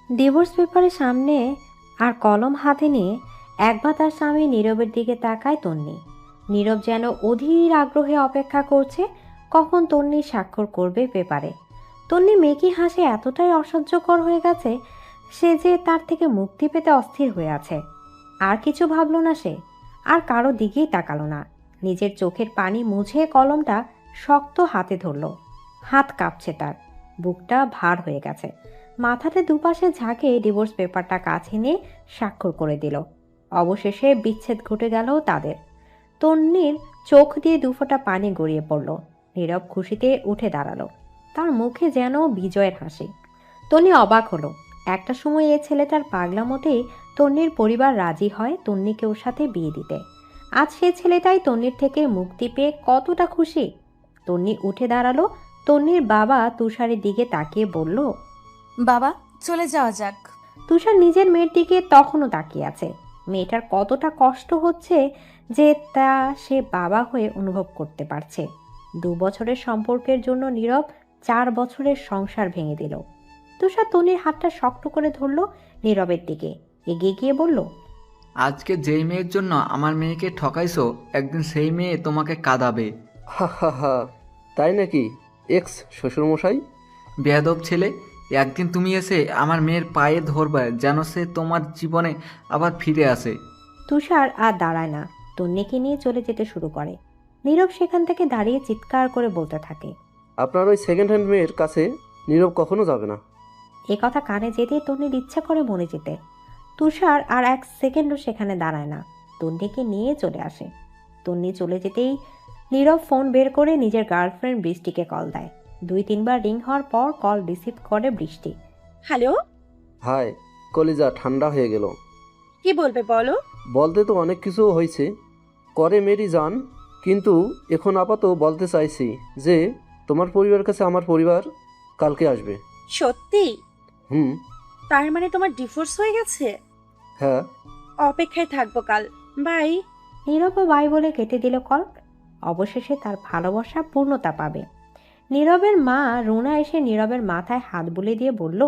Divorce পেপারের সামনে আর কলম হাতে নিয়ে একবার তার স্বামী নীরবের দিকে তাকায় তন্নি। নীরব যেন অধীর আগ্রহে অপেক্ষা করছে কখন তন্নি স্বাক্ষর করবে পেপারে। তন্নি মেকি হাসি এতটাই অসহ্যকর হয়ে গেছে সে যে তার থেকে মুক্তি পেতে অস্থির হয়ে আছে। আর কিছু ভাবল না সে, আর কারো দিকেই তাকালো না। নিজের চোখের পানি মুছে কলমটা শক্ত হাতে ধরল। হাত কাঁপছে তার, বুকটা ভার হয়ে গেছে। মাথাতে দুপাশে ঝাঁকে ডিভোর্স পেপারটা কাছে নিয়ে স্বাক্ষর করে দিল। অবশেষে বিচ্ছেদ ঘটে গেল তাদের। তন্নির চোখ দিয়ে দুফোঁটা পানি গড়িয়ে পড়ল। নীরব খুশিতে উঠে দাঁড়ালো, তার মুখে যেন বিজয়ের হাসি। তন্নি অবাক হলো। একটা সময় এ ছেলেটার পাগলামোতেই তন্নির পরিবার রাজি হয় তন্নিকে ওর সাথে বিয়ে দিতে। আজ সে ছেলেটাই তন্নির থেকে মুক্তি পেয়ে কতটা খুশি। তন্নি উঠে দাঁড়ালো। তন্নির বাবা তুষারের দিকে তাকিয়ে বলল, বাবা, চলে যাওয়া যাক। তুষার নিজের মেয়ের দিকে তখনও তাকিয়ে আছে। মেয়েটার কতটা কষ্ট হচ্ছে যে তা সে বাবা হয়ে অনুভব করতে পারছে। 2 বছরের সম্পর্কের জন্য নীরব 4 বছরের সংসার ভেঙে দিল। তুষার তনির হাতটা শক্ত করে ধরল, নীরবের দিকে এগিয়ে গিয়ে বলল, আজকে যেই মেয়ের জন্য আমার মেয়েকে ঠকাইছো, একদিন সেই মেয়ে তোমাকে কাঁদাবে। হা হা হা, তাই নাকি এক্স শ্বশুরমশাই? বেয়াদব ছেলে, একদিন তুমি এসে আমার মেয়ের পায়ে ধরবে যেন সে তোমার জীবনে আবার ফিরে আসে। তুষার আর দাঁড়ায় না, তন্নিকে নিয়ে চলে যেতে শুরু করে। নীরব সেখান থেকে দাঁড়িয়ে চিৎকার করে বলতে থাকে, আপনার ওই সেকেন্ড হ্যান্ড মেয়ের কাছে নীরব কখনো যাবে না। এ কথা কানে যেতেই তন্নির ইচ্ছা করে মনে যেতে। তুষার আর 1 সেকেন্ডও সেখানে দাঁড়ায় না, তন্নিকে নিয়ে চলে আসে। তন্নি চলে যেতেই নীরব ফোন বের করে নিজের গার্লফ্রেন্ড বৃষ্টিকে কল দেয়। 2-3 বার রিং হওয়ার পর কল রিসিভ করে বৃষ্টি। হ্যালো, হায়, কলিজা ঠান্ডা হয়ে গেল। কি বলবে বলো? বলতে তো অনেক কিছু হয়েছে করে মেরি জান, কিন্তু এখন আপাতত বলতে চাইছি যে তোমার পরিবারের কাছে আমার পরিবার কালকে আসবে। সত্যি? হুম। তার মানে তোমার ডিভোর্স হয়ে গেছে? হ্যাঁ। অপেক্ষায় থাকবো কাল। বাই। নীরবও বাই বলে কেটে দিল কল। অবশেষে তার ভালোবাসা পূর্ণতা পাবে। নীরবের মা রুনা এসে নীরবের মাথায় হাত বুলিয়ে দিয়ে বলল,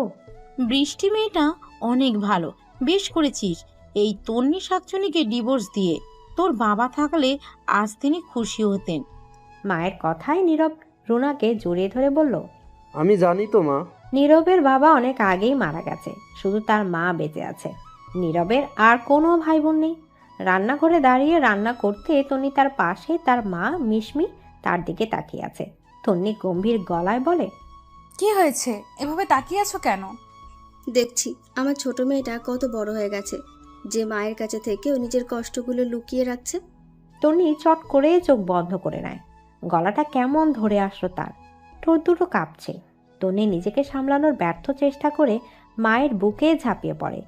বৃষ্টি মেয়েটা অনেক ভালো, বেশ করেছিস এই তন্নি শাকচুনিকে ডিভোর্স দিয়ে। তোর বাবা থাকলে আজ তিনি খুশি হতেন। মায়ের কথায় নীরব রুনাকে জড়িয়ে ধরে বলল, আমি জানি তো মা। নীরবের বাবা অনেক আগেই মারা গেছে, শুধু তার মা বেঁচে আছে। নীরবের আর কোনো ভাই বোন নেই। রান্নাঘরে দাঁড়িয়ে রান্না করতে তন্নি তার পাশে তার মা মিশমি তার দিকে তাকিয়ে আছে। তন্নি গম্ভীর গলায় বলে, কি হয়েছে, এভাবে তাকিয়ে আছো কেন? দেখছি আমার ছোট মেয়েটা কত বড় হয়ে গেছে, যে মায়ের কাছে থেকেও নিজের কষ্টগুলো লুকিয়ে রাখছে। তন্নি চট করে চোখ বন্ধ করে নেয়। গলাটা কেমন ধরে আসলো তার, ঠোঁট দুটো কাঁপছে। তন্নি নিজেকে সামলানোর ব্যর্থ চেষ্টা করে মায়ের বুকে ঝাঁপিয়ে পড়ে।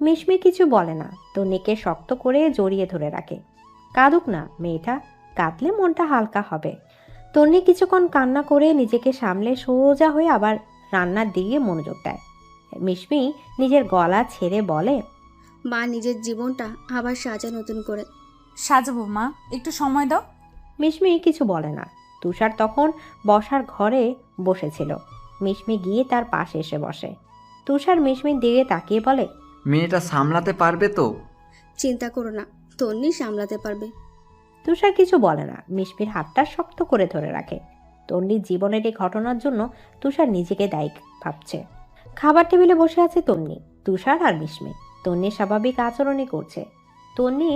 মিশমি কিছু বলে না, তন্নিকে শক্ত করে জড়িয়ে ধরে রাখে। কাঁদুক না মেয়েটা, কাঁদলে মনটা হালকা হবে। তন্নি কিছুক্ষণ কান্না করে নিজেকে সামলে সোজা হয়ে আবার রান্নার দিকে মনোযোগ দেয়। মিশমি নিজের গলা ছেড়ে বলে, মা নিজের জীবনটা আবার সাজা নতুন করে। সাজাবো মা, একটু সময় দাও। মিশমি কিছু বলে না। তুষার তখন বসার ঘরে বসেছিল। মিশমি গিয়ে তার পাশে এসে বসে। তুষার মিশমির দিকে তাকিয়ে বলে, মেয়েটা সামলাতে পারবে তো? চিন্তা করো না, তন্নি সামলাতে পারবে। তুষার কিছু বলে না, মিশমির হাতটা শক্ত করে ধরে রাখে। তন্নির জীবনের এই ঘটনার জন্য তুষার নিজেকে দায়ী ভাবছে। খাবার টেবিলে বসে আছে তন্নি, তুষার আর মিশমি। তন্নি স্বাভাবিক আচরণই করছে। তন্নি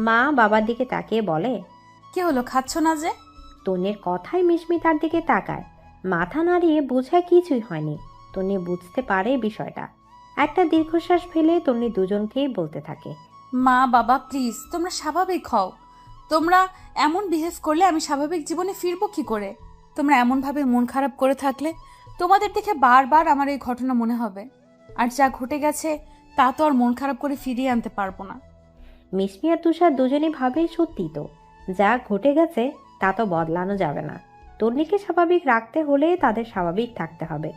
মা বাবার দিকে তাকিয়ে বলে, কি হলো, খাচ্ছ না যে? তন্নির কথায় মিশমি তার দিকে তাকায়। মাথা নাড়িয়ে বোঝায় কিছুই হয়নি। তন্নি বুঝতে পারে বিষয়টা। একটা দীর্ঘশ্বাস ফেলে তন্নি দুজনকেই বলতে থাকে, মা বাবা প্লিজ, তোমরা স্বাভাবিক হও। তোমরা এমন বিহেভ করলে আমি স্বাভাবিক জীবনে ফিরবো কি করে? তোমরা এমনভাবে মন খারাপ করে থাকলে তোমাদের দেখে বারবার আমার এই ঘটনা মনে হবে। আর যা ঘটে গেছে তা তো আর মন খারাপ করে ফিরিয়ে আনতে পারবো না। মিশমি আর তুষার দুজনেই ভাবে সত্যি তো, যা ঘটে গেছে তা তো বদলানো যাবে না। তন্নিকে স্বাভাবিক রাখতে হলে তাদের স্বাভাবিক থাকতে হবে।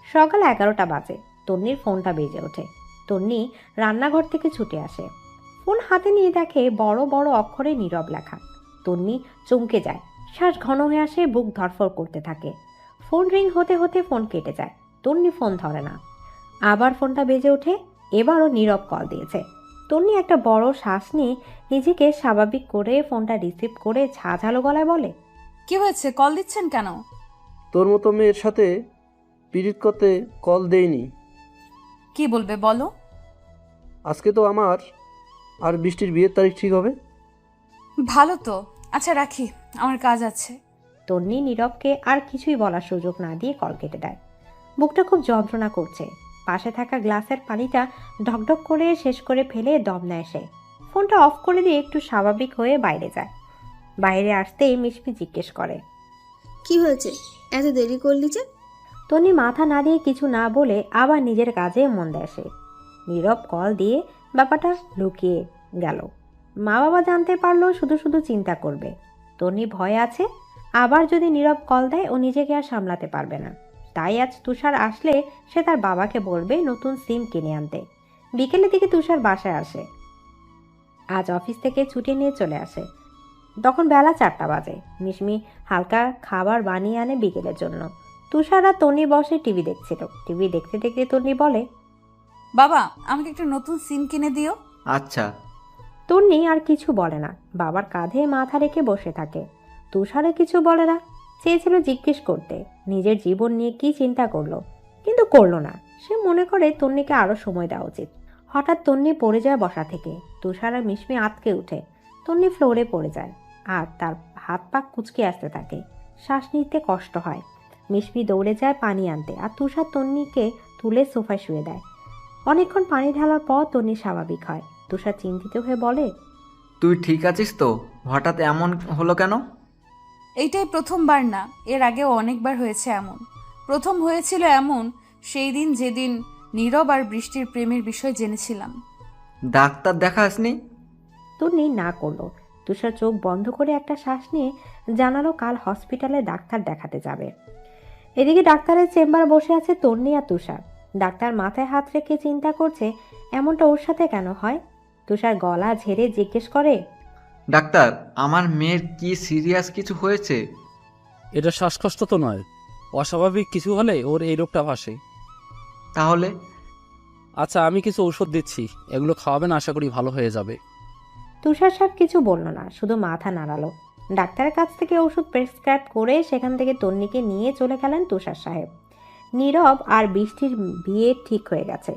সকাল 11টা বাজে। তন্নির ফোনটা বেজে ওঠে। তন্নি রান্নাঘর থেকে ছুটে আসে। ফোন হাতে নিয়ে দেখে বড় বড় অক্ষরে নীরব লেখা। তন্নি চমকে যায়, শ্বাস ঘন হয়ে আসে, বুক ধড়ফড় করতে থাকে। ফোন রিং হতে হতে ফোন কেটে যায়। তন্নি ফোন ধরে না। আবার ফোনটা বেজে ওঠে। এবারও নীরব কল দিয়েছে। তন্নি একটা বড় শ্বাস নিয়ে নিজেকে স্বাভাবিক করে ফোনটা রিসিভ করে ঝাঝালো গলায় বলে, কি হয়েছে, কল দিচ্ছেন কেন? তোর মতো মেয়ের সাথে পিরিত করতে কল দেইনি। কি বলবে বলো। আজকে তো আমার আর বৃষ্টির বিয়ের তারিখ ঠিক হবে। ভালো তো, আচ্ছা রাখি, আমার কাজ আছে। তন্নি নীরবকে আর কিছুই বলার সুযোগ না দিয়ে কল কেটে দেয়। বুকটা খুব যন্ত্রণা করছে। পাশে থাকা গ্লাসের পানিটা ঢকঢক করে শেষ করে ফেলে দম নেয় সে। ফোনটা অফ করে দিয়ে একটু স্বাভাবিক হয়ে বাইরে যায়। বাইরে আসতেই মিশমি জিজ্ঞেস করে, কি হয়েছে, এত দেরি করলি যে? তন্নি মাথা না দিয়ে কিছু না বলে আবার নিজের কাজে মন দেয় সে। নীরব কল দিয়ে ব্যাপারটা লুকিয়ে গেল। মা বাবা জানতে পারলেও শুধু শুধু চিন্তা করবে। তন্নি ভয় আছে, আবার যদি নীরব কল দেয় ও নিজেকে আর সামলাতে পারবে না। তাই আজ তুষার আসলে সে তার বাবাকে বলবে নতুন সিম কিনে আনতে। বিকেলের দিকে তুষার বাসায় আসে। আজ অফিস থেকে ছুটি নিয়ে চলে আসে। তখন বেলা 4টা বাজে। মিশমি হালকা খাবার বানিয়ে আনে বিকেলের জন্য। তুষার আর তন্নি বসে টিভি দেখছিল। টিভি দেখতে দেখতে তন্নি বলে, বাবা, আমাকে একটা নতুন সিম কিনে দিও। আচ্ছা। তন্নি আর কিছু বলে না, বাবার কাঁধে মাথা রেখে বসে থাকে। তুষারে কিছু বলে না। চেয়েছিল জিজ্ঞেস করতে নিজের জীবন নিয়ে কি চিন্তা করলো, কিন্তু করলো না। সে মনে করে তন্নিকে আরো সময় দেওয়া উচিত। হঠাৎ তন্নি পড়ে যায় বসা থেকে। তুষার আর মিশমি আঁতকে উঠে। তন্নি ফ্লোরে পড়ে যায় আর তার হাত পা কুঁচকে আসতে থাকে। শ্বাস নিতে কষ্ট হয়। মিশমি দৌড়ে যায় পানি আনতে আর তুষার তন্নিকে তুলে সোফায় শুয়ে দেয়। অনেকক্ষণ পানি ঢালার পর তন্নি স্বাভাবিক হয়। তুষার চিন্তিত হয়ে বলে, তুই ঠিক আছিস তো? হঠাৎ এমন হলো কেন? এইটাই প্রথমবার না, এর আগেও অনেকবার হয়েছে এমন। প্রথম হয়েছিল এমন সেই দিন যেদিন নীরব আর বৃষ্টির প্রেমের বিষয় জেনেছিলাম। ডাক্তার দেখাসনি? তন্নি না করলো। তুষার চোখ বন্ধ করে একটা শ্বাস নিয়ে জানালো কাল হসপিটালে ডাক্তার দেখাতে যাবে। এদিকে ডাক্তারের চেম্বার বসে আছে তন্নি আর তুষার। ডাক্তার মাথায় হাত রেখে চিন্তা করছে এমনটা ওর সাথে কেন হয়। তুষার গলা ঝেড়ে জিজ্ঞেস করে, ডাক্তার, আমার মেয়ের কি সিরিয়াস কিছু হয়েছে? এটা শ্বাসকষ্ট তো নয়, অস্বাভাবিক কিছু হলে ওর এই রোগটা ভাসে। তাহলে? আচ্ছা, আমি কিছু ঔষধ দিচ্ছি, এগুলো খাওয়াবেন, আশা করি ভালো হয়ে যাবে। তুষার সাহেব কিছু বলল না, শুধু মাথা নাড়ালো। ডাক্তারের কাছ থেকে ওষুধ প্রেসক্রাইব করে সেখান থেকে তন্নিকে নিয়ে চলে গেলেন তুষার সাহেব। নীরব আর বৃষ্টির বিয়ে ঠিক হয়ে গেছে।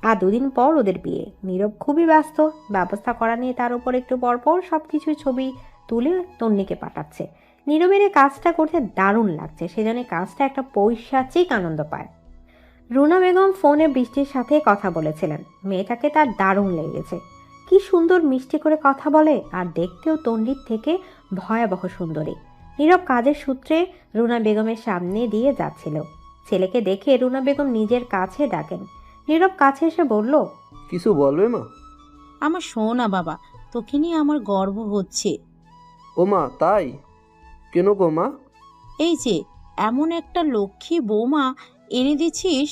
আর 2 দিন পর ওদের বিয়ে। নীরব খুবই ব্যস্ত। ব্যবস্থা করা নিয়ে তার উপর একটু পরপর সব কিছু ছবি তুলে তন্নিকে পাঠাচ্ছে। নীরবের এই কাজটা করতে দারুণ লাগছে। সেজন্য কাজটা একটা পৈশাচিক আনন্দ পায়। রুনা বেগম ফোনে বৃষ্টির সাথে কথা বলেছিলেন। মেয়েটাকে তার দারুণ লেগেছে। কি সুন্দর মিষ্টি করে কথা বলে, আর দেখতেও তন্ডির থেকে ভয়াবহ সুন্দরী। নীরব কাজের সূত্রে রুনা বেগমের সামনে দিয়ে যাচ্ছিল। ছেলেকে দেখে রুনা বেগম নিজের কাছে ডাকেন। নীরব কাছে এসে বলল, কিছু বলবে মা? আমার সোনা বাবা, তোকে নিয়ে আমার গর্ব হচ্ছে। ও মা, তাই? কেন গো মা? এই যে এমন একটা লক্ষ্মী বৌমা এনে দিছিস।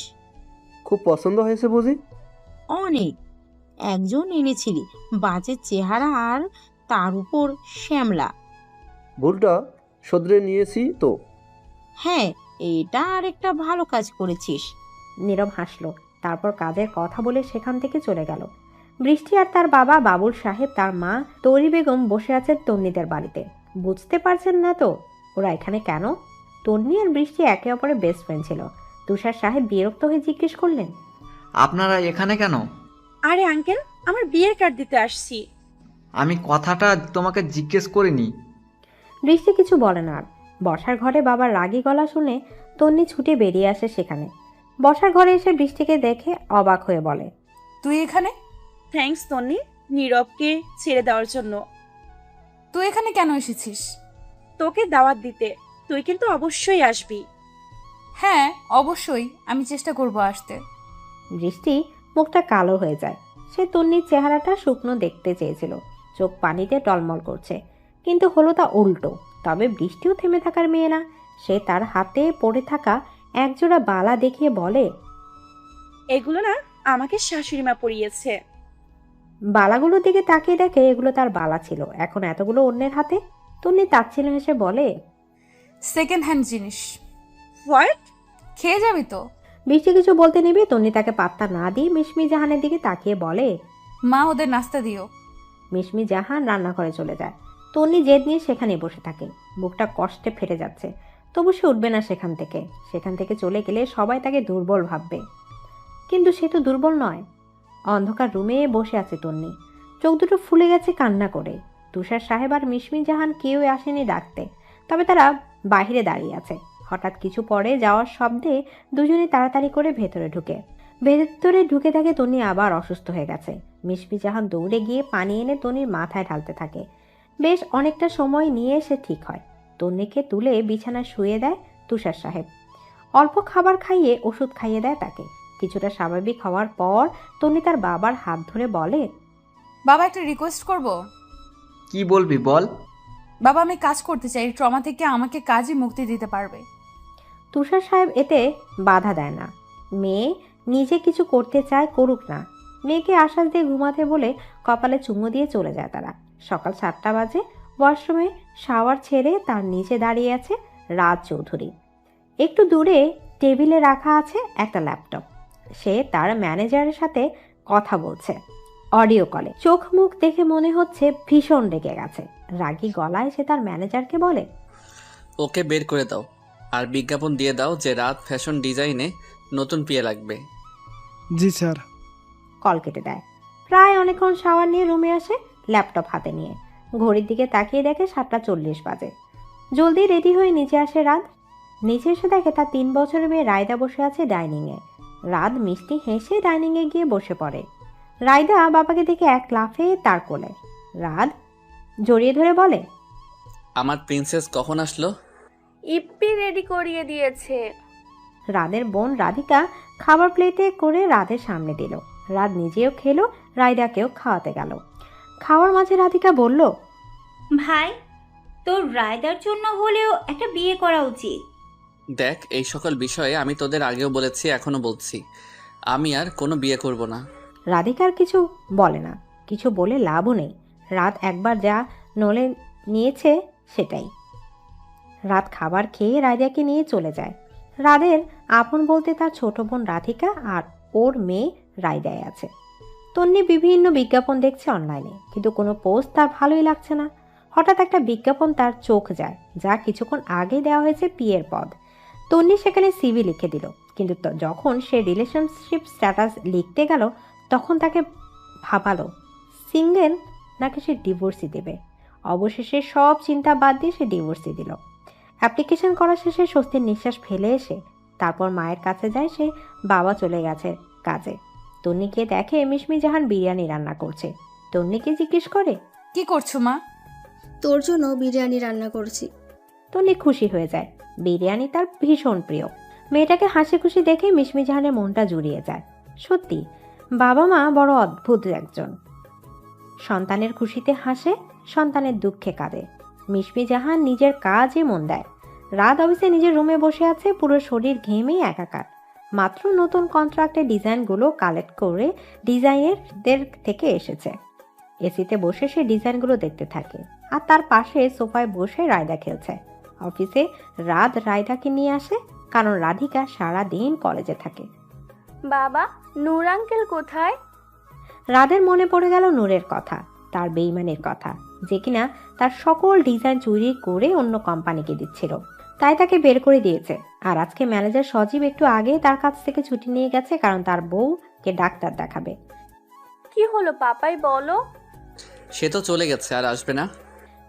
খুব পছন্দ হয়েছে বুঝি? অনেক। একজন এনেছিলি, বাজে চেহারা আর তার উপর শ্যামলা। ভুলটা শোধরে নিয়েছি তো। হ্যাঁ, এটা আর একটা ভালো কাজ করেছিস। নীরব হাসলো। তারপর কাজের কথা বলে সেখান থেকে চলে গেল। বৃষ্টি আর তার বাবা বাবুল সাহেব, তার মা তরি বেগম বসে আছেন তন্নিদের বাড়িতে। বুঝতে পারছেন না তো ওরা এখানে কেন। তন্নি আর বৃষ্টি একে অপরের বেস্ট ফ্রেন্ড ছিল। তুষার সাহেব বিরক্ত হয়ে জিজ্ঞেস করলেন, আপনারা এখানে কেন? আরে আঙ্কেল, আমার বিয়ের কার্ড দিতে আসছি। আমি কথাটা তোমাকে জিজ্ঞেস করিনি। বৃষ্টি কিছু বলে না আর। বসার ঘরে বাবার রাগী গলা শুনে তন্নি ছুটে বেরিয়ে আসে সেখানে। বসার ঘরে এসে বৃষ্টিকে দেখে অবাক হয়ে বলে, তুই এখানে? থ্যাঙ্কস তন্নি, নীরবকে ছেড়ে দেওয়ার জন্য। তুই এখানে কেন এসেছিস? তোকে দাওয়াত দিতে। তুই কিন্তু অবশ্যই আসবি। হ্যাঁ অবশ্যই, আমি চেষ্টা করব আসতে। বৃষ্টি মুখটা কালো হয়ে যায়। সে তন্নির চেহারাটা শুকনো দেখতে চেয়েছিল, চোখ পানিতে টলমল করছে, কিন্তু হলো তা উল্টো। তবে বৃষ্টিও থেমে থাকার মেয়ে না। সে তার হাতে পড়ে থাকা একজোড়া বালা দেখিয়ে বলে, এগুলো না আমাকে শাশুড়িমা পরিয়েছে। বালাগুলোর দিকে তাকিয়ে দেখে এগুলো তার বালা ছিল, এখন এতগুলো অন্যের হাতে। তন্নি তাচ্ছিল্য হেসে বলে, সেকেন্ড হ্যান্ড জিনিস। হোয়াট? খেয়ে যাবি তো? বৃষ্টি কিছু বলতে নেবে তন্নি তাকে পাত্তা না দিয়ে মিশমি জাহানের দিকে তাকিয়ে বলে, মা ওদের নাস্তা দিও। মিশমি জাহান রান্নাঘরে চলে যায়। তন্নি জেদ নিয়ে সেখানেই বসে থাকে। বুকটা কষ্টে ফেটে যাচ্ছে, তবু সে উঠবে না সেখান থেকে চলে গেলে সবাই তাকে দুর্বল ভাববে। কিন্তু সে তো দুর্বল নয়। অন্ধকার রুমে বসে আছে তন্নি, চোখ দুটো ফুলে গেছে কান্না করে। তুষার সাহেব আর মিশমি জাহান কেউ আসেনি ডাকতে, তবে তারা বাহিরে দাঁড়িয়ে আছে। হঠাৎ কিছু পরে যাওয়ার শব্দে দুজনে তাড়াতাড়ি করে ভেতরে ঢুকে থাকে তন্নি আবার অসুস্থ হয়ে গেছে। মিশমি জাহান দৌড়ে গিয়ে পানি এনে তন্নির মাথায় ঢালতে থাকে। বেশ অনেকটা সময় নিয়ে সে ঠিক হয়। তন্নিকে তুলে বিছানায় শুয়ে দেয় তুষার সাহেব। অল্প খাবার খাইয়ে ওষুধ খাইয়ে দেয় তাকে। কিছুটা স্বাভাবিক হওয়ার পর তন্নি তার বাবার হাত ধরে বলে, বাবা, একটা রিকোয়েস্ট করব। কি বলবি বল। বাবা, আমি কাজ করতে চাই, ট্রমা থেকে আমাকে কাজই মুক্তি দিতে পারবে। তুষার সাহেব এতে বাধা দেয় না। মেয়ে নিজে কিছু করতে চায়, করুক না। মেয়েকে আশ্বাস দিয়ে ঘুমাতে বলে কপালে চুমু দিয়ে চলে যায় তারা। সকাল 7টা বাজে। ওয়াশরুমে শাওয়ার ছেড়ে তার নিচে দাঁড়িয়ে আছে রাজ চৌধুরী। একটু দূরে টেবিলে রাখা আছে একটা ল্যাপটপ। সে তার ম্যানেজারের সাথে কথা বলছে অডিও কলে। চোখ মুখ দেখে মনে হচ্ছে ভীষণ রেগে গেছে। রাগী গলায় সে তার ম্যানেজারকে বলে, ওকে বের করে দাও, আর বিজ্ঞাপন দিয়ে দাও যে রাত ফ্যাশন ডিজাইনে নতুন পিয়ে লাগবে। জি স্যার। কল কেটে দেয়। প্রায় অনেকক্ষণ শাওয়ার নিয়ে রুমে আসে ল্যাপটপ হাতে নিয়ে। ঘড়ির দিকে তাকিয়ে দেখে 7টা 40 বাজে। জলদি রেডি হয়ে নিচে আসে রাত। নিচে এসে দেখে তার 3 বছরের মেয়ে রায়দা বসে আছে ডাইনিংয়ে। রাত মিষ্টি হেসে ডাইনিংয়ে গিয়ে বসে পড়ে। রায়দা বাবাকে দেখে এক লাফে তার কোলে। রাত জড়িয়ে ধরে বলে, আমার প্রিন্সেস কখন আসলো? ইপ্পি রেডি করিয়ে দিয়েছে। রাদের বোন রাধিকা খাবার প্লেটে করে রাদের সামনে দিল। রাত নিজেও খেলো, রায়দাকেও খাওয়াতে গেল। খাওয়ার মাঝে রাধিকা বলল, ভাই, তোর রায়দার জন্য হলেও একটা বিয়ে করা উচিত। দেখ, এই সকল বিষয়ে আমি তোদের আগেও বলেছি, এখনো বলছি, আমি আর কোনো বিয়ে করব না। রাধিকার কিছু বলে না, কিছু বলে লাভও নেই। রাত একবার যা নলে নিয়েছে সেটাই। রাত খাবার খেয়ে রায়দাকে নিয়ে চলে যায়। রাদের আপন বলতে তার ছোট বোন রাধিকা আর ওর মেয়ে রায়দায় আছে। তন্নি বিভিন্ন বিজ্ঞাপন দেখছে অনলাইনে, কিন্তু কোনো পোস্ট তার ভালোই লাগছে না। হঠাৎ একটা বিজ্ঞাপন তার চোখ যায়, যা কিছুক্ষণ আগে দেওয়া হয়েছে পিএর পদ। তন্নি সেখানে সিভি লিখে দিল, কিন্তু যখন সে রিলেশনশিপ স্ট্যাটাস লিখতে গেল তখন তাকে ভাবালো সিঙ্গেল নাকি সে ডিভোর্সই দেবে। অবশেষে সব চিন্তা বাদ দিয়ে সে ডিভোর্সই দিল। অ্যাপ্লিকেশন করা শেষে স্বস্তির নিঃশ্বাস ফেলে এসে তারপর মায়ের কাছে যায় সে। বাবা চলে গেছে কাজে। তন্নিকে দেখে মিশমি জাহান বিরিয়ানি রান্না করছে। তন্নিকে জিজ্ঞেস করে, কি করছো মা? তোর জন্য বিরিয়ানি রান্না করছি। তন্নি খুশি হয়ে যায়। বিরিয়ানি তার ভীষণ প্রিয়। মেয়েটাকে হাসি খুশি দেখে মিশমি জাহানের মনটা জুড়িয়ে যায়। সত্যি বাবা মা বড় অদ্ভুত একজন। সন্তানের খুশিতে হাসে, সন্তানের দুঃখে কাঁদে। মিশমি জাহান নিজের কাজে মন দেয়। রাত অফিসে নিজের রুমে বসে আছে, পুরো শরীর ঘেমেই একাকার। মাত্র নতুন কন্ট্রাক্টের ডিজাইনগুলো কালেক্ট করে ডিজাইনারদের থেকে এসেছে। এসিতে বসে সে ডিজাইনগুলো দেখতে থাকে, আর তার পাশে সোফায় বসে রায়দা খেলছে। অফিসে রাত রায়দাকে নিয়ে আসে, কারণ রাধিকা সারা দিন কলেজে থাকে। বাবা, নূর আঙ্কেল কোথায়? রাদের মনে পড়ে গেল নূরের কথা, তার বেইমানির কথা, যে কিনা তার সকল ডিজাইন চুরি করে অন্য কোম্পানিকে দিচ্ছিল। তাই তাকে বের করে দিয়েছে। আর আজকে ম্যানেজার সজীব একটু আগে তার কাছ থেকে ছুটি নিয়ে গেছে, কারণ তার বউকে ডাক্তার দেখাবে। কি হলো পাপাই, বলো। সে তো চলে গেছে, আর আসবে না।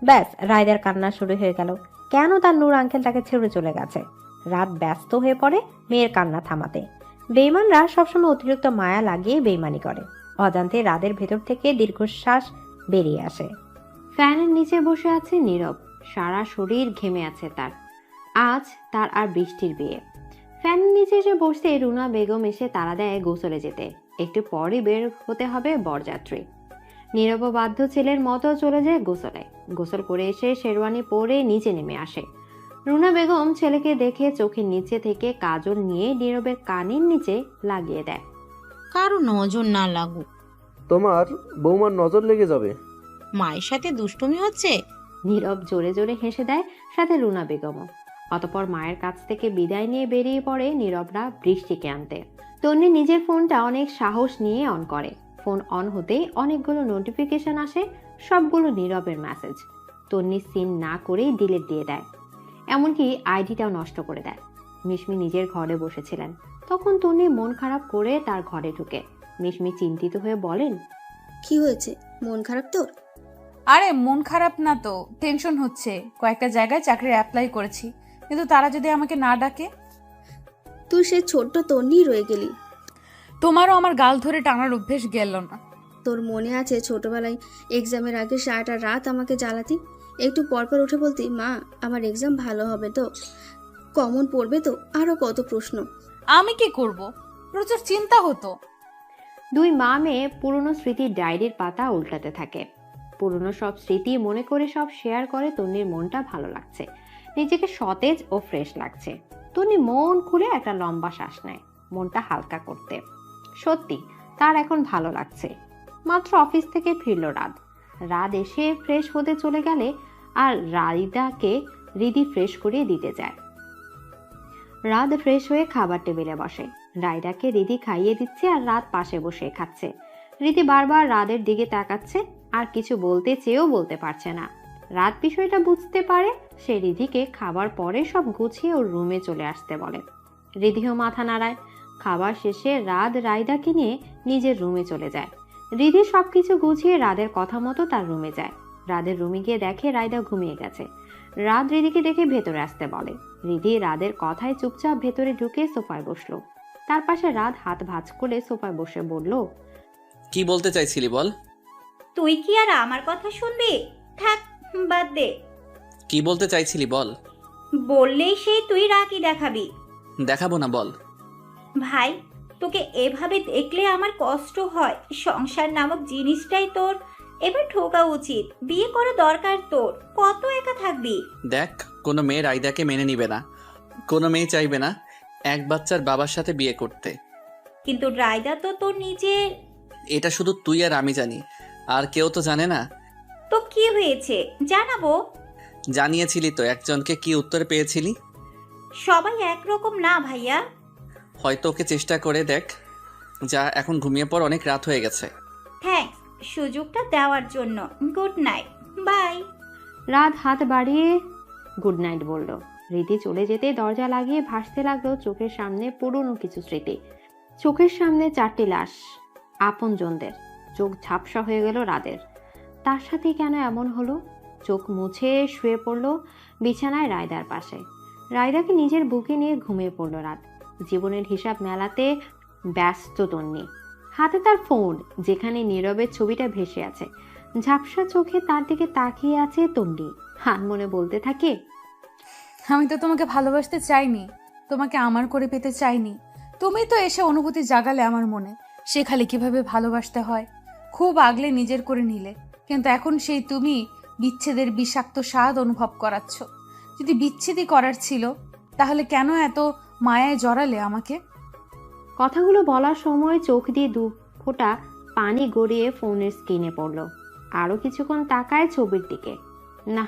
ব্যাস, রায়দার কান্না শুরু হয়ে গেল। কেন তার নূর আঙ্কেল তাকে ছেড়ে চলে গেছে। রাত ব্যস্ত হয়ে পড়ে মেয়ের কান্না থামাতে। বেইমানরা সবসময় অতিরিক্ত মায়া লাগিয়ে বেইমানি করে। অজান্তে রাদের ভেতর থেকে দীর্ঘশ্বাস বেরিয়ে আসে। ফ্যানের নিচে বসে আছে নীরব। সারা শরীর ঘেমে আছে তার। আজ তার আর বৃষ্টির বিয়ে। ফ্যানের নিচে এসে বসতে রুনা বেগম এসে তাড়া দেয় গোসলে যেতে। একটু পরই বের হতে হবে বরযাত্রী। নীরব বাধ্য ছেলের মতো চলে যায় গোসলে। গোসল করে এসে শেরওয়ানি পরে নিচে নেমে আসে। রুনা বেগম ছেলেকে দেখে চোখের নিচে থেকে কাজল নিয়ে নীরবের কানের নিচে লাগিয়ে দেয়। কারো নজর না লাগুক। তোমার বৌমার নজর লেগে যাবে। মায়ের সাথে দুষ্টুমি হচ্ছে। নীরব জোরে জোরে হেসে দেয়, সাথে রুনা বেগমও। অতঃপর মায়ের কাছ থেকে বিদায় নিয়ে বেরিয়ে পড়ে নীরবরা বৃষ্টিকে আনতে। তন্নি নিজের ফোনটা অনেক সাহস নিয়ে অন করে। ফোন অন হতেই অনেকগুলো নোটিফিকেশন আসে, সবগুলো নীরবের মেসেজ। তন্নি সিন না করেই ডিলিট দিয়ে দেয়, এমনকি আইডিটাও নষ্ট করে দেয়। মিশমি নিজের ঘরে বসেছিলেন, তখন তন্নি মন খারাপ করে তার ঘরে ঢুকে। মিশমি চিন্তিত হয়ে বলেন, কি হয়েছে, মন খারাপ তোর? আরে মন খারাপ না তো, টেনশন হচ্ছে। কয়েকটা জায়গায় চাকরির অ্যাপ্লাই করেছি, কিন্তু তারা যদি আমাকে না ডাকে? তুই সে ছোট্ট তন্নি রয়ে গেলি। তোমারও আমার গাল ধরে টানার অভ্যেস গেল না। তোর মনে আছে ছোটবেলায় এক্সামের আগে সারাটা রাত আমাকে জ্বালাতি, একটু পরপর উঠে বলতি, মা আমার এক্সাম ভালো হবে তো, কমন পড়বে তো, আরো কত প্রশ্ন। আমি কি করব, প্রচুর চিন্তা হতো। দুই মা মেয়ে পুরনো স্মৃতির ডায়েরির পাতা উল্টাতে থাকে। পুরনো সব স্মৃতি মনে করে সব শেয়ার করে। তন্নির মনটা ভালো লাগছে, নিজেকে সতেজ ও ফ্রেশ লাগছে। তন্নি মন খুলে একটা লম্বা শ্বাস নেয়, মনটা হালকা করতে। সত্যি তার এখন ভালো লাগছে। মাত্র অফিস থেকে ফিরল রাত। রাত এসে ফ্রেশ হতে চলে গেলে আর রাইদাকে রিদি ফ্রেশ করিয়ে দিতে যায়। রাত ফ্রেশ হয়ে খাবার টেবিলে বসে। রাইদাকে রিদি খাইয়ে দিচ্ছে আর রাত পাশে বসে খাচ্ছে। রিদি বারবার রাদের দিকে তাকাচ্ছে, আর কিছু বলতে চেয়েও বলতে পারছে না। রাত বিষয়টা বুঝতে পারে, সে রিদিকে খাবার পরে সব গুছিয়ে ওর রুমে চলে আসতে বলে। রিদিও মাথা নাড়ায়। খাবার শেষে রাত রাইদাকে নিয়ে নিজের রুমে চলে যায়। রিদি সবকিছু গুছিয়ে রাদের কথা মতো তার রুমে যায়। রাদের রুমে গিয়ে দেখে রাইদা ঘুমিয়ে গেছে। রাত রিদিকে দেখে ভেতরে আসতে বলে। রিদি রাদের কথায় চুপচাপ ভেতরে ঢুকে সোফায় বসলো। তার পাশে রাত হাত ভাঁজ করে সোফায় বসে বলল, কি বলতে চাইছিলি বল। তুই কি আর আমার কথা শুনবি? থাক, বাদ দে। কি বলতে চাইছিলি বল। বললেই সেই তুই রাগই দেখাবি। দেখাবো না, বল। ভাই, তোকে এভাবে দেখলে আমার কষ্ট হয়। সংসার নামক জিনিসটাই তোর এবার ঠোকা উচিত। বিয়ে করা দরকার তোর। কত একা থাকবি? দেখ, কোনো মেয়ে রাইদাকে মেনে নিবে না। কোনো মেয়ে চাইবে না এক বাচ্চার বাবার সাথে বিয়ে করতে। কিন্তু রায়দা তো তোর নিজের। এটা শুধু তুই আর আমি জানি, আর কেউ তো জানে না। তো কি হয়েছে জানাবো? জানিয়েছিলি তো, একজনকে কি উত্তর পেয়েছিলি? সবাই একরকম না ভাইয়া। হয়তো ওকে চেষ্টা করে দেখ। যা, এখন ঘুমিয়ে পড়, অনেক রাত হয়ে গেছে। থ্যাঙ্কস সুযোগটা দেওয়ার জন্য। Good night, bye. রাত হাত বাড়িয়ে গুড নাইট বলল। রীতি চলে যেতে দরজা লাগিয়ে ভাসতে লাগলো চোখের সামনে পুরনো কিছু স্মৃতি। চোখের সামনে চারটি লাশ, আপনজনদের। চোখ ঝাপসা হয়ে গেল রাদের। তার সাথে কেন এমন হলো? চোখ মুছে শুয়ে পড়লো বিছানায় রায়দার পাশে। রায়দাকে নিজের বুকে নিয়ে ঘুমিয়ে পড়লো রাত। জীবনের হিসাব মেলাতে ব্যস্ত তন্নি। হাতে তার ফোন, যেখানে নীরবের ছবিটা ভেসে আছে। ঝাপসা চোখে তার দিকে তাকিয়ে আছে তন্নি। হান মনে বলতে থাকে, আমি তো তোমাকে ভালোবাসতে চাইনি, তোমাকে আমার করে পেতে চাইনি। তুমি তো এসে অনুভূতি জাগালে আমার মনে, শেখালে কিভাবে ভালোবাসতে হয়। খুব আগলে নিজের করে নিলে, কিন্তু এখন সেই তুমি বিচ্ছেদের বিষাক্ত স্বাদ অনুভব করাচ্ছ। যদি বিচ্ছেদই করার ছিল, তাহলে কেন এত মায়ায় জড়ালে আমাকে? কথাগুলো বলার সময় চোখ দিয়ে দু ফোঁটা পানি গড়িয়ে ফোনের স্ক্রিনে পড়ল। আরো কিছুক্ষণ তাকায় ছবির দিকে। না,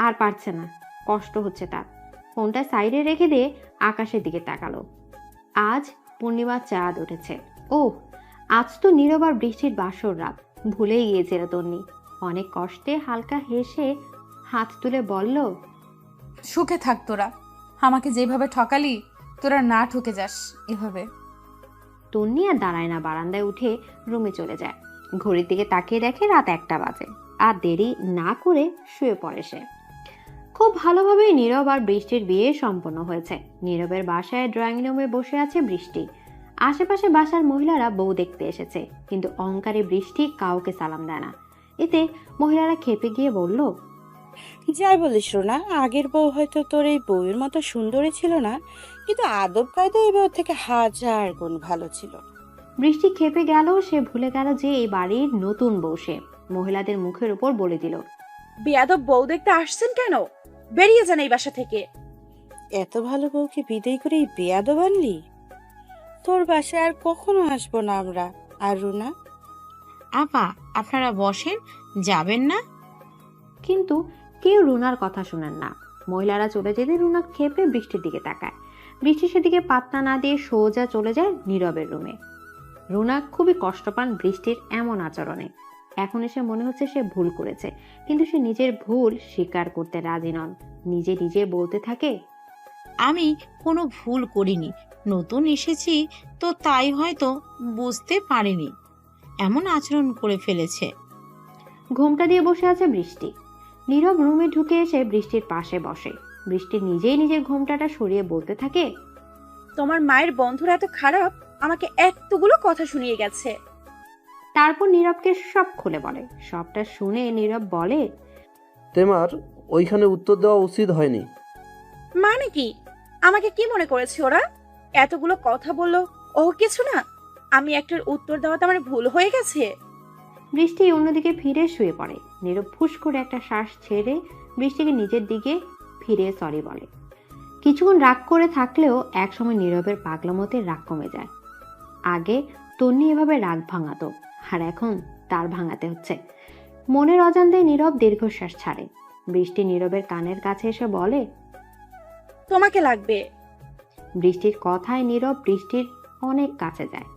আর পারছে না, কষ্ট হচ্ছে তার। ফোনটা সাইডে রেখে দিয়ে আকাশের দিকে তাকালো। আজ পূর্ণিমার চাঁদ উঠেছে। ও, আজ তো নীরব আর বৃষ্টির বাসর রাত। ভুলেই গিয়েছিল তন্নি। অনেক কষ্টে হালকা হেসে হাত তুলে বলল, সুখে থাক তোরা। আমাকে যেভাবে ঠকালি, তোরা না ঠকে যাস এভাবে। তন্নি আর দাঁড়ায় না, বারান্দায় উঠে রুমে চলে যায়। ঘড়ির দিকে তাকিয়ে দেখে রাত 1টা বাজে। আর দেরি না করে শুয়ে পড়ে সে। খুব ভালোভাবে নীরব আর বৃষ্টির বিয়ে সম্পন্ন হয়েছে। নীরবের বাসায় ড্রয়িং রুমে বসে আছে বৃষ্টি। আশেপাশে বাসার মহিলারা বউ দেখতে এসেছে, কিন্তু অহংকারী বৃষ্টি কাউকে সালাম দেয় না। এতে মহিলারা খেপে গিয়ে বলল, যাই বলিস না, আগের বউ হয়তো তোর এই বউয়ের মতো সুন্দরী ছিল না, কিন্তু আদব কায়দা এই বউ থেকে 1000 গুণ ভালো ছিল। বৃষ্টি খেপে গেল। সে ভুলে গেল যে এই বাড়ির নতুন বউ সে। মহিলাদের মুখের উপর বলে দিল, বেয়াদব বউ দেখতে আসছেন কেন? বেরিয়ে যান এই বাসা থেকে। এত ভালো বউকে বিদায় করে এই বেয়াদব আনলি? তোর বাসায় আর কখনো আসবো না আমরা। আর রুনা? আপা, আপনারা বসেন, যাবেন না? কিন্তু কেউ রুনার কথা শোনেন না। মহিলারা চলে যেতে রুনা ক্ষেপে বৃষ্টির দিকে তাকায়। বৃষ্টি সেদিকে পাত্তা না দিয়ে সোজা চলে যায় নীরবের রুমে। রুনা খুবই কষ্ট পান বৃষ্টির এমন আচরণে। এখন এসে মনে হচ্ছে সে ভুল করেছে, কিন্তু সে নিজের ভুল স্বীকার করতে রাজি নন। নিজে নিজে বলতে থাকে, আমি কোনো ভুল করিনি, নতুন এসেছি তো তাই হয়তো বুঝতে পারিনি এমন আচরণ করে ফেলেছে। ঘোমটা দিয়ে বসে আছে বৃষ্টি। নীরব রুমে ঢুকে এসে বৃষ্টির পাশে বসে। বৃষ্টি নিজেই নিজের ঘোমটাটা সরিয়ে বলতে থাকে, তোমার মায়ের বন্ধুরা এত খারাপ, আমাকে এতগুলো কথা শুনিয়ে গেছে। তারপর নীরবকে সব খুলে বলে। সবটা শুনে নীরব বলে, তোমার ওইখানে উত্তর দেওয়া উচিত হয়নি। মানে কি? আমাকে কি মনে করেছে ওরা? এতগুলো কথা বললো, ও কিছু না? আমি একটার উত্তর দেওয়াতে আমার ভুল হয়ে গেছে। বৃষ্টি অন্যদিকে ফিরে শুয়ে পড়ে। নীরব ফুস করে একটা শ্বাস ছেড়ে বৃষ্টিকে নিজের দিকে ফিরে সরি বলে। কিছুক্ষণ রাগ করে থাকলেও একসময় নীরবের পাগলামতে রাগ কমে যায়। আগে তন্নি এভাবে রাগ ভাঙাতো, আর এখন তার ভাঙাতে হচ্ছে। মনের অজান্তে নীরব দীর্ঘশ্বাস ছাড়ে। বৃষ্টি নীরবের কানের কাছে এসে বলে, তোমাকে লাগবে। বৃষ্টির কথায় নীরব বৃষ্টির অনেক কাছে যায়।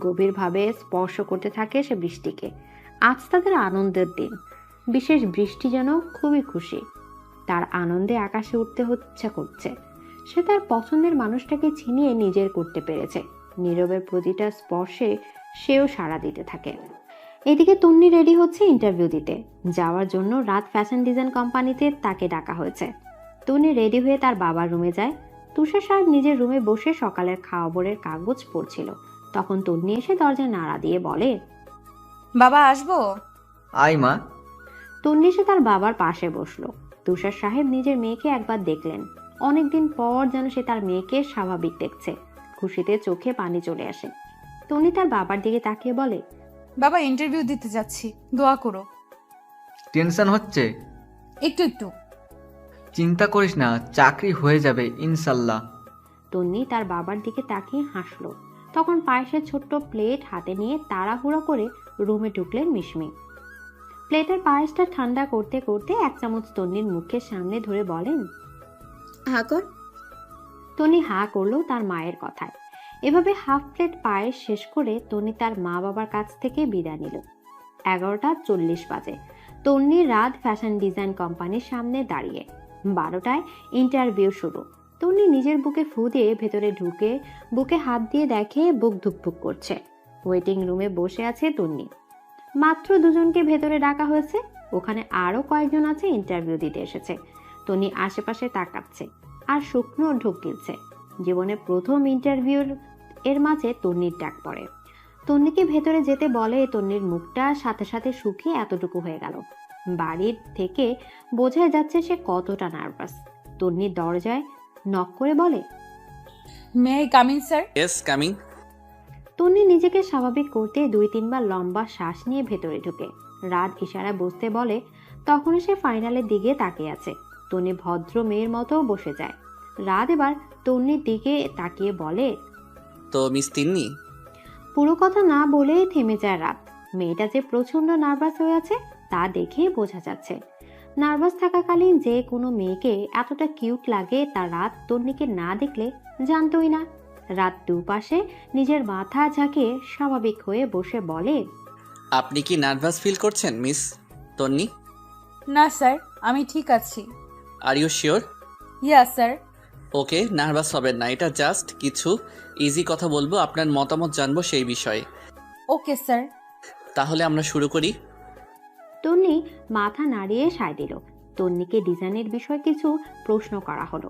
গভীরভাবে স্পর্শ করতে থাকে সে বৃষ্টিকে। আজ তাদের আনন্দের দিন। বিশেষ বৃষ্টি যেন খুবই খুশি। তার আনন্দে আকাশে উঠতে ইচ্ছা করছে। সে তার পছন্দের মানুষটাকে চিনিয়ে নিজের করতে পেরেছে। নীরবের প্রতিটা স্পর্শে সেও সাড়া দিতে থাকে। এদিকে তন্নি রেডি হচ্ছে ইন্টারভিউ দিতে যাওয়ার জন্য। রাত ফ্যাশন ডিজাইন কোম্পানিতে তাকে ডাকা হয়েছে। তন্নি রেডি হয়ে তার বাবার রুমে যায়। তুষার সাহেব নিজের রুমে বসে সকালের খাবারের কাগজ পড়ছিল। তখন তন্নি এসে দরজা নাড়া দিয়ে বলে, বাবা আসবো? আয় মা। তন্নি এসে তার বাবার পাশে বসলো। তুষার সাহেব নিজের মেয়েকে একবার দেখলেন। অনেকদিন পর যেন সে তার মেয়েকে স্বাভাবিক দেখছে। খুশিতে চোখে পানি চলে আসে। তন্নি তার বাবার দিকে তাকিয়ে বলে, বাবা ইন্টারভিউ দিতে যাচ্ছি, দোয়া করো। টেনশন হচ্ছে? একটু একটু। চিন্তা করিস না, চাকরি হয়ে যাবে ইনশাল্লাহ। তন্নি তার বাবার দিকে তাকিয়ে হাসলো। তখন পায়েসের ছোট্ট প্লেট হাতে নিয়ে তাড়াহুড়ো করে রুমে ঢুকলেন মিশমি। প্লেটের পায়েসটা ঠান্ডা করতে করতে এক চামচ তন্নির মুখের সামনে ধরে বলেন, হা কর। তন্নি হা করলো তার মায়ের কথায়। এভাবে হাফ প্লেট পায়েস শেষ করে তন্নি তার মা বাবার কাছ থেকে বিদায় নিল। 11:40 বাজে। তন্নি রাত ফ্যাশন ডিজাইন কোম্পানির সামনে দাঁড়িয়ে। 12টায় ইন্টারভিউ শুরু। তন্নি নিজের বুকে ফু দিয়ে ভেতরে ঢুকে বুকে হাত দিয়ে দেখে বুক ধুকপুক করছে। ওয়েটিং রুমে বসে আছে তন্নি। মাত্র দুজনকে ভেতরে ডাকা হয়েছে। ওখানে আরো কয়েকজন আছে ইন্টারভিউ দিতে এসেছে। তন্নি আশেপাশে তাকাচ্ছে আর শুকনো ঢোক গিলছে। জীবনে প্রথম ইন্টারভিউর এর মাঝে তন্নির ডাক পড়ে। তন্নিকে ভেতরে যেতে বলে। তন্নির মুখটা সাথে সাথে শুকিয়ে এতটুকু হয়ে গেল। বাড়ির থেকে বোঝা যাচ্ছে সে কতটা নার্ভাস। তন্নি দরজায় নক করে বলে, may I come in sir? Yes coming. Tonni নিজেকে স্বাভাবিক করতে 2-3 বার লম্বা শ্বাস নিয়ে ভেতরে ঢুকে রাত ইশারা বসতে বলে। তখন সে ফাইনালের দিকে তাকিয়ে আছে। তন্নি ভদ্র মেয়ের মতো বসে যায়। রাত এবার তন্নির দিকে তাকিয়ে বলে, তো মিস তিন্নি? পুরো কথা না বলে থেমে যায় রাত। মেয়েটা যে প্রচন্ড নার্ভাস হয়ে আছে তা দেখে বোঝা যাচ্ছে। নার্ভাস থাকাকালীন যে কোনো মেয়েকে এতটা কিউট লাগে তা রাত তন্নিকে না দেখলে জানতোই না। রাত দুপাশে নিজের মাথা ঝাঁকিয়ে স্বাভাবিক হয়ে বসে বলে, আপনি কি নার্ভাস ফিল করছেন মিস তন্নি? না স্যার, আমি ঠিক আছি। Are you sure? Yeah sir. Okay, nervous হবেন না। এটা জাস্ট কিছু ইজি কথা বলবো, আপনার মতামত জানবো সেই বিষয়ে। Okay sir. তাহলে আমরা শুরু করি। তন্নি মাথা নাড়িয়ে সায় দিল। তন্নিকে ডিজাইনের বিষয়ে কিছু প্রশ্ন করা হলো।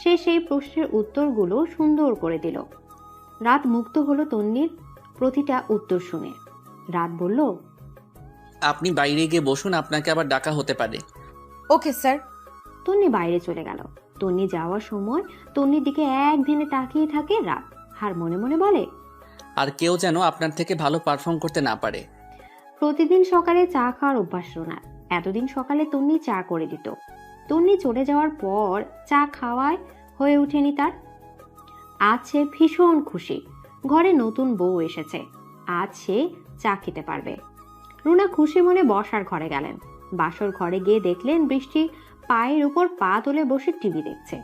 সে সেই প্রশ্নের উত্তরগুলো সুন্দর করে দিল। রাত মুগ্ধ হলো তন্নির প্রতিটা উত্তর শুনে। রাত বলল, আপনি বাইরে গিয়ে বসুন, আপনাকে আবার ডাকা হতে পারে। Okay sir. তন্নি বাইরে চলে গেল। তন্নি যাওয়ার সময় তন্নির দিকে এক ধ্যানে তাকিয়ে থাকে রাত। আর মনে মনে বলে, আর কেউ যেন আপনার থেকে ভালো পারফর্ম করতে না পারে। প্রতিদিন সকালে চা খাওয়ার অভ্যাস রোনার। এতদিন সকালে তন্নি চা করে দিত। তন্নি চলে যাওয়ার পর চা খাওয়ায় হয়ে ওঠেনি তার। আজ সে ভীষণ খুশি। ঘরে নতুন বউ এসেছে। আজ সে চা খেতে পারবে। রুনা খুশি মনে বসার ঘরে গেলেন। বাসর ঘরে গিয়ে দেখলেন বৃষ্টি পায়ের উপর পা তুলে বসে টিভি দেখছে।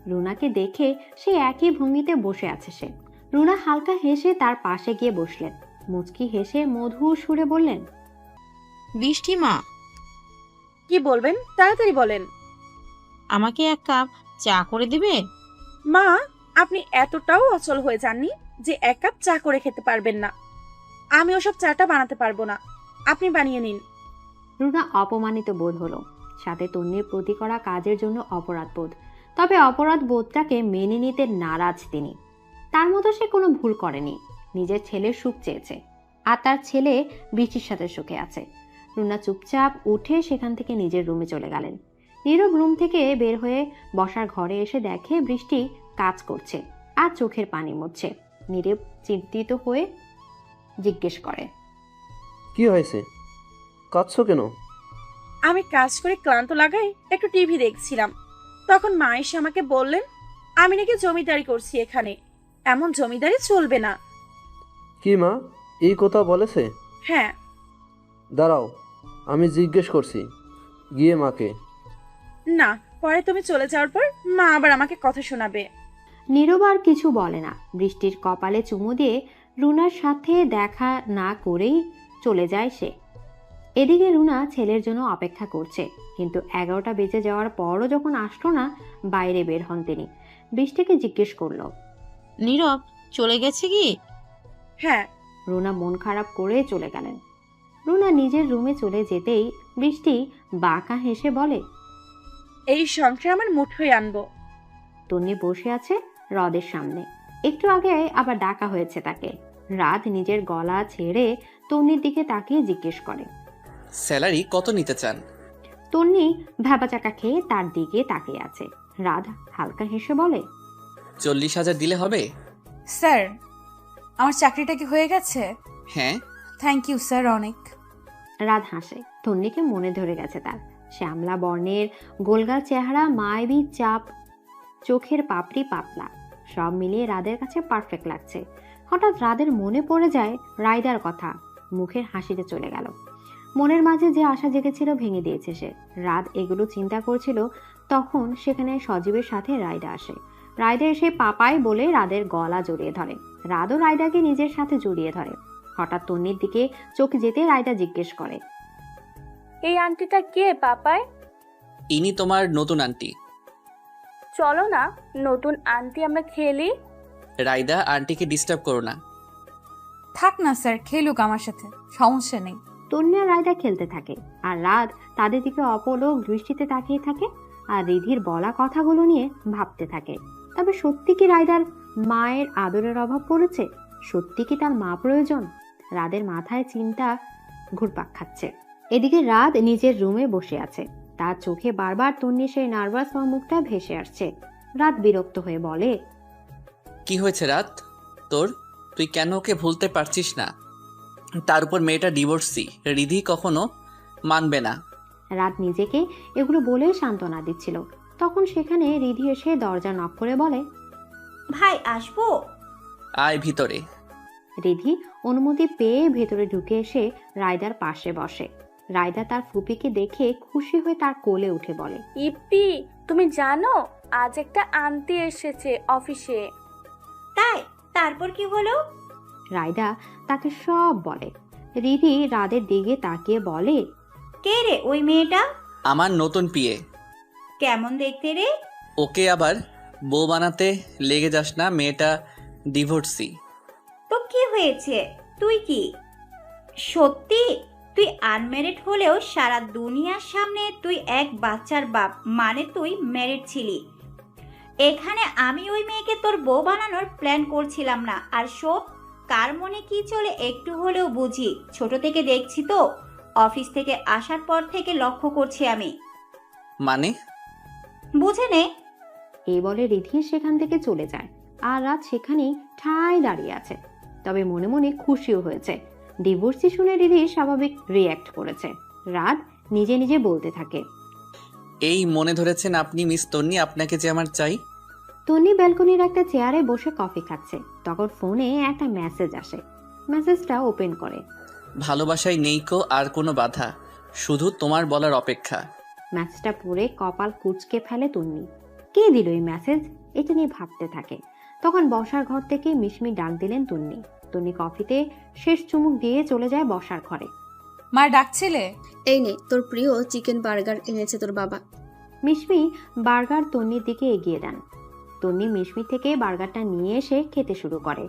রুনাকে দেখে সে একই ভঙ্গিতে বসে আছে সে। রুনা হালকা হেসে তার পাশে গিয়ে বসলেন। মুচকি হেসে মধুর সুরে বললেন, বৃষ্টি মা, কি বলবেন তাড়াতাড়ি বলেন। আমাকে এক কাপ চা করে দিবে? মা, আপনি এতটাও অচল হয়ে যাননি যে এক কাপ চা করে খেতে পারবেন না। আমি ওসব চাটা বানাতে পারবো না, আপনি বানিয়ে নিন। রুনা অপমানিত বোধ হলো, সাথে তন্নির প্রতি করা কাজের জন্য অপরাধ বোধ। তবে অপরাধ বোধটাকে মেনে নিতে নারাজ তিনি। তার মতো সে কোনো ভুল করেনি, নিজের ছেলের সুখ চেয়েছে, আর তার ছেলে বৃষ্টির সাথে সুখে আছে। রুনা চুপচাপ উঠে সেখান থেকে নিজের রুমে চলে গেলেন। নীরব রুম থেকে বের হয়ে বসার ঘরে এসে দেখে বৃষ্টি কাজ করছে আর চোখের পানি মুছছে। নীরব চিন্তিত হয়ে জিজ্ঞেস করে, কি হয়েছে, কাঁদছো কেন? আমি কাজ করে ক্লান্ত লাগাই একটু টিভি দেখছিলাম, তখন মা এসে আমাকে বললেন আমি নাকি জমিদারি করছি এখানে, এমন জমিদারি চলবে না। কি মা এই কথা বলেছে? হ্যাঁ। দাঁড়াও, আমি জিজ্ঞেস করছি গিয়ে মাকে। না, পরে তুমি চলে যাওয়ার পর মা আবার আমাকে কথা শোনাবে। নীরব আর কিছু বলে না। বৃষ্টির কপালে চুমু দিয়ে রুনার সাথে দেখা না করেই চলে যায় সে। এদিকে রুনা ছেলের জন্য অপেক্ষা করছে, কিন্তু 11টা বেজে যাওয়ার পরও যখন আসলো না, বাইরে বের হন তিনি। বৃষ্টিকে জিজ্ঞেস করলো, নীরব চলে গেছে কি? হ্যাঁ। রুনা মন খারাপ করে চলে গেলেন। রুনা নিজের রুমে চলে যেতেই বৃষ্টি বাঁকা হেসে বলে, এই সংসার আমার মুঠোয় আনবো। তন্নি বসে আছে হ্রদের সামনে। একটু আগে আবার ডাকা হয়েছে তাকে। রাত নিজের গলা ছেড়ে তন্নির দিকে তাকিয়ে জিজ্ঞেস করে, স্যালারি কত নিতে চান? তন্নি ভ্যাবাচাকা খেয়ে তার দিকে তাকিয়ে আছে। রাত হালকা হেসে বলে, 40,000 দিলে হবে? স্যার, আমার চাকরিটা কি হয়ে গেছে? হ্যাঁ। থ্যাংক ইউ স্যার, অনেক। রাত হাসে। তন্নিকে মনে ধরে গেছে তার। শ্যামলা বর্ণের গোলগাল চেহারা, মায়াবী চাপ, চোখের পাপড়ি পাতলা, সব মিলিয়ে রাদের কাছে পারফেক্ট লাগছে। হঠাৎ রাদের মনে পড়ে যায় রায়দার কথা। মুখের হাসিতে চলে গেল। মনের মাঝে যে আশা জেগেছিল ভেঙে দিয়েছে সে। রাত এগুলো চিন্তা করছিল, তখন সেখানে সজীবের সাথে রায়দা আসে। রায়দা এসে পাপাই বলে রাদের গলা জড়িয়ে ধরে। রাদও রায়দাকে নিজের সাথে জড়িয়ে ধরে। হঠাৎ তন্নির দিকে চোখ যেতে রায়দা জিজ্ঞেস করে, এই আন্টিটা কে পাপায়? ইনি তোমার নতুন আন্টি। চলো না নতুন আন্টি আমরা খেলি। রায়দা, আন্টিকে ডিস্টার্ব করো না। থাক না স্যার, খেলুক আমার সাথে, সমস্যা নেই। তন্নি আর রায়দা খেলতে থাকে, আর রাত তাদের দিকে অপলক দৃষ্টিতে তাকিয়ে থাকে আর রিধির বলা কথাগুলো নিয়ে ভাবতে থাকে। তবে সত্যি কি রায়দার মায়ের আদরের অভাব পড়েছে? সত্যি কি তার মা প্রয়োজন? রাদের মাথায় চিন্তা ঘুরপাক খাচ্ছে। এদিকে রাত নিজের রুমে বসে আছে। তার চোখে বারবার তন্নি সেই নার্ভাস মুখটা ভেসে আসছে। রাত বিরক্ত হয়ে বলে, কি হয়েছে রাত তোর? তুই কেন ওকে ভুলতে পারছিস না? তার উপর মেয়েটা ডিভোর্সি, রিধি কখনো মানবে না। রাত নিজেকে এগুলো বলে সান্ত্বনা দিচ্ছিল, তখন সেখানে রিধি এসে দরজা নক করে বলে, ভাই আসবো? আয় ভিতরে। রিধি অনুমতি পেয়ে ভেতরে ঢুকে এসে রায়দার পাশে বসে। রায়দা তার ফুপিকে দেখে খুশি হয়ে তার কোলে উঠে বলে, ইপ্পি, তুমি জানো আজ একটা আন্টি এসেছে অফিসে। তাই? তারপর কি হলো? রায়দা তাকে সব বলে। রিধি রাদের দিকে তাকিয়ে বলে, কে রে ওই মেয়েটা? আমার নতুন পিয়ে। কেমন দেখতে রে? ওকে আবার বউ বানাতে লেগে যাস না, মেয়েটা ডিভোর্সি। তো কি হয়েছে? তুই কি সত্যি তুই আনম্যারিড হলেও সারা দুনিয়ার সামনে তুই এক বাচ্চার বাপ, মানে তুই ম্যারিড ছিলি। এখানে আমি ওই মেয়েকে তোর বউ বানানোর প্ল্যান করছিলাম না। আর শোন, কার মনে কি চলে একটু হলেও বুঝি। ছোট থেকে দেখছি তো, অফিস থেকে আসার পর থেকে লক্ষ্য করছি আমি। মানে? বুঝে নে। এই বলে রিধি সেখান থেকে চলে যায়, আর রাত সেখানেই ঠায় দাঁড়িয়ে আছে। তবে মনে মনে খুশিও হয়েছে। ডিভোর্সি শুনে রিধি স্বাভাবিক রিয়্যাক্ট করেছে। রাত নিজে নিজে বলতে থাকে, এই মনে ধরেছেন আপনি মিস তন্নি, আপনাকে যে আমার চাই। তন্নি ব্যালকনির একটা চেয়ারে বসে কফি খাচ্ছে। তখন ফোনে একটা মেসেজ আসে। মেসেজটা ওপেন করে, ভালোবাসায় নেই কো আর কোনো বাধা, শুধু তোমার বলার অপেক্ষা। মেসেজটা পড়ে কপাল কুঁচকে ফেলে তন্নি। কে দিল এই মেসেজ? এটা নিয়ে ভাবতে থাকে। তখন বসার ঘর থেকে মিশমি ডাক দিলেন তন্নি। তন্নি কফিতে শেষ চুমুক দিয়ে চলে যায় বসার ঘরে। মা ডাকছিলে? এই নে তোর প্রিয় চিকেন বার্গার এনেছে তোর বাবা। মিশমি বার্গার তন্নির দিকে এগিয়ে দেন। তন্নি মিশমি থেকে বার্গারটা নিয়ে এসে খেতে শুরু করে।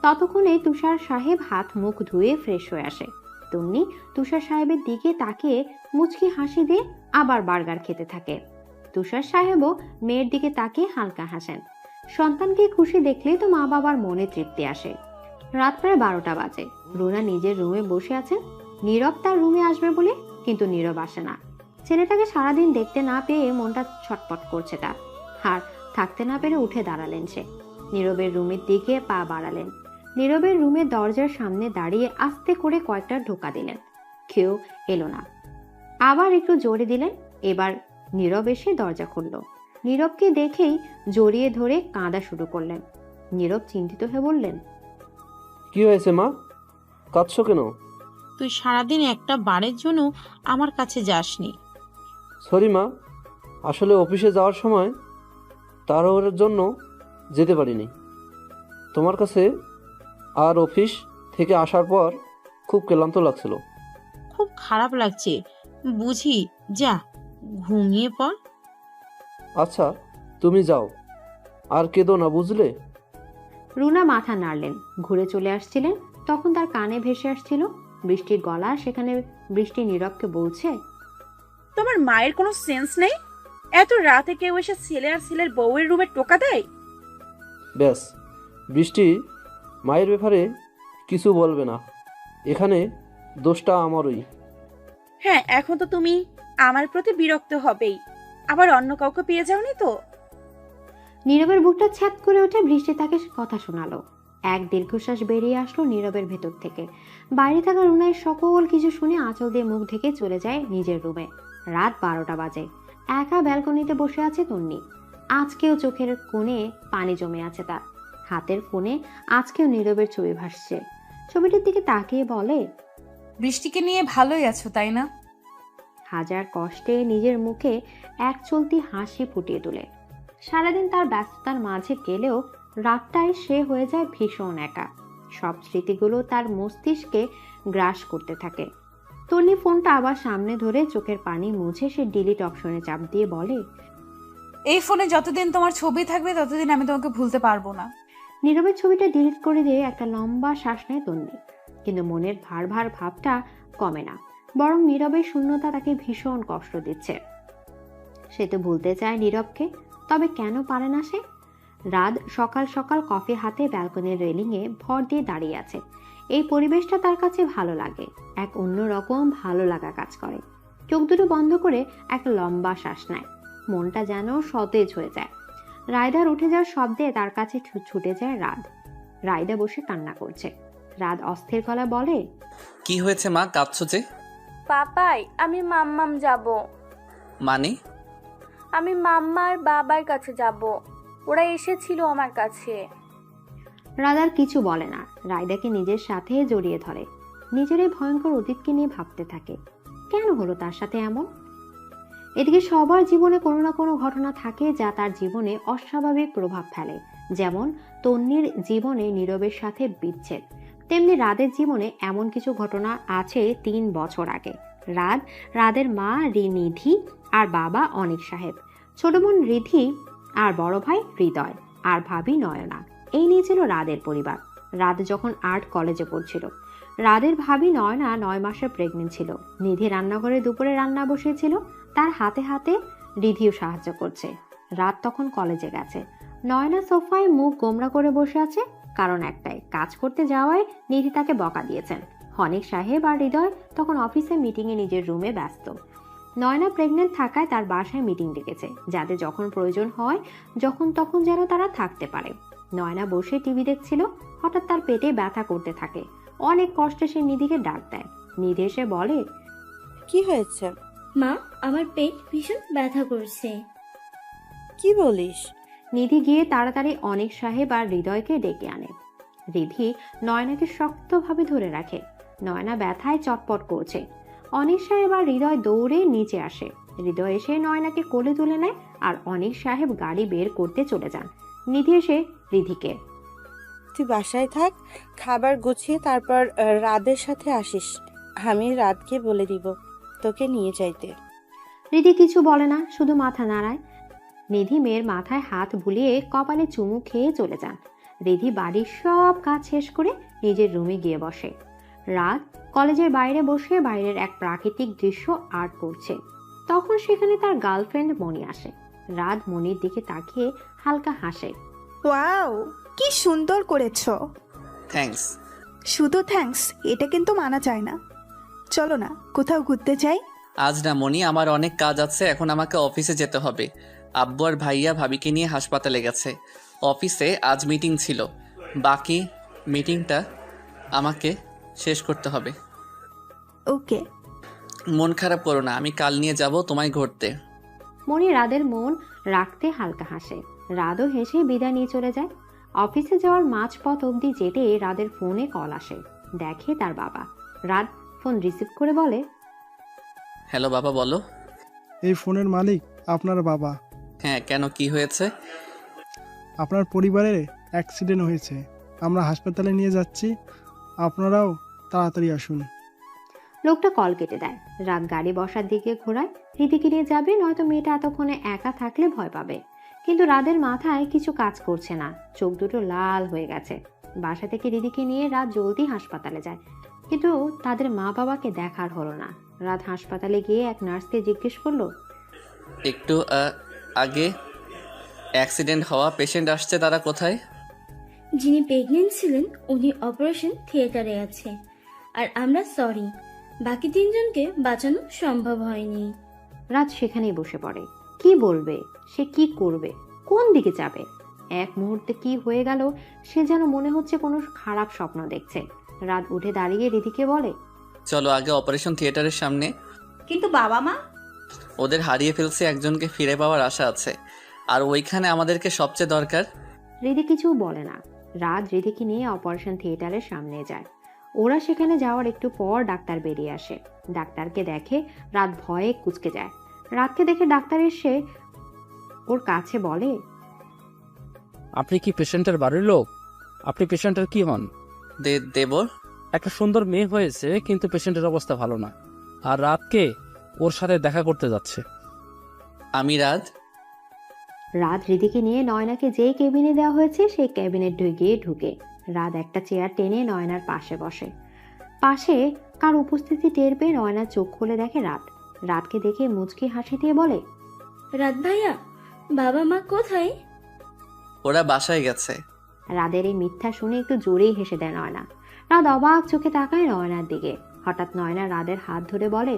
ততক্ষণে তুষার সাহেব হাত মুখ ধুয়ে ফ্রেশ হয়ে আসে। তন্নি তুষার সাহেবের দিকে তাকিয়ে মুচকি হাসি দিয়ে আবার বার্গার খেতে থাকে। তুষার সাহেবও মেয়ের দিকে তাকিয়ে হালকা হাসেন। সন্তানকে খুশি দেখলেই তো মা বাবার মনে তৃপ্তি আসে। রাত প্রায় 12টা বাজে। রুনা নিজের রুমে বসে আছেন। নীরব তার রুমে আসবে বলে, কিন্তু নীরব আসে না। ছেলেটাকে সারাদিন দেখতে না পেয়ে মনটা ছটপট করছে তার। আর থাকতে না পেরে উঠে দাঁড়ালেন সে। নীরবের রুমের দিকে পা বাড়ালেন। নীরবের রুমের দরজার সামনে দাঁড়িয়ে আস্তে করে কয়েকটা ঢোকা দিলেন। কেউ এলো না। আবার একটু জোরে দিলেন। এবার নীরব এসে দরজা খুলল। নীরবকে দেখেই জড়িয়ে ধরে কাঁদা শুরু করলেন। নীরব চিন্তিত হয়ে বললেন, কি হয়েছে মা, কাঁদছো কেন? তুই সারাদিন একটা বারের জন্য আমার কাছে যাসনি। সরি মা, আসলে অফিসে যাওয়ার সময় তাড়াহুড়োর জন্য যেতে পারিনি তোমার কাছে। আর অফিস থেকে আসার পর খুব ক্লান্ত লাগছিল। খুব খারাপ লাগছে বুঝি, যা ঘুমিয়ে পড়। আচ্ছা তুমি যাও, আর কেঁদো না বুঝলে। রুনা মাথা নাড়লেন। ঘুরে চলে আসছিলেন, তখন তার কানে ভেসে আসছিল বৃষ্টির গলা। সেখানে বৃষ্টি নীরবকে বলছে, তোমার মায়ের কোনো সেন্স নেই? এত রাতে কেউ এসে ছেলে আর ছেলের বউয়ের রুমে টোকা দেয়? ব্যাস, বৃষ্টি মায়ের ব্যাপারে কিছু বলবে না, এখানে দোষটা আমারই। হ্যাঁ, এখন তো তুমি আমার প্রতি বিরক্ত হবেই। আবার অন্য কাউকে পেয়ে যাওনি তো? নীরবের বুকটা ছ্যাদ করে ওঠে। বৃষ্টি তাকে কথা শোনালো। এক দীর্ঘশ্বাস বেরিয়ে আসলো নীরবের ভেতর থেকে। বাইরে থাকা রুনার সকল কিছু শুনে আঁচল দিয়ে মুখ ঢেকে চলে যায় নিজের রুমে। রাত 12টা বাজে। একা ব্যালকনিতে বসে আছে তন্নি। আজকেও চোখের কোণে পানি জমে আছে তার। হাতের ফোনে আজকেও নীরবের ছবি ভাসছে। ছবিটির দিকে তাকিয়ে বলে, বৃষ্টিকে নিয়ে ভালোই আছো তাই না? হাজার কষ্টে নিজের মুখে এক চলতি হাসি ফুটিয়ে তোলে। সারাদিন তার ব্যস্ততার মাঝে গেলেও রাতটায় সে হয়ে যায় ভীষণ একা। সব স্মৃতিগুলো তার মস্তিষ্কে গ্রাস করতে থাকে। তন্নি ফোনটা আবার সামনে ধরে চোখের পানি মুছে সে ডিলিট অপশনে চাপ দিয়ে বলে, এই ফোনে যতদিন তোমার ছবি থাকবে ততদিন আমি তোমাকে ভুলতে পারবো না। নীরবের ছবিটা ডিলিট করে দিয়ে একটা লম্বা শ্বাস নেয় তন্নি। কিন্তু মনের ভার ভার ভাবটা কমে না, বরং নীরবের শূন্যতা তাকে ভীষণ কষ্ট দিচ্ছে। সে তো ভুলতে চায় নীরবকে, তবে কেন পারে না সে? রাত সকাল সকাল কফি হাতে ব্যালকনির রেলিংয়ে ভর দিয়ে দাঁড়িয়ে আছে। এই পরিবেশটা তার কাছে ভালো লাগে। এক অন্যরকম ভালো লাগা কাজ করে। চোখ দুটো বন্ধ করে এক লম্বা শ্বাস নেয়। মনটা যেন সতেজ হয়ে যায়। রায়দার উঠে যাওয়ার শব্দে তার কাছে ছুটে যায় রাত। রায়দা বসে কান্না করছে। রাত অস্থির গলায় বলে, কি হয়েছে মা, কাঁদছো যে? পাপাই, আমি মাম্মাম যাব। মানে? আমি মাম্মার বাবার কাছে যাব। ওরা এসেছিল আমার কাছে। রাধার কিছু বলে না। রায়দাকে নিজের সাথে জড়িয়ে ধরে। নিজের এই ভয়ঙ্কর অতীতকে নিয়ে ভাবতে থাকে, কেন হলো তার সাথে এমন। এদিকে সবার জীবনে কোনো না কোনো ঘটনা থাকে যা তার জীবনে অস্বাভাবিক প্রভাব ফেলে। যেমন তন্নির জীবনে নীরবের সাথে বিচ্ছেদ, তেমনি রাদের জীবনে এমন কিছু ঘটনা আছে 3 বছর আগে। রাদের মা নিধি আর বাবা অনিক সাহেব, ছোট বোন রিধি আর বড় ভাই হৃদয় আর ভাবি নয়না। এই নিয়ে ছিল রাদের পরিবার। রাত যখন আর্ট কলেজে পড়ছিল। রাদের ভাবি নয়না 9 মাসের প্রেগনেন্ট ছিল। নিধি রান্নাঘরে দুপুরে রান্না বসিয়েছিল। তার হাতে হাতে রিধিও সাহায্য করছে। রাত তখন কলেজে গেছে। নয়না সোফায় মুখ গোমরা করে বসে আছে, কারণ একটাই, কাজ করতে যাওয়ায় নিধি তাকে বকা দিয়েছেন। অনিক সাহেব আর হৃদয় তখন অফিসে মিটিংয়ে নিজের রুমে ব্যস্ত। নয়না প্রেগনেন্ট থাকায় তার বাসায় মিটিং ডেকেছে, যাতে যখন প্রয়োজন হয় যখন তখন যেন তারা থাকতে পারে। নয়না বসে টিভি দেখছিল। হঠাৎ তার পেটে ব্যথা করতে থাকে। অনেক কষ্টে সে নিধিকে ডাক দেয়। নিধি এসে বলে, কি হয়েছে মা? আমার পেট ভীষণ ব্যথা করছে। কি বলিস? নিধি গিয়ে তাড়াতাড়ি অনিক সাহেব আর হৃদয়কে ডেকে আনে। রিধি নয়নাকে শক্তভাবে ধরে রাখে। নয়না ব্যথায় চটপট করছে। অনিক সাহেব আর হৃদয় দৌড়ে নিচে আসে। হৃদয় এসে নয়নাকে কোলে তুলে নেয় আর অনিক সাহেব গাড়ি বের করতে চলে যান। নিধি এসে রিধিকে, তুই বাসায় থাক, খাবার গুছিয়ে তারপর রাতের সাথে আসিস। আমি রাতকে বলে দিব তোকে নিয়ে যাইতে। রিধি কিছু বলে না, শুধু মাথা নাড়ায়। নিধি মেয়ের মাথায় হাত বুলিয়ে কপালে চুমু খেয়ে চলে যান। রিধি বাড়ির সব কাজ শেষ করে নিজের রুমে গিয়ে বসে। রাত কলেজের বাইরে বসে বাইরের এক প্রাকৃতিক দৃশ্য আর্ট করছে। তখন সেখানে তার গার্লফ্রেন্ড মনি আসে। রাত মনির দিকে তাকিয়ে হালকা হাসে। ওয়াও, কি সুন্দর করেছো। থ্যাঙ্কস। শুধু থ্যাঙ্কস এটা কিন্তু মানা যায় না। চলো না কোথাও ঘুরতে যাই। আজ না মনি, আমার অনেক কাজ আছে, এখন আমাকে অফিসে যেতে হবে। আব্বু আর ভাইয়া ভাবিকে নিয়ে হাসপাতালে গেছে। অফিসে আজ মিটিং ছিল, বাকি মিটিংটা আমাকে শেষ করতে হবে। ওকে। মন খারাপ করো না, আমি কাল নিয়ে যাব তোমায় ঘুরতে। মনি রাদের মন রাখতে হালকা হাসে। রাদও হেসে বিদায় নিয়ে চলে যায়। অফিসে যাওয়ার মাঝপথ অবধি যেতে রাদের ফোনে কল আসে। দেখে তার বাবা। রাদ ফোন রিসিভ করে বলে, হ্যালো বাবা, বলো। এই ফোনের মালিক আপনার বাবা। হ্যাঁ, কেন, কি হয়েছে? আপনার পরিবারের অ্যাক্সিডেন্ট হয়েছে, আমরা হাসপাতালে নিয়ে যাচ্ছি, আপনারাও তাড়াতাড়ি আসুন। লোকটা কল কেটে দেয়। রাত গাড়ি বসার দিকে ঘোরায়। রিধিকে নিয়ে যাবে, নয়তো মেয়েটা এতক্ষণে একা থাকলে ভয় পাবে। কিন্তু রাদের মাথায় কিছু কাজ করছে না, চোখ দুটো লাল হয়ে গেছে। বাসা থেকে রিধিকে নিয়ে রাত জলদি হাসপাতালে যায়, কিন্তু তাদের মা বাবাকে দেখার হলো না। রাত হাসপাতালে গিয়ে এক নার্সকে জিজ্ঞেস করলো, একটু আগে অ্যাক্সিডেন্ট হওয়া পেশেন্ট আসছে, তারা কোথায়? যিনি প্রেগনেন্ট ছিলেন উনি অপারেশন থিয়েটারে আছে। আর আমরা সরি, বাকি তিনজনকে বাঁচানো সম্ভব হয়নি। রাত সেখানেই বসে পড়ে। কি বলবে, সে কি করবে, কোন দিকে যাবে? এক মুহূর্তে কি হয়ে গেল সে যেন মনে হচ্ছে কোনো খারাপ স্বপ্ন দেখছে। রাত উঠে দাঁড়িয়ে রিধিকে বলে, চলো আগে অপারেশন থিয়েটারের সামনে। কিন্তু বাবা মা? ওদের হারিয়ে ফেলছে, একজনকে ফিরে পাওয়ার আশা আছে, আর ওইখানে আমাদেরকে সবচেয়ে দরকার। রিধি কিছু বলে না। রাত রিধিকে নিয়ে অপারেশন থিয়েটারের সামনে যায়। ওরা সেখানে যাওয়ার একটু পর ডাক্তার বেরিয়ে আসে। ডাক্তারকে দেখে রাত ভয়ে কুঁচকে যায়। রাতকে দেখে ডাক্তার এসে ওর কাছে বলে, আপনি কি পেশেন্টের বাড়ির লোক? আপনি পেশেন্টের কি হন? দেবর। একটা সুন্দর মেয়ে হয়েছে, কিন্তু পেশেন্টের অবস্থা ভালো না, আর রাতকে ওর সাথে দেখা করতে যাচ্ছে। আমি রাত। রাত রিধিকে নিয়ে নয়নাকে যেই কেবিনে দেওয়া হয়েছে সেই ক্যাবিনেট ঢুকে রাত একটা চেয়ার টেনে নয়নার পাশে বসে। পাশে কার উপস্থিতি টের পেয়ে নয়না চোখ খুলে দেখে রাত। রাতকে দেখে মুচকি হাসি দিয়ে বলে, রাত ভাইয়া, বাবা মা কোথায়? ওরা বাসায় গেছে। রাদের এই মিথ্যা শুনে একটু জোরেই হেসে দেয় নয়না। রাত অবাক চোখে তাকায় নয়নার দিকে। হঠাৎ নয়না রাদের হাত ধরে বলে,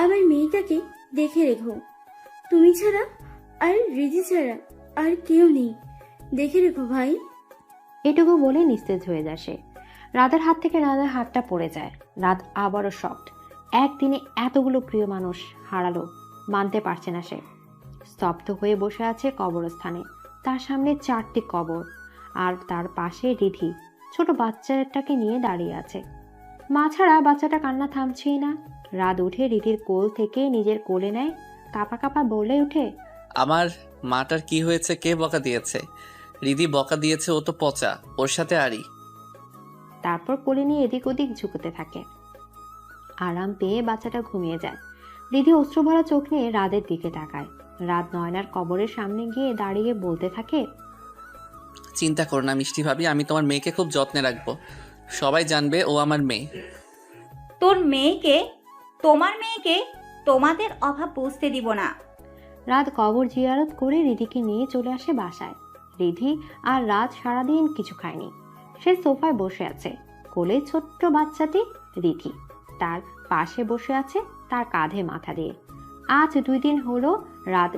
আমার মেয়েটাকে দেখে রেখো, তুমি ছাড়া আর রিধি ছাড়া আর কেউ নেই, দেখে রেখো ভাই। এটুকু বলে নিস্তেজ হয়ে যায় সে। রাতের হাত থেকে রাতের হাতটা পড়ে যায়। রাত আবারও শকড। একদিনে এতগুলো প্রিয় মানুষ হারালো, মানতে পারছে না সে। স্তব্ধ হয়ে বসে আছে কবরস্থানে। তার সামনে 4টি কবর, আর তার পাশে রিধি ছোট বাচ্চাটাকে নিয়ে দাঁড়িয়ে আছে। মা ছাড়া বাচ্চাটা কান্না থামছেই না। রাত উঠে রিধির কোল থেকে নিজের কোলে নেয়। কাপা কাপা বলে উঠে, আমার মাটার কি হয়েছে, কে বকা দিয়েছে? রিধি বকা দিয়েছে, ও তো পচা, ওর সাথে আরি। তারপর কোলে নিয়ে এদিক ওদিক ঝুঁকতে থাকে। আরাম পেয়ে বাচ্চাটা ঘুমিয়ে যায়। রিধি অশ্রুভরা চোখ নিয়ে রাদের দিকে তাকায়। রাত নয়নার কবরের সামনে গিয়ে দাঁড়িয়ে বলতে থাকে, চিন্তা করো না মিষ্টি ভাবি, আমি তোমার মেয়েকে খুব যত্নে রাখবো, সবাই জানবে ও আমার মেয়ে। তোর মেয়েকে, তোমার মেয়েকে তোমাদের অভাব বুঝতে দিব না। রাত কবর জিয়ারত করে রিধিকে নিয়ে চলে আসে বাসায়। রিধি আর রাত সারাদিন কিছু খায়নি। সে সোফায় বসে আছে, কোলে ছোট্ট বাচ্চাটি রিধি তার পাশে বসে আছে, তার কাঁধে মাথা দিয়ে। আজ 2 দিন হলো রাত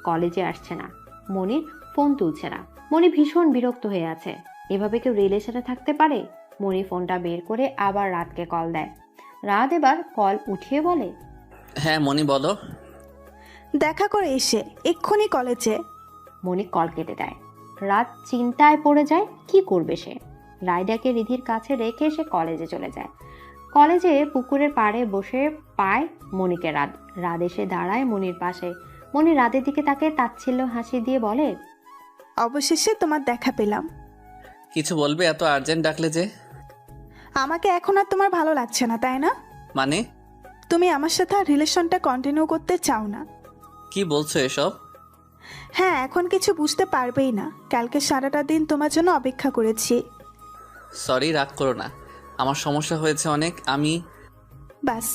কলেজে আসছে না। মনির ফোন তুলছে না। মনি ভীষণ বিরক্ত হয়ে আছে। এভাবে কেউ রিলেশনে থাকতে পারে? মনি ফোনটা বের করে আবার রাতকে কল দেয়। রাত এবার কল উঠিয়ে বলে, হ্যাঁ মনি বলো। দেখা করে এসে এক্ষুনি কলেজে। মনি কল কেটে দেয়। রাত চিন্তায় পড়ে যায়, কি করবে সে। রায়ডাকে রিধির কাছে রেখে সে কলেজে চলে যায়। কলেজে পুকুরের পাড়ে বসে পায় মনিকে রাত। রাত এসে দাঁড়ায় মনির পাশে। মনি রাতের দিকে তাকে তাচ্ছিল্য হাসি দিয়ে বলে, অবশেষে তোমার দেখা পেলাম। কিছু বলবে? এত আর্জেন্ট ডাকলে যে? আমাকে এখন আর তোমার ভালো লাগছে না, তাই না? মানে? তুমি আমার সাথে আর রিলেশনটা কন্টিনিউ করতে চাও না। কি বলছো এসব? হ্যাঁ, এখন কিছু বুঝতে পারবেই না। কালকে সারাটা দিন তোমার জন্য অপেক্ষা করেছি। সরি, রাগ করো না, আমার সমস্যা হয়েছে অনেক। আমি বাস,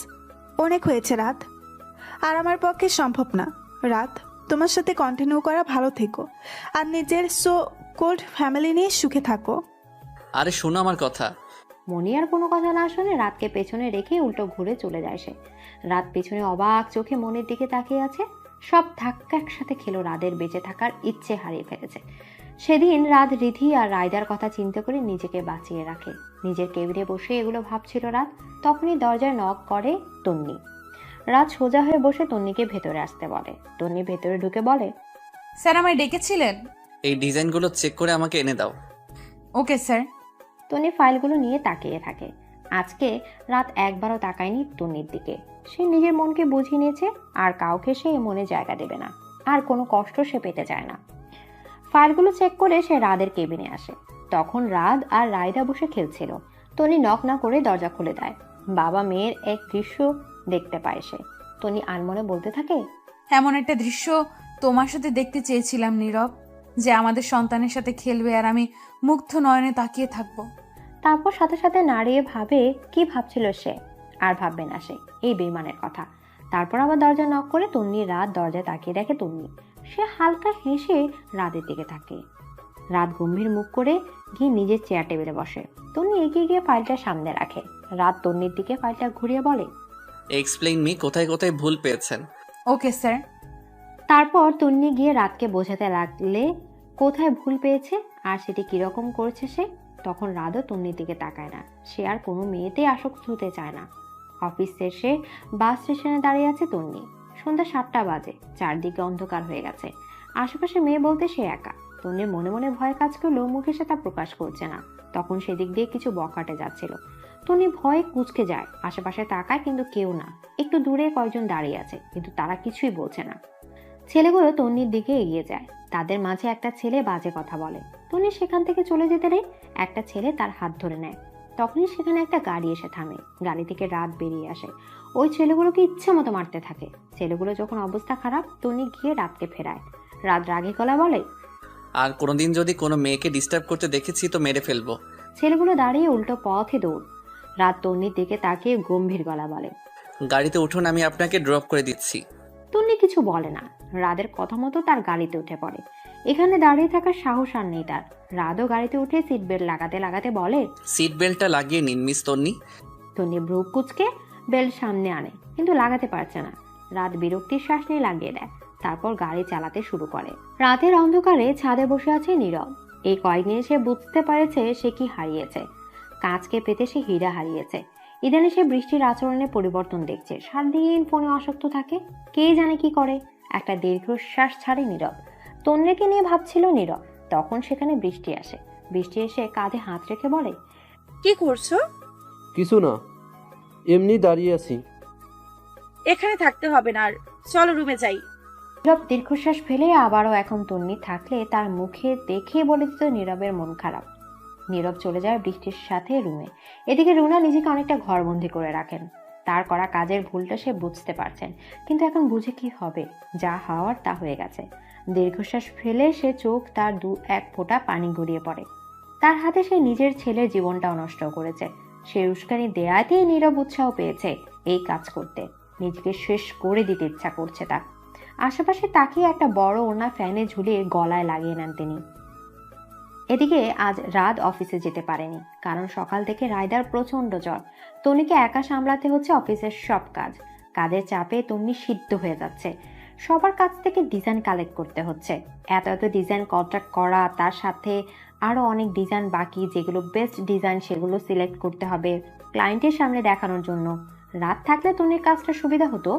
অনেক হয়েছে রাত, আর আমার পক্ষে সম্ভব না। রাত, তোমার সাথে কন্টিনিউ করা। ভালো থেকো আর নিজের সো কোল্ড ফ্যামিলি নিয়ে সুখে থাকো। আরে শোনো আমার কথা। মনি আর কোনো কথা না শুনে রাতকে পেছনে রেখে উল্টো ঘুরে চলে যায় সে। রাত পেছনে অবাক চোখে মনির দিকে তাকিয়ে আছে। সব ধাক্কা একসাথে খেলো, রাদের বেঁচে থাকার ইচ্ছে হারিয়ে ফেলেছে। সেদিন রাত রিধি আর রায়দার কথা চিন্তা করে নিজেকে বাঁচিয়ে রাখে। নিজের কেবিনে বসে এগুলো ভাবছিল রাত। তখনই দরজায় নক করে তন্নি। রাত সোজা হয়ে বসে তন্নিকে ভেতরে আসতে বলে। তন্নি ভেতরে ঢুকে বলে, স্যার আমায় ডেকেছিলেন? এই ডিজাইনগুলো চেক করে আমাকে এনে দাও। Okay sir. তন্নি ফাইলগুলো নিয়ে তাকিয়ে থাকে। আজকে রাত একবারও তাকায়নি তন্নির দিকে। সে নিজের মনকে বুঝিয়ে নিয়েছে, আর কাউকে সে মনে জায়গা দেবে না, আর কোনো কষ্ট সে পেতে চায় না। ফাইলগুলো চেক করে সে রাদের কেবিনে আসে। তখন রাত আর রায়দা বসে খেলছিল। তন্নি নক না করে দরজা খুলে দেয়। বাবা মেয়ের এক দৃশ্য দেখতে পায় সে। তন্নি আনমনে বলতে থাকে, এমন একটা দৃশ্য তোমার সাথে দেখতে চেয়েছিলাম নীরব, যে আমাদের সন্তানের সাথে খেলবে আর আমি মুগ্ধ নয়নে তাকিয়ে থাকবো। তারপর সাথে সাথে নাড়িয়ে ভাবে কি ভাবছিল সে, আর ভাববে না সে এই বেইমানের কথা। তারপর আবার দরজা নক করে তন্নি। রাত দরজায় তাকিয়ে দেখে তন্নি। সে হালকা হেসে রাতের দিকে থাকে। রাত গম্ভীর মুখ করে গিয়ে নিজের চেয়ার টেবিলে বসে। তন্নি এগিয়ে গিয়ে ফাইলটা সামনে রাখে। রাত তন্নির দিকে ফাইলটা ঘুরিয়ে বলে, এক্সপ্লেইন মি, কোথায় কোথায় ভুল পেয়েছেন। Okay sir. তারপর তন্নি গিয়ে রাতকে বোঝাতে লাগলে কোথায় ভুল পেয়েছে আর সেটি কিরকম করেছে সে। তখন রাতও তন্নির দিকে তাকায় না। সে আর কোনো মেয়েতেই আসক্ত হতে চায় না। অফিস শেষে বাস স্টেশনে দাঁড়িয়ে আছে তন্নি। সন্ধ্যা 7টা বাজে। চারদিকে অন্ধকার হয়ে গেছে। আশেপাশে মেয়ে বলতে সে একা। তন্নির মনে মনে ভয় কাজ করলেও মুখে সে তা প্রকাশ করছে না। তখন সেদিক দিয়ে কিছু বকাটে যাচ্ছিল। তন্নি ভয়ে কুঁচকে যায়। আশেপাশে তাকায় কিন্তু কেউ না। একটু দূরে কয়েকজন দাঁড়িয়ে আছে, কিন্তু তারা কিছুই বলছে না। ছেলেগুলো তন্নির দিকে এগিয়ে যায়। তাদের মাঝে একটা ছেলে বাজে কথা বলে। তন্নি সেখান থেকে চলে যেতে নেই। একটা ছেলে তার হাত ধরে নেয়। তখনই সেখানে একটা গাড়ি এসে থামে। গাড়ি থেকে রাত বেরিয়ে আসে। ওই ছেলেগুলোকে ইচ্ছে মতো মারতে থাকে। ছেলেগুলো যখন অবস্থা খারাপ, তন্নি গিয়ে রাতকে ফেরায়। রাত রাগে গলা বলে, আর কোনোদিন যদি কোনো মেয়েকে ডিস্টার্ব করতে দেখেছি তো মেরে ফেলবো। ছেলেগুলো দাঁড়িয়ে উল্টো পথে দৌড়। রাত তন্নির দিকে তাকিয়ে গম্ভীর গলা বলে, গাড়িতে উঠুন, আমি আপনাকে ড্রপ করে দিচ্ছি। তন্নি কিছু বলে না। রাদের কথা মতো তার গাড়িতে উঠে পড়ে। এখানে দাঁড়িয়ে থাকার সাহস আর নেই তার। রাতও গাড়িতে উঠে সিট বেল্ট লাগাতে লাগাতে বলে, সিট বেল্টটা লাগিয়ে নিন মিস তন্নি। তন্নি ভ্রু কুচকে বেল্ট সামনে আনে, কিন্তু লাগাতে পারছে না। রাত বিরক্তির শ্বাস নিয়ে লাগিয়ে দেয়। তারপর গাড়ি চালাতে শুরু করে। রাতের অন্ধকারে ছাদে বসে আছে নীরব। এই কয়েকদিনে সে বুঝতে পারেছে সে কি হারিয়েছে। কাঁচকে পেতে সে হীরা হারিয়েছে। ইদানে সে বৃষ্টির আচরণে পরিবর্তন দেখছে। সারাদিন ফোনে আসক্ত থাকে। কে জানে কি করে। একটা দীর্ঘশ্বাস ছাড়ে নীরব। তন্নিকে নিয়ে ভাবছিল নীরব। তখন সেখানে বৃষ্টি আসে। বৃষ্টি এসে কাঁধে হাত রেখে বলে, কি করছো? কিছু না, এমনি দাঁড়িয়ে আছি। এখানে থাকতে হবে না, আর চলো রুমে যাই। নীরব দীর্ঘশ্বাস ফেলে আবারও এখন তন্নি থাকলে তার মুখে দেখে বলে দিত নীরবের মন খারাপ। নীরব চলে যায় বৃষ্টির সাথে রুমে। এদিকে রুনা নিজেকে অনেকটা ঘরবন্দি করে রাখেন। তার করা কাজের ভুলটা সে বুঝতে পারছেন, কিন্তু এখন বুঝে কি হবে। যা হওয়ার তা হয়ে গেছে। দীর্ঘশ্বাস ফেলে সে চোখ তার 2-1 ফোঁটা পানি গড়িয়ে পড়ে। তার হাতে সে নিজের ছেলের জীবনটাও নষ্ট করেছে। সে উস্কানি দেয়াতেই নীরব উৎসাহ পেয়েছে এই কাজ করতে। নিজেকে শেষ করে দিতে ইচ্ছা করছে তার। আশেপাশে তাকিয়ে একটা বড় ওড়না ফ্যানে ঝুলিয়ে গলায় লাগিয়ে নেন তিনি। এদিকে আজ রাত অফিসে যেতে পারেনি, কারণ সকাল থেকে রায়দার প্রচন্ড জ্বর। তন্নিকে একা সামলাতে হচ্ছে অফিসের সব কাজ। কাজের চাপে তন্নি সিদ্ধ হয়ে যাচ্ছে। সবার কাছ থেকে ডিজাইন কালেক্ট করতে হচ্ছে। এত এত ডিজাইন কন্ট্রাক্ট করা, তার সাথে আরো অনেক ডিজাইন বাকি, যেগুলো বেস্ট ডিজাইন সেগুলো সিলেক্ট করতে হবে ক্লায়েন্টের সামনে দেখানোর জন্য। রাত থাকলে তন্নির কাজটা সুবিধা হতো।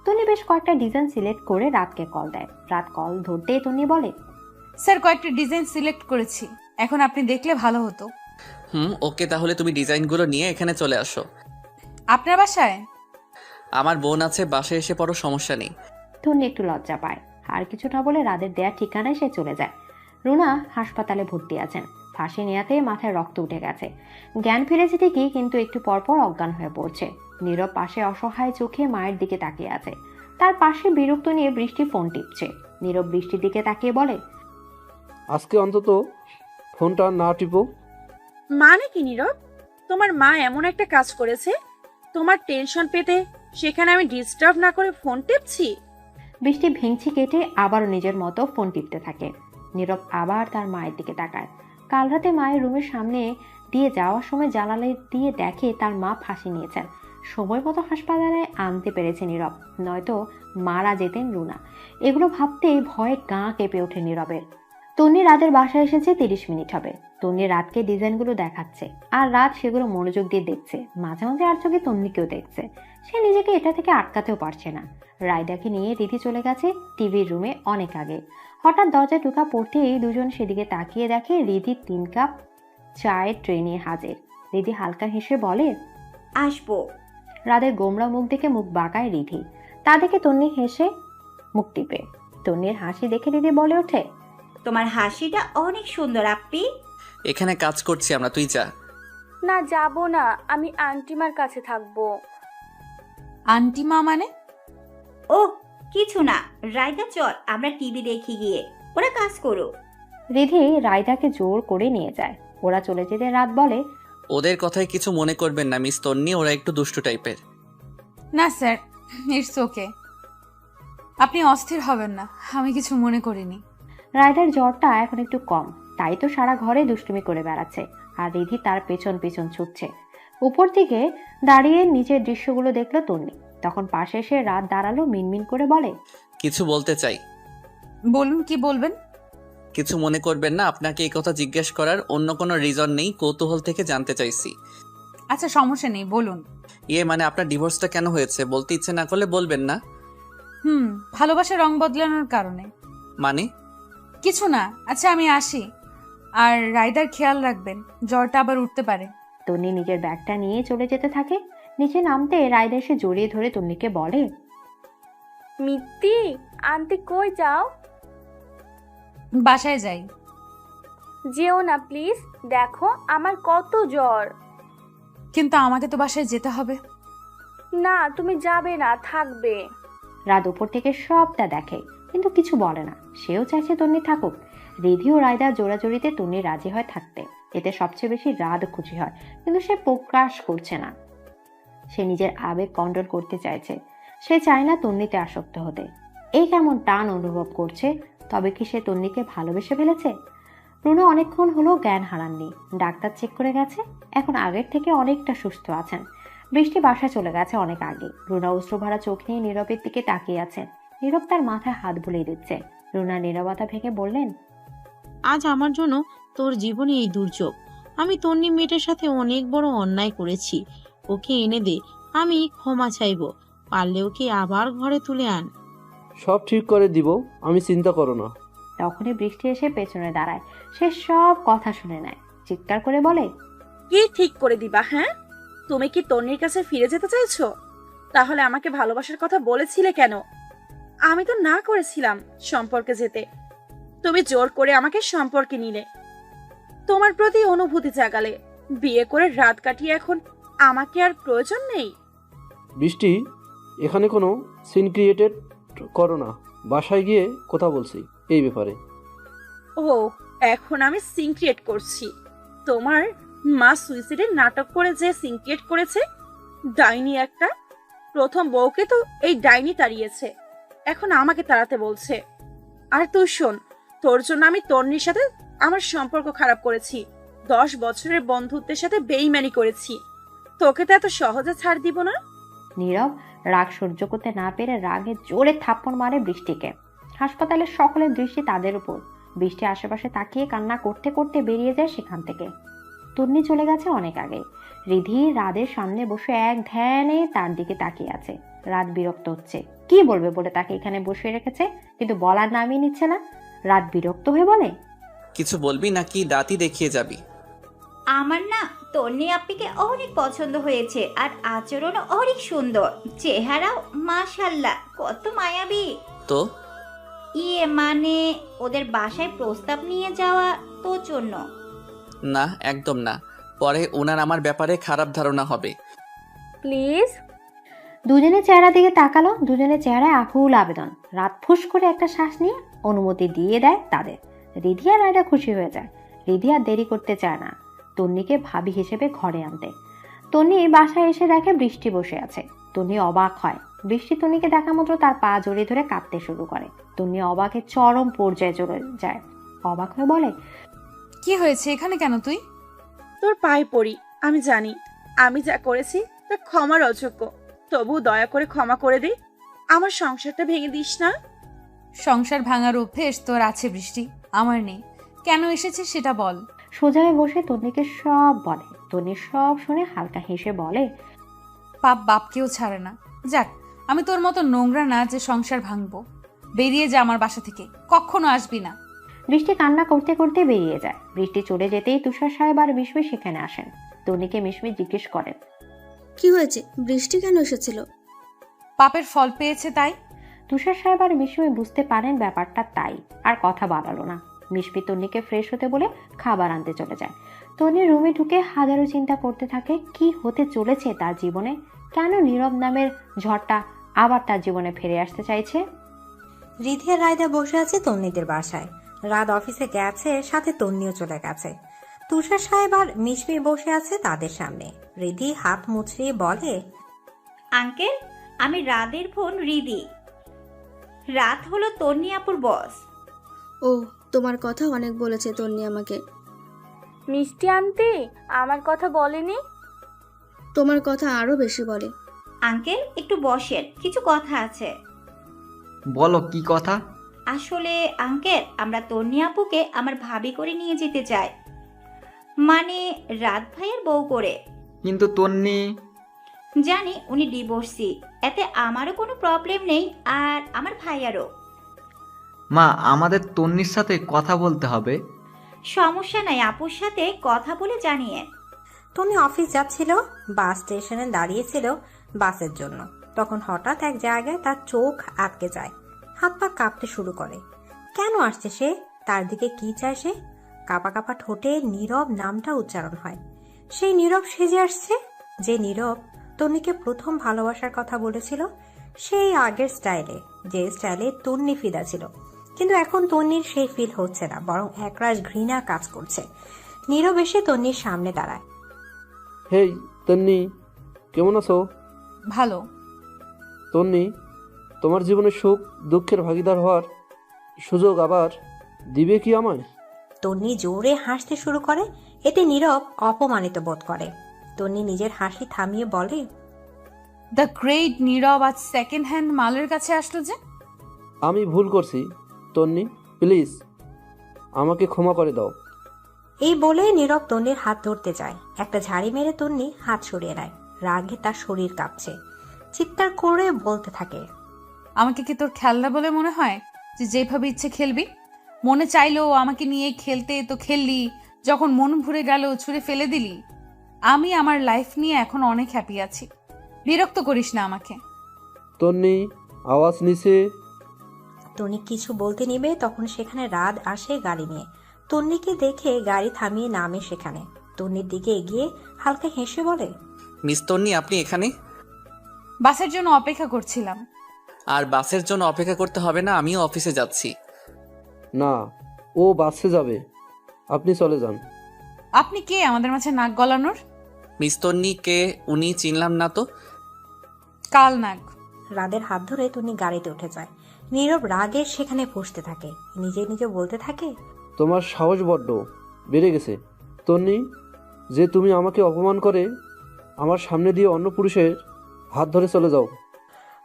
তন্নি বেশ কয়েকটা ডিজাইন সিলেক্ট করে রাতকে কল দেয়। রাত কল ধরতেই তন্নি বলে, স্যার কয়েকটা ডিজাইন সিলেক্ট করেছি, এখন আপনি দেখলে ভালো হতো। ওকে, তাহলে তুমি ডিজাইনগুলো নিয়ে এখানে চলে আসো। আপনার বাসায়? আমার বোন আছে, বাসায় এসে পড়ো, সমস্যা নেই। তন্নি একটু লজ্জা পায়, আর কিছু না বলে রাদের দেয়া ঠিকানায় সে চলে যায়। রুনা হাসপাতালে ভর্তি আছেন। ফাঁসি নেয়াতে মাথায় রক্ত উঠে গেছে। জ্ঞান ফিরেছে ঠিকই, কিন্তু একটু পরপর অজ্ঞান হয়ে পড়ছে। নীরব পাশে অসহায় চোখে মায়ের দিকে তাকিয়ে আছে। তার পাশে বিরক্ত নিয়ে বৃষ্টি ফোন টিপছে। নীরব বৃষ্টির দিকে তাকিয়ে বলে, আজকে অন্তত ফোনটা না টিপো। মানে কি নীরব? তোমার মা এমন একটা কাজ করেছে তোমার টেনশন পেতে, সেখানে আমি ডিস্টার্ব না করে ফোন টিপছি? বৃষ্টি ভেঙচি কেটে আবারও নিজের মতো ফোন টিপতে থাকে। নীরব আবার তার মায়ের দিকে তাকায়। কাল রাতে মায়ের রুমের সামনে দিয়ে যাওয়ার সময় জানালা দিয়ে দেখে তার মা ফাঁসি নিয়েছেন। সময় মতো হাসপাতালে আনতে পেরেছে নীরব, নয়তো মারা যেতেন রুনা। এগুলো ভাবতেই ভয়ে গা কেঁপে ওঠে নীরবের। তন্নি রাতের বাসায় এসেছে 30 মিনিট হবে। তন্নি রাতকে ডিজাইনগুলো দেখাচ্ছে, আর রাত সেগুলো মনোযোগ দিয়ে দেখছে। মাঝে মাঝে আর চোখে তন্নিকেও দেখছে। সে নিজেকে এটা থেকে আটকাতেও পারছে না। রায়দাকে নিয়ে রীতি চলে গেছে টিভির রুমে অনেক আগে। হঠাৎ দরজা ঢোকা পড়তেই দুজন সেদিকে তাকিয়ে দেখে রিধি 3 কাপ চায়ের ট্রে নিয়ে হাজির। রিধি হালকা হেসে বলে, আসবো। রাদের গোমরা মুখ দেখে মুখ বাঁকায় রিধি। তা দেখে তন্নি হেসে মুখ টিপে। তন্নির হাসি দেখে রিধি বলে ওঠে, তোমার হাসিটা অনেক সুন্দর আপ্পি। এখানে কাজ করছি আমরা, তুই যা। না, যাব না, আমি আন্টিমার কাছে থাকবো। আন্টিমা মানে? ও কিছু না, রায়দা চল আমরা টিভি দেখি গিয়ে, ওরা কাজ করো। রিধি রায়দাকে জোর করে নিয়ে যায়। ওরা চলে যেতে রাত বলে, ওদের কথায় কিছু মনে করবেন না মিস তন্নি, ওরা একটু দুষ্টু টাইপের। না স্যার, ইটস ওকে, আপনি অস্থির হবেন না, আমি কিছু মনে করিনি। রায়দার জ্বরটা এখন একটু কম, তাই তো সারা ঘরে দুষ্টুমি করে বেড়াচ্ছে, আর রিধি তার পেছন পেছন ছুটছে। উপর দিকে দাঁড়িয়ে নিচের দৃশ্যগুলো দেখলো তন্নি। তখন পাশে এসে রাত দাঁড়ালো, মিনমিন করে বলে, কিছু বলতে চাই। বলুন, কি বলবেন? কিছু মনে করবেন না, আপনাকে এই কথা জিজ্ঞেস করার অন্য কোনো রিজন নেই, কৌতূহল থেকে জানতে চাইছি। আচ্ছা সমস্যা নেই, বলুন। মানে আপনার ডিভোর্সটা কেন হয়েছে? বলতে ইচ্ছে না করলে বলবেন না। ভালোবাসা রং বদলানোর কারণে। মানে? কিছু না। আচ্ছা আমি আসি, আর রায়দার খেয়াল রাখবেন, জ্বরটা আবার উঠতে পারে। তন্নি নিজের ব্যাগটা নিয়ে চলে যেতে থাকে। নিচে নামতে রায়দা এসে জড়িয়ে ধরে তন্নিকে বলে, মিত্তি, আন্টি কই যাও? বাসায় যাই। যেও না প্লিজ, দেখো আমার কত জ্বর। কিন্তু আমাকে তো বাসায় যেতে হবে। না, তুমি যাবে না, থাকবে। রাত উপর থেকে সবটা দেখে, কিন্তু কিছু বলে না। সেও চাইছে তন্নি থাকুক। রিধি ও রায়দা জোড়াজড়িতে তন্নি রাজি হয় থাকতে। এতে সবচেয়ে বেশি রাত খুশি হয়, কিন্তু সে প্রকাশ করছে না। সে নিজের আবেগ কন্ট্রোল করতে চাইছে। সে চায় না তন্নিতে আসক্ত হতে। এই কেমন টান অনুভব করছে। তবে কি সে তন্নিকে ভালোবেসে ফেলেছে? রুনা অনেকক্ষণ হলো জ্ঞান হারাননি। ডাক্তার চেক করে গেছে, এখন আগের থেকে অনেকটা সুস্থ আছেন। বৃষ্টি বাসায় চলে গেছে অনেক আগে। রুনা অশ্রুভরা চোখ নিয়ে নীরবের দিকে তাকিয়ে আছেন। নীরব তার মাথায় হাত বুলিয়ে দিচ্ছে। রুনা নীরবতা ভেঙে বললেন, আজ আমার জন্য তোর জীবনে এই দুর্যোগ। আমি তন্নি মেয়েটার সাথে অনেক বড় অন্যায় করেছি। ওকে এনে দে, আমি ক্ষমা চাইব। পারলে ওকে আবার ঘরে তুলে আন। সব ঠিক করে দিব, আমি চিন্তা করো না। তখনই বৃষ্টি এসে পেছনে দাঁড়ায়। সে সব কথা শুনে নেয়। চিৎকার করে বলে, কি ঠিক করে দিবা? হ্যাঁ, তুমি কি তন্নির কাছে ফিরে যেতে চাইছো? তাহলে আমাকে ভালোবাসার কথা বলেছিলে কেন? আমি তো না করেছিলাম সম্পর্কে যেতে। তুমি জোর করে আমাকে সম্পর্কে নিলে, তোমার প্রতি অনুভূতি জাগালে। বিয়ে করে রাত কাটিয়ে এখন আমাকে আর প্রয়োজন নেই। বৃষ্টি, এখানে কোনো সিন ক্রিয়েটেড করো না। বাসায় গিয়ে কথা বলছি এই ব্যাপারে। ও, এখন আমি সিন ক্রিয়েট করছি? তোমার মা সুইসাইডের নাটক করে যে সিন ক্রিয়েট করেছে, ডাইনি একটা। প্রথম বউকে তো এই ডাইনি তাড়িয়েছে, এখন আমাকে তাড়াতে বলছে। আর তুই শোন, তোর জন্য আমি তন্নির সাথে আমার সম্পর্ক খারাপ করেছি। 10 বছরের বন্ধুত্বের সাথে বেইমানি করেছি। তোকে তো এত সহজে ছাড় দিব না। নীরব রাগ সহ্য করতে না পেরে রাগে জোরে থাপ্পড় মারে বৃষ্টিকে। হাসপাতালের সকলের দৃষ্টি তাদের উপর। বৃষ্টি আশেপাশে তাকিয়ে কান্না করতে করতে বেরিয়ে যায় সেখান থেকে। তন্নি চলে গেছে অনেক আগে। রিধি রাদের সামনে বসে এক ধ্যানে তার দিকে তাকিয়ে আছে। রাত বিরক্ত হচ্ছে, কি বলবে বলে তাকে এখানে বসিয়ে রেখেছে, কিন্তু বলার নামই নিচ্ছে না। রাত বিরক্ত হয়ে বলে, কিছু বলবি নাকি দাঁতই দেখিয়ে যাবি? আমার না তন্নি আপ্পিকে অনেক পছন্দ হয়েছে, আর আচরণও অনেক সুন্দর, চেহারাও মাশাল্লাহ কত মায়াবী। তো ইয়ে মানে ওদের বাসায় প্রস্তাব নিয়ে যাওয়া তোর জন্য? না, একদম না। পরে ওনার আমার ব্যাপারে খারাপ ধারণা হবে। প্লিজ। দুজনের চেহারা দিকে তাকালো, দুজনের চেহারায় আকুল আবেদন। রাত ফুস করে একটা শ্বাস নিয়ে অনুমতি দিয়ে দেয় তাদের। রিধি আর রায়দা খুশি হয়ে যায়। রিধি আর দেরি করতে চায় না তন্নিকে ভাবি হিসেবে ঘরে আনতে। তন্নি বাসায় এসে দেখে বৃষ্টি বসে আছে। তন্নি অবাক হয়। বৃষ্টি তন্নিকে দেখা মাত্র তার পা জড়িয়ে ধরে কাঁদতে শুরু করে। তন্নি অবাকের চরম পর্যায়ে চলে যায়। অবাক হয়ে বলে, কি হয়েছে? এখানে কেন তুই? তোর পায়ে পড়ি, আমি জানি আমি যা করেছি তা ক্ষমার অযোগ্য, তবু দয়া করে ক্ষমা করে দে, আমার সংসারটা ভেঙে দিস না। সংসার ভাঙার অভ্যেস তোর আছে বৃষ্টি, আমার নেই। কেন এসেছিস সেটা বল। সোজা হয়ে বসে তন্নিকে সব বলে। তন্নি সব শুনে হালকা হেসে বলে, পাপ বাপকেও ছাড়ে না। যাক, আমি তোর মতো নোংরা না যে সংসার ভাঙবো। বেরিয়ে যা আমার বাসা থেকে, কখনো আসবি না। বৃষ্টি কান্না করতে করতে বেরিয়ে যায়। বৃষ্টি চলে যেতেই তুষার সাহেব আর মিশমি সেখানে আসেন। তন্নিকে মিশমি জিজ্ঞেস করেন, কি হয়েছে? বৃষ্টি কেন এসেছিল? পাপের ফল পেয়েছে তাই। তুষার সাহেব আর মিশমি বুঝতে পারেন ব্যাপারটা তাই, আর কথা বাড়ালো না। মিশমি তন্নিকে ফ্রেশ হতে বলে খাবার আনতে চলে যায়। তন্নি রুমে ঢুকে হাজারো চিন্তা করতে থাকে কি হতে চলেছে তার জীবনে। কেন নীরব নামের ঝড়টা আবার তার জীবনে ফিরে আসতে চাইছে। রিধি আর রায়দা বসে আছে তন্নিদের বাসায়। রাত অফিসে গেছে, সাথে তন্নিও চলে গেছে। তুষার সাহেব আর মিশমি বসে আছে তাদের সামনে। রিধি হাত মুচড়িয়ে বলে, আঙ্কেল, আমি রাদের বোন রিধি। রাত হলো তন্নি আপুর বস। ও, তোমার কথা অনেক বলেছে তন্নি আমাকে। মিষ্টি আনতে আমার কথা বলেনি? তোমার কথা আরো বেশি বলে। আঙ্কেল একটু বসেন, কিছু কথা আছে। বলো, কি কথা? আসলে আঙ্কেল, আমরা তন্নি আপুকে আমার ভাবি করে নিয়ে যেতে চাই, মানে রাত ভাইয়ের বউ করে। কিন্তু তন্নি। জানি উনি ডিভোর্সি, এতে আমারও কোনো প্রবলেম নেই, আর আমার ভাইয়ারও। মা, আমাদের তন্নির সাথে কথা বলতে হবে। সমস্যা নাই, আপুর সাথে কথা বলে জানিয়ে। তন্নি অফিস যাচ্ছিল, বাস স্টেশনে দাঁড়িয়েছিল বাসের জন্য। তখন হঠাৎ এক জায়গায় তার চোখ আটকে যায়, হাত পা কাঁপতে শুরু করে। কেন আসছে সে? তার দিকে কি চায় সে? কাঁপা কাঁপা ঠোঁটে নীরব নামটা উচ্চারণ হয়। সেই নীরব সেজে আসছে, যে নীরব তন্নিকে প্রথম ভালোবাসার কথা বলেছিল, সেই আগের স্টাইলে, যে স্টাইলে তন্নি ফিদা ছিল। কিন্তু এখন তন্নির সেই ফিল হচ্ছে না, বরং একরাশ ঘৃণা কাজ করছে। নীরব এসে তন্নির সামনে দাঁড়ায়। হেই তন্নি, কেমন আছো? ভালো। তন্নি, তোমার জীবনে সুখ দুঃখের ভাগিদার হওয়ার সুযোগ আবার দিবে কি আমায়? তন্নি জোরে হাসতে শুরু করে। এতে নীরব অপমানিত বোধ করে। তন্নি নিজের হাসি থামিয়ে বলে, দ্য গ্রেট নীরব আজ সেকেন্ড হ্যান্ড মালের কাছে আসলো যে? আমি ভুল করছি তন্নি, প্লিজ আমাকে ক্ষমা করে দাও। এই বলে নীরব তন্নির হাত ধরতে যায়। একটা ঝাড়ি মেরে তন্নি হাত সরিয়ে নেয়। রাগে তার শরীর কাঁপছে। চিৎকার করে বলতে থাকে, আমাকে কি তোর খেলনা বলে মনে হয় যে যেভাবে ইচ্ছে খেলবি? মনে চাইলো আমাকে নিয়ে খেলতে তো খেললি, যখন মন ভরে গেল ছুঁড়ে ফেলে দিলি। আমি আমার লাইফ নিয়ে এখন অনেক হ্যাপি আছি, বিরক্ত করিস না আমাকে। তন্নি আওয়াজ নিচে। তন্নি কিছু বলতে নিবে, তখন সেখানে রাত আসে গাড়ি নিয়ে। তন্নিকে দেখে গাড়ি থামিয়ে নামে সেখানে। তন্নির দিকে এগিয়ে হালকা হেসে বলে, মিস তন্নি, আপনি এখানে? বাসের জন্য অপেক্ষা করছিলাম। আর বাসের জন্য অপেক্ষা করতে হবে না, আমিও অফিসে যাচ্ছি। না, ও বাসে যাবে, আপনি চলে যান। আপনি কে আমাদের মাঝে নাক গলানোর? মিস তন্নি কে উনি চিনলাম না তো। কাল নাগ। রাদের হাত ধরে তন্নি গাড়িতে উঠে যায়। নীরব রাগে সেখানে বসতে থাকে, নিজে নিজে বলতে থাকে, তোমার সাহস বড্ড বেড়ে গেছে তন্নি, যে তুমি আমাকে অপমান করে আমার সামনে দিয়ে অন্য পুরুষের হাত ধরে চলে যাও।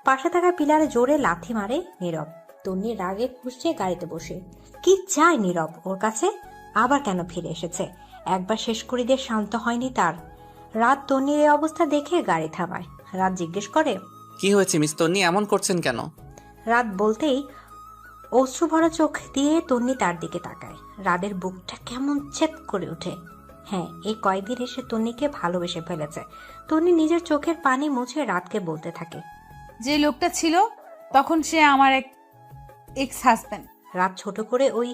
পাশে থাকা পিলারে জোরে লাথি মারে নীরব। তন্নি রাগে ফুঁসছে গাড়িতে বসে। কি চায় নীরব ওর কাছে? আবার কেন ফিরে এসেছে? একবার শেষ করে দিয়ে শান্ত হয়নি তার। রাত তন্নির এই অবস্থা দেখে গাড়ি থামায়। রাত জিজ্ঞেস করে, কি হয়েছে মিস তন্নি, এমন করছেন কেন? রাত বলতেই অশ্রু ভরা চোখ দিয়ে তন্নি তার দিকে তাকায়। রাদের বুকটা কেমন ছেদ করে ওঠে। হ্যাঁ, এই কয়েকদিন সে তন্নিকে ভালোবেসে ফেলেছে। তন্নি নিজের চোখের পানি মুছে রাতকে বলতে থাকে, যে লোকটা ছিল তখন সে আমার এক এক্স হাজব্যান্ড। রাত ছোট করে ওই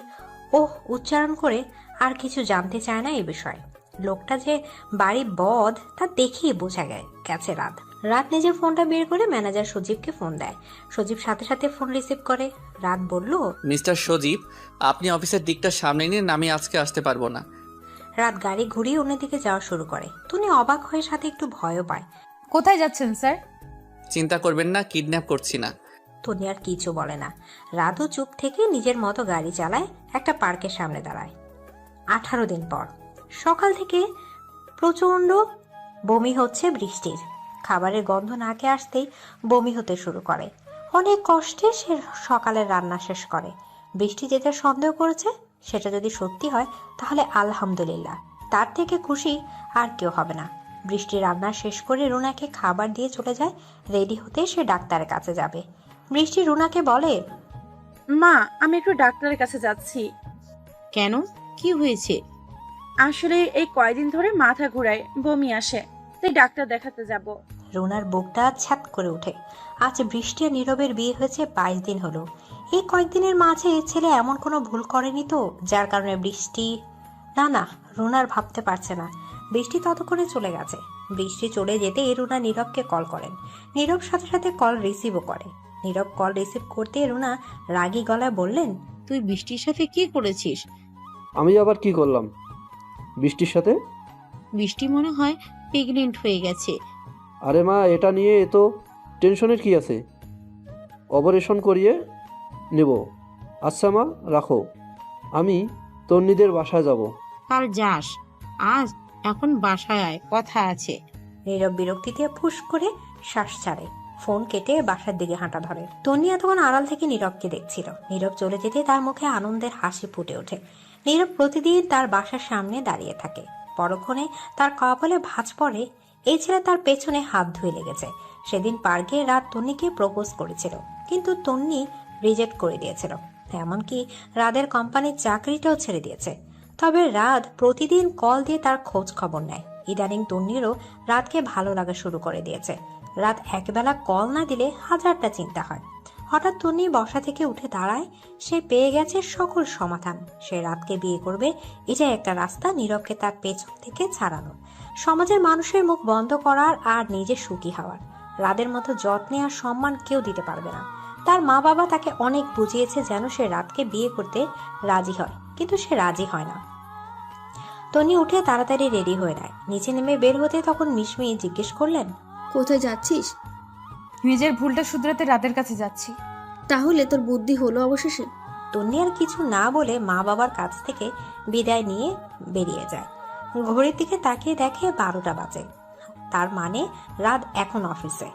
ওহ উচ্চারণ করে আর কিছু জানতে চায় না এই বিষয়ে। লোকটা যে বাড়ি বদ তা দেখেই বোঝা গেছে রাত। রাত নিজের ফোনটা বের করে ম্যানেজার সজীবকে ফোন দেয়। সজীব সাথে সাথে ফোন রিসিভ করে। রাত বলল, মিস্টার সজীব, আপনি অফিসের দিকটা সামনে নিন, আমি আজকে আসতে পারবো না। রাত গাড়ি ঘুরিয়ে অন্যদিকে যাওয়া শুরু করে। তুমি অবাক হয়ে সাথে একটু ভয়ও পায়। কোথায় যাচ্ছেন স্যার? চিন্তা করবেন না, কিডন্যাপ করছি না। তনি আর কিছু বলে না। রাতও চুপ থেকে নিজের মতো গাড়ি চালায়, একটা পার্কের সামনে দাঁড়ায়। 18 দিন পর সকাল থেকে প্রচন্ড বমি হচ্ছে বৃষ্টির। খাবারের গন্ধ নাকে আসতেই বমি হতে শুরু করে। অনেক কষ্টে সে সকালের রান্না শেষ করে। বৃষ্টি যেটা সন্দেহ করেছে সেটা যদি সত্যি হয় তাহলে আলহামদুলিল্লাহ, তার থেকে খুশি আর কেউ হবে না। বৃষ্টি রান্না শেষ করে রুনাকে খাবার দিয়ে চলে যায়। রেডি হতে সে ডাক্তারের কাছে যাবে। বৃষ্টি রুনাকে বলে, মা আমি একটু ডাক্তারের কাছে যাচ্ছি। কেন, কি হয়েছে? আসলে এই কয়দিন ধরে মাথা ঘুরায়, বমি আসে, তাই ডাক্তার দেখাতে যাব। রুনার বুকটা ছ্যাত করে ওঠে। আজ বৃষ্টি আর নীরবের বিয়ে হয়েছে 22 দিন হলো। এই কয়েকদিনের মাঝে ছেলে এমন কোনো ভুল করেনি তো যার কারণে বৃষ্টি? না, রুনার ভাবতে পারছে না। বৃষ্টি ততক্ষণে চলে গেছে। বৃষ্টি চলে যেতে রুনা নীরবকে কল করেন। নীরব সাথে সাথে কল রিসিভও করে। নীরব কল রিসিভ করতে রুনা রাগী গলায় বললেন, তুই বৃষ্টির সাথে কি করেছিস? আমি আবার কি করলাম বৃষ্টির সাথে? বৃষ্টি মনে হয় প্রেগনেন্ট হয়ে গেছে। আরে মা, এটা নিয়ে এত টেনশনের কি আছে? অপারেশন করিয়ে নেব। আচ্ছা মা, রাখো, আমি তন্নিদের বাসায় যাব। কাল যাস, আজ এখন বাসায় আয়, কথা আছে। নীরব বিরক্তিতে ফুস করে শ্বাস ছাড়ে। ফোন কেটে বাসার দিকে হাঁটা ধরে। তন্নি এতক্ষণ আড়াল থেকে নীরবকে দেখছিল। নীরব চলে যেতে তার মুখে আনন্দের হাসি ফুটে ওঠে। নীরব প্রতিদিন তার বাসার সামনে দাঁড়িয়ে থাকে। পরক্ষণে তার কপালে ভাঁজ পড়ে, এই ছেলে তার পেছনে হাত ধুয়ে লেগেছে। সেদিন পার্কে রাত তন্নিকে প্রপোজ করেছিল, কিন্তু তন্নি রিজেক্ট করে দিয়েছিল। এমনকি রাদের কোম্পানির চাকরিটাও ছেড়ে দিয়েছে। তবে রাত প্রতিদিন কল দিয়ে তার খোঁজ খবর নেয়। ইদানিং তন্নিরও রাতকে ভালো লাগা শুরু করে দিয়েছে। রাত একবেলা কল না দিলে হাজারটা চিন্তা হয়। হঠাৎ তন্নি বসা থেকে উঠে দাঁড়ায়। সে পেয়ে গেছে সকল সমাধান। সে রাতকে বিয়ে করবে। এটাই একটা রাস্তা নীরবকে তার পেছন থেকে ছাড়ানো, সমাজের মানুষের মুখ বন্ধ করার আর নিজে সুখী হওয়ার। রাদের মতো যত্নে আর সম্মান কেউ দিতে পারবে না। তার মা বাবা তাকে অনেক বুঝিয়েছে যেন সে রাতকে বিয়ে করতে রাজি হয়, কিন্তু সে রাজি হয় না। তন্নি উঠে তাড়াতাড়ি রেডি হয়ে নেয়। নিচে নেমে বের হতে তখন মিশমি জিজ্ঞেস করলেন, কোথায় যাচ্ছিস? নিজের ভুলটা শুধরাতে রাতের কাছে যাচ্ছি। তাহলে তোর বুদ্ধি হলো অবশেষে? তন্নি আর কিছু না বলে মা বাবার কাছ থেকে বিদায় নিয়ে বেরিয়ে যায়। ঘড়ির দিকে তাকিয়ে দেখে 12টা বাজে। তার মানে রাত এখন অফিসে।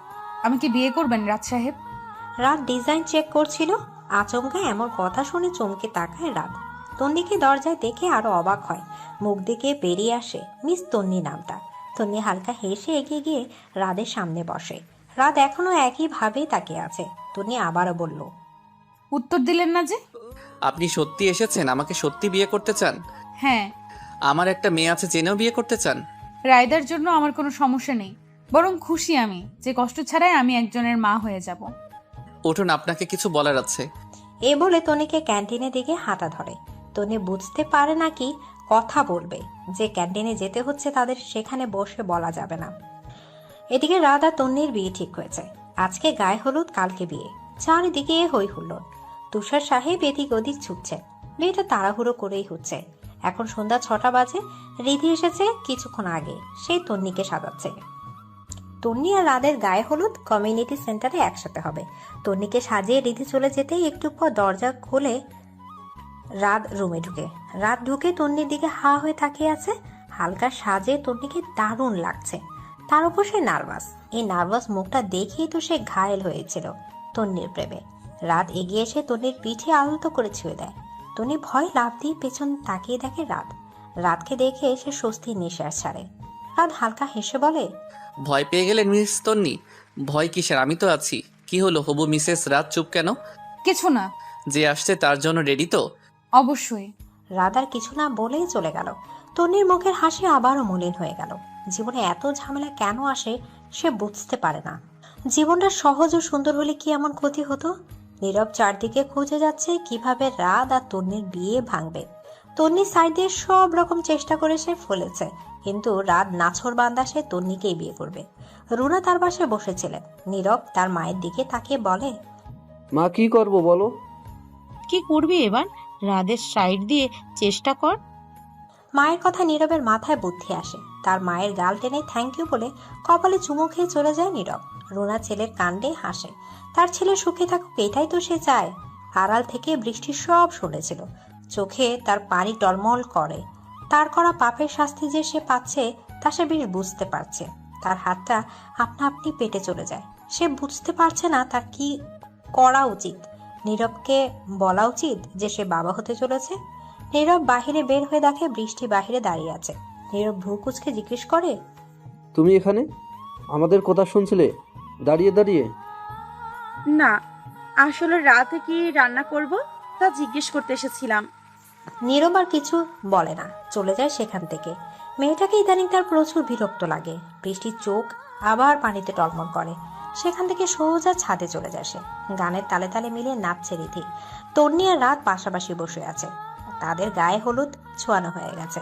আমি কি বিয়ে করবেন রাত সাহেব? রাত ডিজাইন চেক করছিল। আচমকা এমন কথা শুনে চমকে তাকায় রাত। তন্নিকে দরজায় দেখে আরো অবাক হয়। মুখ দিকে বেরিয়ে আসে মিস তন্নি নামটা। তন্নি হালকা হেসে এগিয়ে গিয়ে রাদের সামনে বসে। রাত এখনো একইভাবে তাকিয়ে আছে। তন্নি আবারও বলল, উত্তর দিলেন না যে? আপনি সত্যি এসেছেন? আমাকে সত্যি বিয়ে করতে চান? হ্যাঁ। আমার একটা মেয়ে আছে, জেনেও বিয়ে করতে চান? রায়দার জন্য আমার কোনো সমস্যা নেই, বরং খুশি আমি যে কষ্ট ছাড়াই আমি একজনের মা হয়ে যাব। উঠুন, আপনাকে কিছু বলার আছে। এ বলে তনিকে ক্যান্টিনের দিকে হাঁটা ধরে। তনি বুঝতে পারে না কি কথা বলবে। যে ক্যান্টিনে যেতে হচ্ছে তাদের সেখানে বসে বলা যাবে না। এদিকে রাত আর তন্নির বিয়ে ঠিক হয়েছে। আজকে গায়ে হলুদ, কালকে বিয়ে। চারিদিকে হই হুল্লোড়। তুষার সাহেব এদিক ওদিক ছুটছে। বিয়েটা তাড়াহুড়ো করেই হচ্ছে। এখন সন্ধ্যা 6টা বাজে। রিধি এসেছে কিছুক্ষণ আগে। সেই তন্নিকে সাজাচ্ছে। তন্নি আর রাদের গায়ে হলুদ কমিউনিটি সেন্টারে একসাথে হবে। তন্নিকে সাজিয়ে রিধি চলে যেতেই একটু পর দরজা খুলে রাত রুমে ঢুকে। রাত ঢুকে তন্নির দিকে হা হয়ে তাকিয়ে আছে। হালকা সাজে তন্নিকে দারুণ লাগছে। তার উপর সে নার্ভাস। এই নার্ভাস মুখটা দেখেই তো সে ঘায়েল হয়েছিল তন্নির প্রেমে। রাত এগিয়ে এসে তন্নির পিঠে আলতো করে ছুঁয়ে দেয়। তন্নি ভয় লাফ দিয়ে পেছন তাকিয়ে দেখে রাত। রাতকে দেখে সে স্বস্তির নিঃশ্বাস ছাড়ে। রাত হালকা হেসে বলে, ভয় পেয়ে গেলেন মিস তন্নি? ভয় কিসের, আমি তো আছি। কি হলো হবু মিসেস রাত, চুপ কেন? কিছু না। যে আসছে তার জন্য রেডি তো? অবশ্যই। রাত আর কিছু না বলেই চলে গেল। তন্নির মুখের হাসি আবারও মলিন হয়ে গেল। জীবনে এত ঝামেলা কেন আসে সে বুঝতে পারে না। জীবনটা সহজ ও সুন্দর হলে কি এমন ক্ষতি হতো? নীরব চারদিকে খুঁজে যাচ্ছে কিভাবে রাত আর তন্নির বিয়ে ভাঙবে। তন্নির সাইড দিয়ে সব রকম চেষ্টা করে সে ফলেছে, কিন্তু রাত নাছর বান্দা সে তন্নিকেই বিয়ে করবে। রুনা তার পাশে বসেছিলেন। নীরব তার মায়ের দিকে তাকিয়ে বলে, মা কি করব বলো? কি করবি এবার? রাদের সাইড দিয়ে চেষ্টা কর। মায়ের কথা নীরবের মাথায় বুদ্ধি আসে। তার মায়ের গাল টেনে থ্যাংক ইউ বলে কপালে চুমু খেয়ে চলে যায় নীরব। রুনা ছেলের কাণ্ডে হাসে। তার ছেলে সুখে থাকুক এটাই তো সে চায়। আড়াল থেকে বৃষ্টি সব শুনেছিল। চোখে তার পানি টলমল করে। তার করা পাপের শাস্তি যে সে পাচ্ছে তা সে বেশ বুঝতে পারছে। তার হাতটা আপনা আপনি পেটে চলে যায়। সে বুঝতে পারছে না তার কি করা উচিত। নীরবকে বলা উচিত যে সে বাবা হতে চলেছে? নীরব বাহিরে বের হয়ে দেখে বৃষ্টি বাহিরে দাঁড়িয়ে আছে। নীরব ভ্রু কুঁচকে জিজ্ঞেস করে, তুমি এখানে আমাদের কথা শুনছিলে দাঁড়িয়ে দাঁড়িয়ে? না, আসলে রাতে কি রান্না করব তা জিজ্ঞেস করতে এসেছিলাম। নীরব আর কিছু বলে না, চলে যায় সেখান থেকে। মেয়েটাকে ইদানিং তার প্রচুর বিরক্ত লাগে। বৃষ্টির চোখ আবার পানিতে টলমল করে। সেখান থেকে সোজা ছাদে চলে যায় সে। গানের তালে তালে মিলে নাচছে রীতি। তন্নি আর রাত পাশাপাশি বসে আছে। তাদের গায়ে হলুদ ছোঁয়ানো হয়ে গেছে।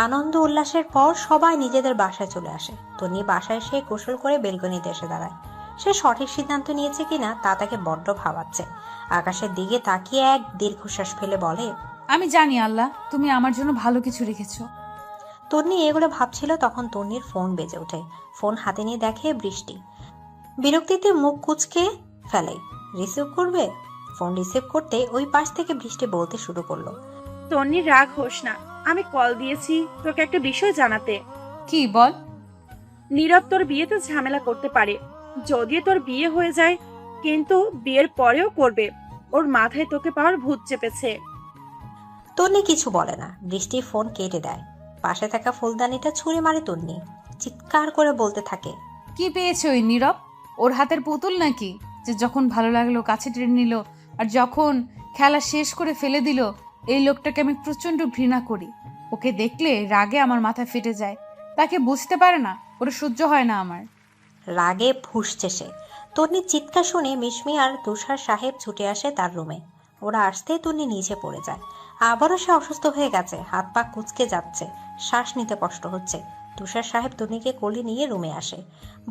আনন্দ উল্লাসের পর সবাই নিজেদের বাসায় চলে আসে। তন্নি বাসায় এসে গোসল করে বেলকনিতে এসে দাঁড়ায়। সে সঠিক সিদ্ধান্ত নিয়েছে কিনা তা তাকে বড্ড ভাবাচ্ছে। আকাশের দিকে তাকিয়ে এক দীর্ঘশ্বাস ফেলে বলে, আমি জানি আল্লাহ তুমি আমার জন্য ভালো কিছু রেখেছো। তন্নি এগুলো ভাবছিল তখন তন্নির ফোন বেজে ওঠে। ফোন হাতে নিয়ে দেখে বৃষ্টি। বিরক্তিতে মুখ কুঁচকে ফেলে। রিসিভ করবে? ফোন রিসিভ করতে ওই পাশ থেকে বৃষ্টি বলতে শুরু করলো, তন্নি রাগ হোস না, আমি কল দিয়েছি তোকে একটা বিষয় জানাতে। কি বল? নীরব তোর বিয়েতে ঝামেলা করতে পারে। যদিও তোর বিয়ে হয়ে যায়, কিন্তু বিয়ের পরেও করবে। ওর মাথায় তোকে পাওয়ার ভূত চেপেছে। তন্নি কিছু বলে না। বৃষ্টি ফোন কেটে দেয়। পাশে থাকা ফুলদানিটা ছুঁড়ে মারে তন্নি। চিৎকার করে বলতে থাকে, কি পেয়েছে ওই নীরব? ওর হাতের পুতুল নাকি যে যখন ভালো লাগলো কাছে টেনে নিল, আর যখন খেলা শেষ করে ফেলে দিল? এই লোকটাকে আমি প্রচন্ড ঘৃণা করি। ওকে দেখলে রাগে আমার মাথা ফেটে যায়। তাকে বুঝতে পারে না, ওটা সহ্য হয় না আমার। রাগে ফুঁসছে সে। তন্নির চিৎকার শুনে মিশমি আর তুষার সাহেব ছুটে আসে তার রুমে। ওরা আসতেই তন্নি নিচে পড়ে যায়। আবারও সে অসুস্থ হয়ে গেছে। হাত পা কুঁচকে যাচ্ছে, শ্বাস নিতে কষ্ট হচ্ছে। তুষার সাহেব তন্নিকে কোলে নিয়ে রুমে আসে।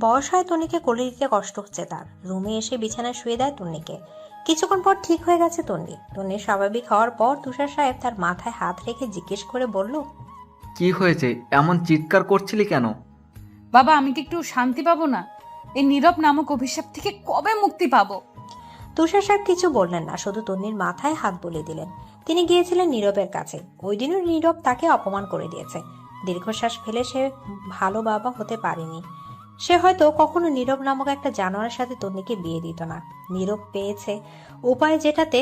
বয়স হয় তন্নিকে কোলে দিতে কষ্ট হচ্ছে তার। রুমে এসে বিছানায় শুয়ে দেয় তন্নিকে। কিছুক্ষণ পর ঠিক হয়ে গেছে তন্নি। তন্নির স্বাভাবিক হওয়ার পর তুষার সাহেব তার মাথায় হাত রেখে জিজ্ঞেস করে বলল, কি হয়েছে? এমন চিৎকার করছিলি কেন? বাবা আমি কি একটু শান্তি পাবো না? এই নীরব নামক অভিশাপ থেকে কবে মুক্তি পাবো? তুষার সাহেব কিছু বললেন না, শুধু তন্নির মাথায় হাত বুলিয়ে দিলেন। তিনি গিয়েছিলেন নীরবের কাছে। ওই দিনও নীরব তাকে অপমান করে দিয়েছে। দীর্ঘশ্বাস ফেলে সে ভালো বাবা হতে পারেনি। সে হয়তো কখনো নীরব নামক একটা জানোয়ারের সাথে তন্নিকে বিয়ে দিত না। নীরব পেয়েছে উপায় যেটাতে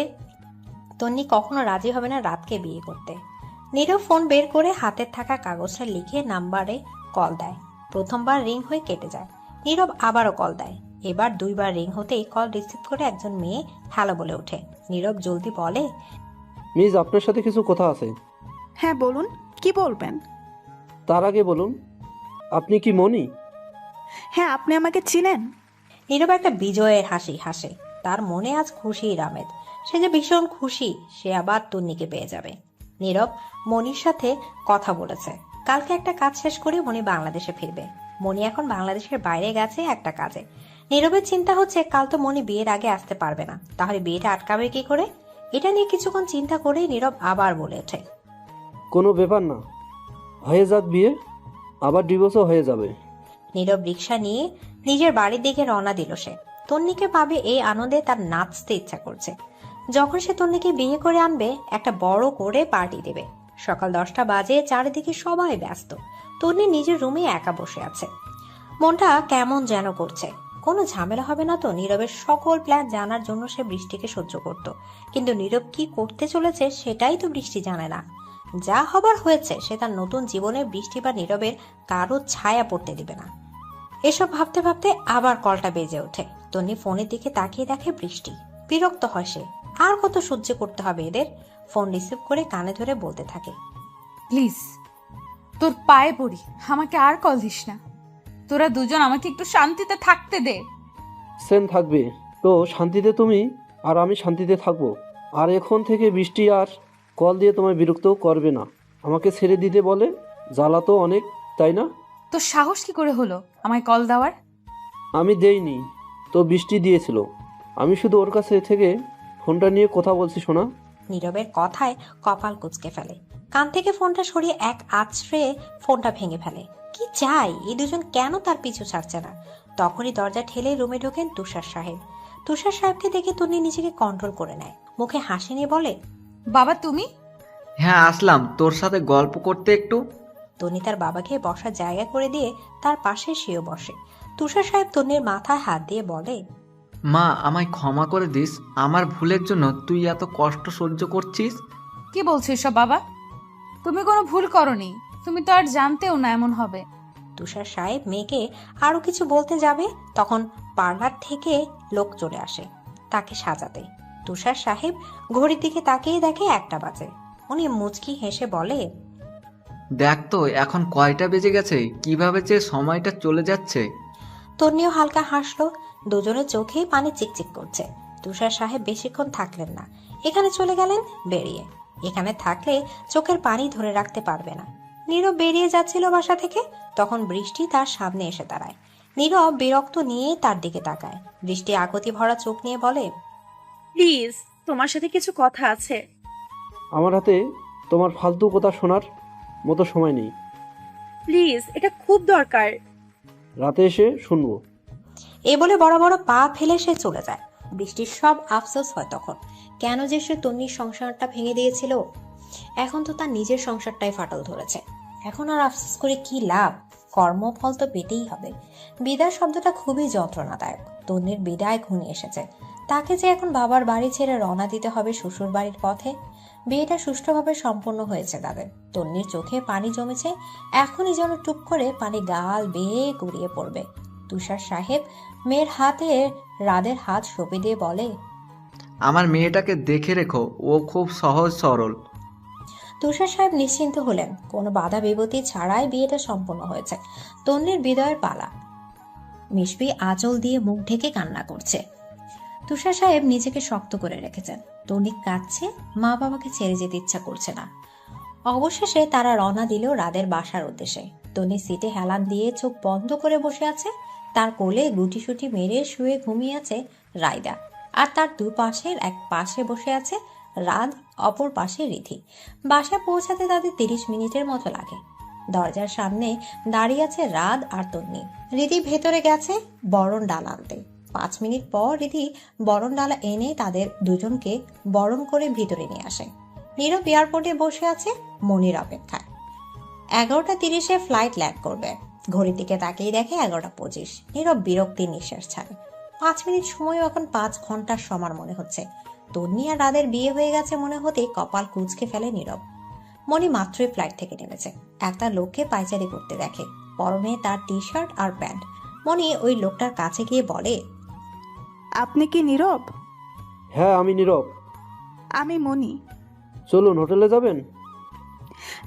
তন্নি কখনো রাজি হবে না রাতকে বিয়ে করতে। নীরব ফোন বের করে হাতের থাকা কাগজটা লিখে নাম্বারে কল দেয়। প্রথমবার রিং হয়ে কেটে যায়। নীরব আবারও কল দেয়। এবার দুইবার রিং হতেই কল রিসিভ করে একজন মেয়ে হ্যালো বলে ওঠে। নীরব জলদি বলে, মিস আপনার সাথে কিছু কথা আছে। হ্যাঁ বলুন, কি বলবেন? তার আগে বলুন, আপনি কি মনি? হ্যাঁ, আপনি আমাকে চিনেন? নীরব একটা বিজয়ের হাসি হাসে। তার মনে আজ খুশির আমেজ। সে যে ভীষণ খুশি সে আবার তন্নিকে পেয়ে যাবে। নীরব মনির সাথে কথা বলেছে। কালকে একটা কাজ শেষ করে মনি বাংলাদেশে ফিরবে। মনি এখন বাংলাদেশের বাইরে গেছে একটা কাজে। নীরবের চিন্তা হচ্ছে কাল তো মনি বিয়ের আগে আসতে পারবে না, তাহলে বিয়েটা আটকাবে কি করে? এটা নিয়ে কিছুক্ষণ চিন্তা করেই নীরব আবার বলে ওঠে, কোনো ব্যাপার না, হয়ে যাক বিয়ে, আবার ডিভোর্সও হয়ে যাবে। নীরব রিক্সা নিয়ে নিজের বাড়ির দিকে রওনা দিল সে। তন্নিকে পাবে এই আনন্দে তার নাচতে ইচ্ছা করছে। যখন সে তন্নিকে বিয়ে করে আনবে একটা বড় করে পার্টি দেবে। সকাল 10টা বাজে, চারিদিকে সবাই ব্যস্ত। তন্নি নিজের রুমে একা বসে আছে। মনটা কেমন যেন করছে। কোনো ঝামেলা হবে না তো? নীরবের সকল প্ল্যান জানার জন্য সে বৃষ্টিকে সহ্য করত, কিন্তু নীরব কি করতে চলেছে সেটাই তো বৃষ্টি জানে না। যা হবার হয়েছে, সে তার নতুন জীবনে বৃষ্টি বা নীরবের কারো ছায়া পড়তে দিবে না। এসব ভাবতে ভাবতে আবার কলটা বেজে ওঠে। তন্নি ফোনের দিকে তাকিয়ে দেখে বৃষ্টি। বিরক্ত হয় সে। আর কত সহ্য করতে হবে এদের? ফোন রিসিভ করে কানে ধরে বলতে থাকে, প্লিজ তোর পায়ে পড়ি, আমাকে আর কল দিস না। তোরা দুজন আমাকে একটু শান্তিতে থাকতে দে। সেন থাকবে তো শান্তিতে তুমি, আর আমি শান্তিতে থাকবো। আর এখন থেকে বৃষ্টি আর কল দিয়ে তোমায় বিরক্ত করবে না। আমাকে ছেড়ে দিতে বলে, জ্বালা তো অনেক, তাই না? তোর সাহস কি করে হলো আমায় কল দেওয়ার? আমি দেইনি তো, বৃষ্টি দিয়েছিল। আমি শুধু ওর কাছে থেকে ফোনটা নিয়ে কথা বলছি শোনা। নীরবের কথায় কপাল কুঁচকে ফেলে। কান থেকে ফোনটা সরিয়ে এক আছড়ে ফোনটা ভেঙে ফেলে। কি চাই এই দুজন, কেন তার পিছু ছাড়ছে না? তখনই দরজা ঠেলে রুমে ঢোকেন তুষার সাহেব। তুষার সাহেবকে দেখে তন্নি নিজেকে কন্ট্রোল করে নেয়, মুখে হাসি নিয়ে বলে, বাবা তুমি? হ্যাঁ আসলাম তোর সাথে গল্প করতে একটু। তন্নি তার বাবাকে বসার জায়গা করে দিয়ে তার পাশে সেও বসে। তুষার সাহেব তন্নির মাথায় হাত দিয়ে বলে, মা আমায় ক্ষমা করে দিস, আমার ভুলের জন্য তুই এত কষ্ট সহ্য করছিস। কি বলছিস সব বাবা? তুমি কোনো ভুল করনি, তুমি তো আর জানতেও না এমন হবে। তুষার সাহেব মেয়েকে আরো কিছু বলতে যাবে, তখন পার্লার থেকে লোক চলে আসে তাকে সাজাতে। তুষার সাহেব ঘড়ির দিকে তাকিয়ে দেখে 1টা বাজে। উনি মুচকি হেসে বলে, দেখ তো এখন কয়টা বেজে গেছে, কিভাবে যে সময়টা চলে যাচ্ছে। তন্নিও হালকা হাসলো। দুজনের চোখেই পানি চিকচিক করছে। তুষার সাহেব বেশিক্ষণ থাকলেন না, এখানে চলে গেলেন বেরিয়ে। এখানে থাকলে চোখের পানি ধরে রাখতে পারবে না। নীরব বেরিয়ে যাচ্ছিল বাসা থেকে, তখন বৃষ্টি তার সামনে এসে দাঁড়ায়। নীরব বিরক্ত নিয়ে তার দিকে তাকায়। বৃষ্টি আকতি ভরা চোখ নিয়ে বলে, প্লিজ, তোমার সাথে কিছু কথা আছে। আমার হাতে তোমার ফালতু কথা শোনার মতো সময় নেই। প্লিজ, এটা খুব দরকার। রাতে এসে শুনবো। এ বলে বড় বড় পা ফেলে সে চলে যায়। বৃষ্টির সব আফসোস হয় তখন, কেন যে সে তন্নির সংসারটা ভেঙে দিয়েছিল। এখন তো তার নিজের সংসারটাই ফাটল ধরেছে। এখন আর আফসোস করে কি লাভ? কর্মফল তো পেতেই হবে। বিদায় শব্দটা খুবই যন্ত্রণাদায়ক। তন্নির বিদায় ঘনিয়ে এসেছে। তাকে যে এখন বাবার বাড়ি ছেড়ে রওনা দিতে হবে শ্বশুর বাড়ির পথে। বিয়েটা সুষ্ঠুভাবে সম্পন্ন হয়েছে তাদের। তন্নির চোখে পানি জমেছে, এখনই যেন টুপ করে পানি গাল বেয়ে গড়িয়ে পড়বে। তুষার সাহেব মেয়ের হাতে রাদের হাত সঁপে দিয়ে বলে, আমার মেয়েটাকে দেখে রেখো, ও খুব সহজ সরল। তুষার সাহেব নিশ্চিন্ত হলেন, কোনো বাধা বিপত্তি ছাড়াই বিয়েটা সম্পন্ন হয়েছে। তন্নির বিদায়ের পালা। মিশবি আঁচল দিয়ে মুখ ঢেকে কান্না করছে। তুষার সাহেব নিজেকে শক্ত করে রেখেছেন। তন্নি কাঁদছে, মা বাবাকে ছেড়ে যেতে ইচ্ছা করছে না। অবশেষে তারা রওনা দিল রাদের বাসার উদ্দেশ্যে। তন্নি সিটে হেলান দিয়ে চোখ বন্ধ করে বসে আছে। তার কোলে গুটিসুটি মেরে শুয়ে ঘুমিয়ে আছে রায়দা, আর তার দুপাশের এক পাশে বসে আছে রাত, অপর পাশে রিধি। বাসায় পৌঁছাতে তাদের 30 মিনিটের মতো লাগে। দরজার সামনে দাঁড়িয়ে আছে রাত আর তন্নি। রিধি ভেতরে গেছে বরণ ডাল আনতে। 5 মিনিট পর রিধি বরণ ডালা এনে তাদের দুজনকে বরণ করে ভিতরে নিয়ে আসে। নীরব এয়ারপোর্টে বসে আছে মনির অপেক্ষায়। 11:30-এ ফ্লাইট ল্যান্ড করবে। ঘড়ির দিকে তাকিয়ে দেখে 11:25। নীরব বিরক্তির নিঃশ্বাস ছাড়ে। 5 মিনিট সময়ও এখন 5 ঘন্টার সমান মনে হচ্ছে। তন্নি আর রাদের বিয়ে হয়ে গেছে মনে হতে কপাল কুঁচকে ফেলে নীরব। মনি মাত্রই ফ্লাইট থেকে নেমেছে। একটা লোককে পায়চারি করতে দেখে, পরনে তার টি শার্ট আর প্যান্ট। মনি ওই লোকটার কাছে গিয়ে বলে, আপনি কি নীরব? হ্যাঁ আমি নীরব। আমি মনি। চলুন হোটেলে যাবেন?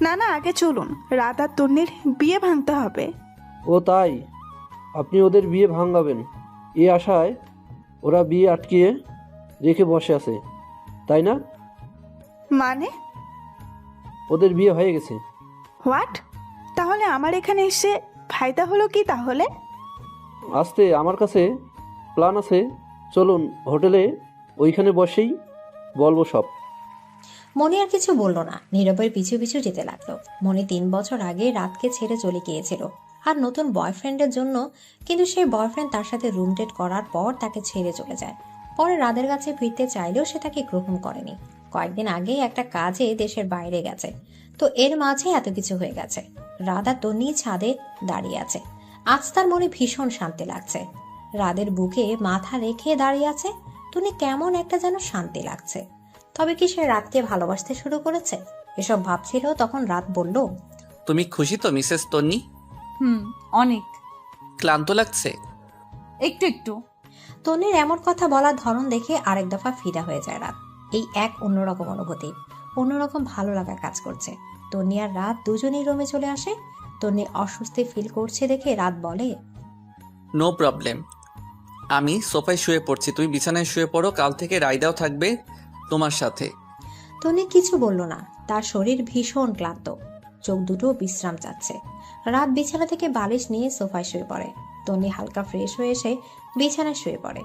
না না, আগে চলুন, রাত আর তন্নির বিয়ে ভাঙতে হবে। ও তাই, আপনি ওদের বিয়ে ভাঙাবেন এই আশায় ওরা বিয়ে আটকিয়ে রেখে বসে আছে, তাই না? মানে? ওদের বিয়ে হয়ে গেছে। হোয়াট? তাহলে আমার এখানে এসে ফায়দা হলো কি তাহলে? আসতে আমার কাছে প্ল্যান আছে, চলুন হোটেলে, ওইখানে বসেই বলবো সব। মনি আর কিছু বলল না, নীরবের পিছু পিছু যেতে লাগলো। মনি 3 বছর আগে রাতকে ছেড়ে চলে গিয়েছিল আর নতুন বয়ফ্রেন্ডের জন্য, কিন্তু সেই বয়ফ্রেন্ড তার সাথে রুম ডেট করার পর তাকে ছেড়ে চলে যায়। পরে রাদের কাছে ফিরতে চাইলেও সে তাকে গ্রহণ করেনি। কয়েকদিন আগেই একটা কাজে দেশের বাইরে গেছে, তো এর মাঝে এত কিছু হয়ে গেছে। রাধা তন্নি ছাদে দাঁড়িয়ে আছে। আজ তার মনে ভীষণ শান্তি লাগছে। রাদের বুকে মাথা রেখে দাঁড়িয়ে আছে। তন্নি কেমন একটা যেন শান্তি লাগছে। তবে কি সে রাতকে ভালোবাসতে শুরু করেছে? এসব ভাবছিল তখন রাত বলল, তুমি খুশি তো মিসেস তন্নি? অনেক। ক্লান্ত লাগছে? একটু একটু। তন্নির এমন কথা বলার ধরন দেখে আরেক দফা ফিদা হয়ে যায় রাত। এই এক অন্যরকম অনুভূতি, অন্যরকম ভালো লাগা কাজ করছে। তন্নি আর রাত দুজনেই রুমে চলে আসে। তন্নি অস্বস্তি ফিল করছে দেখে রাত বলে, নো প্রবলেম, আমি সোফায় শুয়ে পড়ছি, তুই বিছানায় শুয়ে পড়ো, কাল থেকে রাইদাও থাকবে তোমার সাথে। তন্নি কিছু বলল না, তার শরীর ভীষণ ক্লান্ত, চোখ দুটো বিশ্রাম চাচ্ছে। রাত বিছানা থেকে বালিশ নিয়ে সোফায় শুয়ে পড়ে। তন্নি হালকা ফ্রেশ হয়ে এসে বিছানায় শুয়ে পড়ে।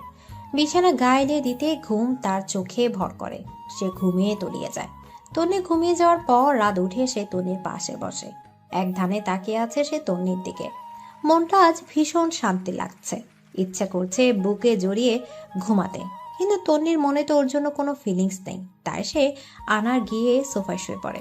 বিছানা গায়ে দিয়ে দিতে ঘুম তার চোখে ভর করে, সে ঘুমিয়ে তলিয়ে যায়। তন্নি ঘুমিয়ে যাওয়ার পর রাত উঠে এসে তন্নির পাশে বসে, এক ধানে তাকিয়ে আছে সে তন্নির দিকে। মনটা আজ ভীষণ শান্তি লাগছে, ইচ্ছা করছে বুকে জড়িয়ে ঘুমাতে, কিন্তু তন্নির মনে তো ওর জন্য কোনো ফিলিংস নেই, তাই সে আনার গিয়ে সোফায় শুয়ে পড়ে।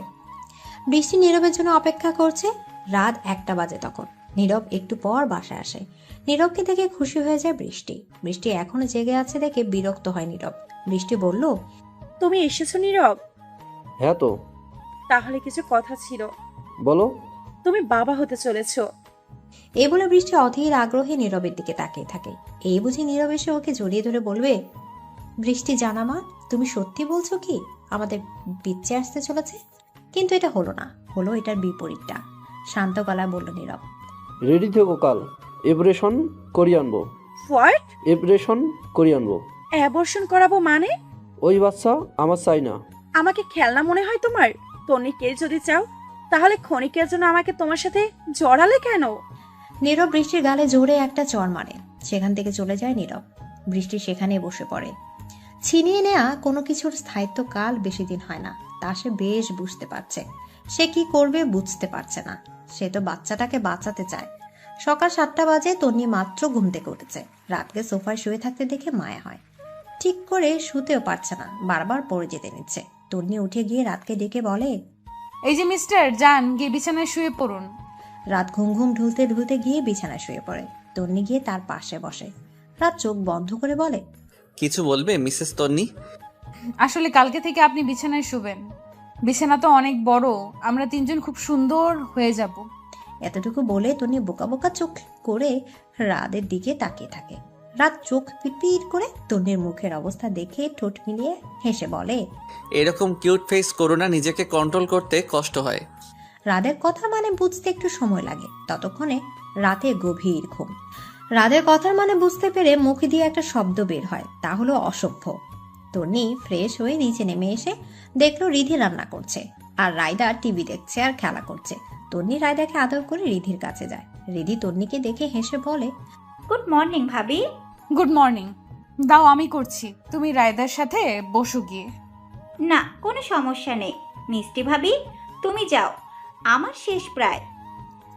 বৃষ্টি নীরবের জন্য অপেক্ষা করছে। রাত 1টা বাজে তখন। নীরব একটু পর বাসায় আসে। নীরবকে দেখে খুশি হয়ে যায় বৃষ্টি। বৃষ্টি এখনো জেগে আছে দেখে বিরক্ত হয় নীরব। বৃষ্টি বলল, তুমি এসেছো নীরব? হ্যাঁ তো। তাহলে কিছু কথা ছিল। বলো। তুমি বাবা হতে চলেছো। এই বলে বৃষ্টি অধীর আগ্রহে নীরবের দিকে তাকিয়ে থাকে। এই বুঝি নীরব এসে ওকে জড়িয়ে ধরে বলবে, বৃষ্টি জানা মা, তুমি সত্যি বলছো কি আমাদের বিচ্ছে আসতে চলেছে? কিন্তু এটা হলো না, হলো এটার বিপরীতটা। শান্ত গলায় বলল নীরব। রেডি থেকো, কাল অপারেশন করিয়ে আনবো। হোয়াট? অপারেশন করিয়ে আনবো। অ্যাবর্শন করাবো মানে? ওই বাচ্চা আমার চাই না। আমাকে খেলনা মনে হয় তোমার? তন্নিকে যদি চাও তাহলে ক্ষণিকের জন্য আমাকে তোমার সাথে জড়ালে কেন? নীরব বৃষ্টির গালে জোরে একটা চড় মারে, সেখান থেকে চলে যায় নীরব। বৃষ্টি সেখানে বসে পড়ে। ছিনিয়ে নেয়া কোনো কিছুর স্থায়িত্ব কাল বেশি দিন হয় না, তা সে বেশ বুঝতে পারছে। সে কি করবে বুঝতে পারছে না। সে তো বাচ্চাটাকে বাঁচাতে চায়। সকাল 7টা বাজে, তন্নি মাত্র ঘুম থেকে উঠেছে। রাতকে সোফায় শুয়ে থাকতে দেখে মায়া হয়। ঠিক করে শুতেও পারছে না, বারবার পড়ে যেতে নিচ্ছে। তন্নি উঠে গিয়ে রাতকে ডেকে বলে, এই যে মিস্টার, যান গিয়ে বিছানায় শুয়ে পড়ুন। রাত ঘুম ঘুম ঢুলতে ঢুলতে গিয়ে বিছানায় শুয়ে পড়ে। তন্নি গিয়ে তার পাশে বসে। রাত চোখ বন্ধ করে বলে, কিছু বলবে মিসেস তন্নি? আসলে কালকে থেকে আপনি বিছানায় শুবেন। বিছানা তো অনেক বড়, আমরা 3জন খুব সুন্দর হয়ে যাব। এতটুকু বলে তন্নি বোকা বোকা চোখ করে রাতের দিকে তাকিয়ে থাকে। রাত চোখ পিটপিট করে তন্নির মুখের অবস্থা দেখে ঠোঁট মিলিয়ে হেসে বলে, এরকম কিউট ফেস করো না, নিজেকে কন্ট্রোল করতে কষ্ট হয়। রাদের কথা মানে বুঝতে একটু সময় লাগে। ততক্ষণে রাতে গভীর ঘুম। রাদের কথার মানে বুঝতে পেরে মুখ দিয়ে একটা শব্দ বের হয়, তা হলো অসভ্য। তন্নি ফ্রেশ হয়ে নিচে নেমে এসে দেখলো রিধি রান্না করছে আর রায়দা টিভি দেখছে আর খেলা করছে। তন্নি রায়দাকে আদর করে রিধির কাছে যায়। রিধি তন্নিকে দেখে হেসে বলে, গুড মর্নিং ভাবি। Good morning. দাও আমি করছি, তুমি রায়দার সাথে বসো গিয়ে। না, কোনো সমস্যা নেই মিষ্টি ভাবি, তুমি যাও, আমার শেষ প্রায়।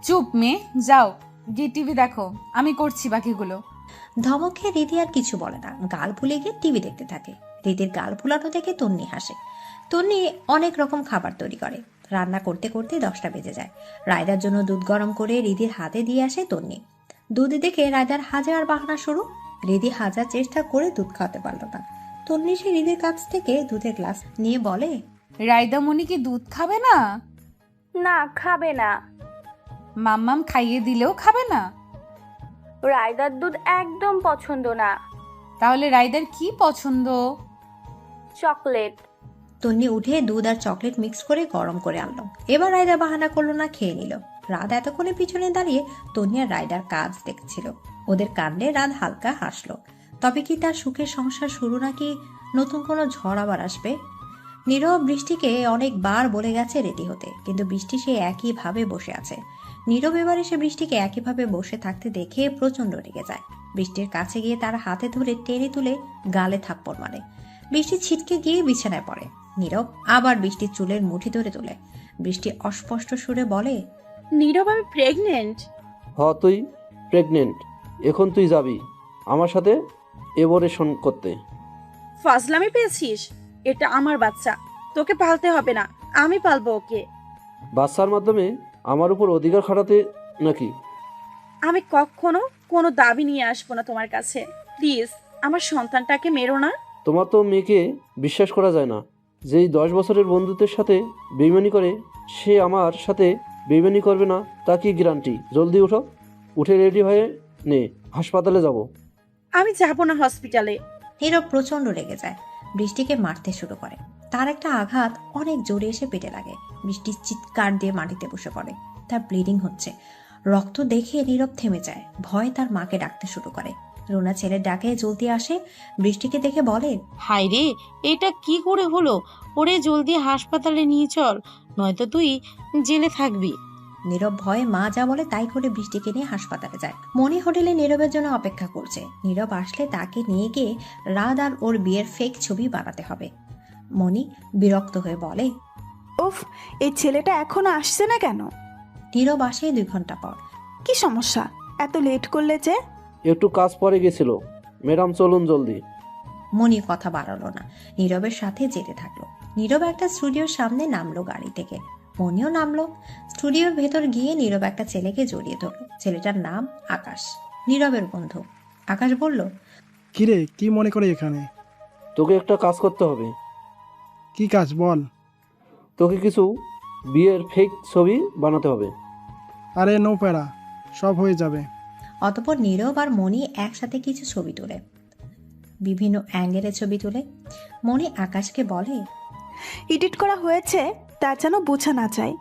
চুপ মেয়ে, যাও গিয়ে টিভি দেখো, আমি করছি বাকিগুলো। ধমক খেয়ে রিধি আর কিছু বলে না, গাল ফুলে গিয়ে টিভি দেখতে থাকে। রিধির গাল ফুলানো দেখে তন্নি হাসে। তন্নি অনেক রকম খাবার তৈরি করে। রান্না করতে করতে 10টা বেজে যায়। রায়দার জন্য দুধ গরম করে রিধির হাতে দিয়ে আসে তন্নি। দুধ দেখে রায়দার হাজার বাহানা শুরু। রিধি হাজার চেষ্টা করে দুধ খাওয়াতে পারল না। তন্নি সে রিধির কাছ থেকে দুধের গ্লাস নিয়ে বলে, রায়দা মনি কি দুধ খাবে না? না, খাবে না। মাম্মাম খাইয়ে দিলেও খাবে না? রায়দার দুধ একদম পছন্দ না। তাহলে রায়দার কি পছন্দ? চকলেট। তন্নি উঠে দুধ আর চকলেট মিক্স করে গরম করে আনলো। এবার রায়দা বাহানা করলো না, খেয়ে নিল। রাত এতক্ষণে পিছনে দাঁড়িয়ে তন্নি আর রায়দার কাজ দেখছিল। ওদের কাণ্ডে রাত হালকা হাসলো। তবে কি তার সুখের সংসার শুরু, নাকি নতুন কোনো ঝড় আবার আসবে? নীরব বৃষ্টিকে অনেকবার বলে গেছে রেডি হতে, কিন্তু বৃষ্টি সে একইভাবে বসে আছে। নীরব এবার এসে বৃষ্টিকে একইভাবে বসে থাকতে দেখে প্রচন্ড রেগে যায়। বৃষ্টির কাছে গিয়ে তার হাতে ধরে টেনে তুলে গালে থাপ্পড় মারে। বৃষ্টি ছিটকে গিয়ে বিছানায় পড়ে। নীরব আবার বৃষ্টির চুলের মুঠি ধরে তোলে। বৃষ্টি অস্পষ্ট সুরে বলে, নীরব, আমি প্রেগনেন্ট। তুই প্রেগনেন্ট, এখন তুই যাবি আমার সাথে অপারেশন করতে। ফাজলামি পেয়েছিস? এটা আমার বাচ্চা, তোকে পালতে হবে না, আমি পালবো ওকে। বাচ্চার মাধ্যমে আমার উপর অধিকার খাটাতে নাকি? আমি কখনো কোনো দাবি নিয়ে আসবো না তোমার কাছে। প্লিজ আমার সন্তানটাকে মেরো না। তোমার তো মেয়েকে বিশ্বাস করা যায় না। যেই 10 বছরের বন্ধুত্বের সাথে বেইমানি করে, সে আমার সাথে বেইমানি করবে না তা কি গ্যারান্টি? জলদি উঠো, উঠে রেডি হয়ে নে, হাসপাতালে যাব। আমি যাব না হসপিটালে। নীরব প্রচন্ড রেগে যায়, বৃষ্টিকে মারতে শুরু করে। তার একটা আঘাত অনেক জোরে এসে পেটে লাগে। বৃষ্টি চিৎকার দিয়ে মাটিতে বসে পড়ে। তার ব্লিডিং হচ্ছে। রক্ত দেখে নীরব থেমে যায়। ভয় তার মাকে ডাকতে শুরু করে। রুনা ছেলের ডাকে জলদি আসে। বৃষ্টিকে দেখে বলে, হাই রে, এটা কি করে হলো? ওরে জলদি হাসপাতালে নিয়ে চল, নয়তো তুই জেলে থাকবি। নীরব ভয়ে মা যা বলে তাই করে বৃষ্টিকে নিয়ে হাসপাতালে যায়। মনি হোটেলে নীরবের জন্য অপেক্ষা করছে। নীরব আসলে তাকে নিয়ে গিয়ে রাত আর ওর বিয়ের ফেক ছবি বানাতে হবে। মনি বিরক্ত হয়ে বলে, উফ, এই ছেলেটা এখনো আসছে না কেন? নীরব আসে 2 ঘন্টা পর। কি সমস্যা, এত লেট করলে যে? একটু কাজ পড়ে গেছিল ম্যাডাম, চলুন জলদি। মনি কথা বাড়ালো না, নীরবের সাথে যেতে থাকলো। নীরব একটা স্টুডিওর সামনে নামলো গাড়ি থেকে। মনিও নামলো। স্টুডিওর ভেতর গিয়ে নীরব একটা ছেলেকে জড়িয়ে ধরলো। ছেলেটার নাম আকাশ, নীরবের বন্ধু। আকাশ বলল, কিরে, কি মনে করে এখানে? তোকে একটা কাজ করতে হবে। কি কাজ বল? তোকে কিছু বিয়ের ফেক ছবি বানাতে হবে। আরে নো প্যারা, সব হয়ে যাবে। অতঃপর নীরব আর মনি একসাথে কিছু ছবি তোলে, বিভিন্ন অ্যাঙ্গেলে ছবি তোলে। মনি আকাশকে বলে, এডিট করা হয়েছে, তা যেন বোঝা না যায়।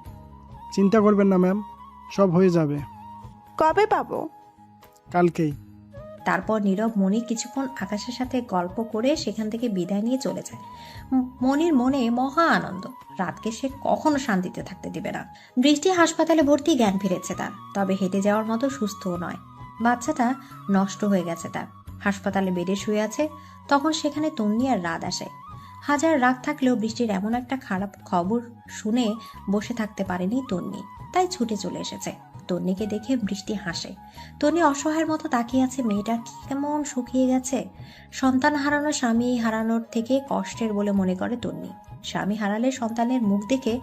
চিন্তা করবেন না ম্যাম, সব হয়ে যাবে। কবে পাবো? কালকেই। তারপর নীরব মনি কিছুক্ষণ আকাশের সাথে গল্প করে সেখান থেকে বিদায় নিয়ে চলে যায়। মনির মনে মহা আনন্দ। রাতকে সে কখনো শান্তিতে থাকতে দিবে না। বৃষ্টি হাসপাতালে ভর্তি, জ্ঞান ফিরেছে তার, তবে হেঁটে যাওয়ার মতো সুস্থও নয়। বাচ্চাটা নষ্ট হয়ে গেছে তার। হাসপাতালে বেডে শুয়ে আছে। তখন সেখানে তন্নি আর রাত আসে। হাজার রাগ থাকলেও বৃষ্টির এমন একটা খারাপ খবর শুনে বসে থাকতে পারেনি তন্নি, তাই ছুটে চলে এসেছে। তন্নিকে দেখে বৃষ্টি হাসে। তন্নি অসহায়ের মতো তাকিয়ে আছে। মেয়েটা কেমন শুকিয়ে গেছে। সন্তান হারানো স্বামী হারানোর থেকে কষ্টের বলে মনে করে তন্নি। স্বামী হারালে সন্তানের মুখ দেখে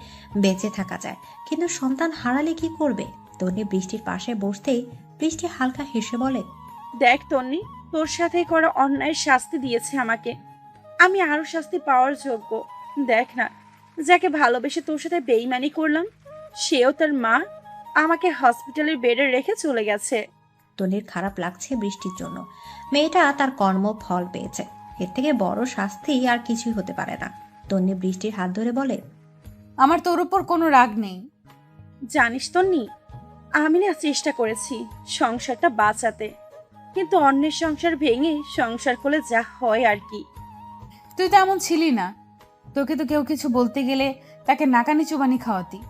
বেঁচে থাকা যায়, কিন্তু সন্তান হারালে কি করবে? তন্নি বৃষ্টির পাশে বসতেই বৃষ্টি হালকা হেসে বলে, দেখ তন্নি, তোর সাথে করা অন্যায়ের শাস্তি দিয়েছে আমাকে। আমি আরো শাস্তি পাওয়ার যোগ্য। দেখ না, যাকে ভালোবেসে তোর সাথে বেইমানি করলাম, সেও তার মা আমাকে হসপিটালের বেডে রেখে চলে গেছে। তন্নির খারাপ লাগছে বৃষ্টির জন্য। মেয়েটা তার কর্ম ফল পেয়েছে। এর থেকে বড় শাস্তি আর কিছুই হতে পারে না। তন্নি বৃষ্টির হাত ধরে বলে, আমার তোর উপর কোনো রাগ নেই। জানিস তন্নি, আমি না চেষ্টা করেছি সংসারটা বাঁচাতে, কিন্তু অন্যের সংসার ভেঙে সংসার করলে যা হয় আর কি। তুই তো এমন ছিলি না। তোকে তো কেউ কিছু বলতে গেলে তাকে নাকানি চুবানি খাওয়াতি।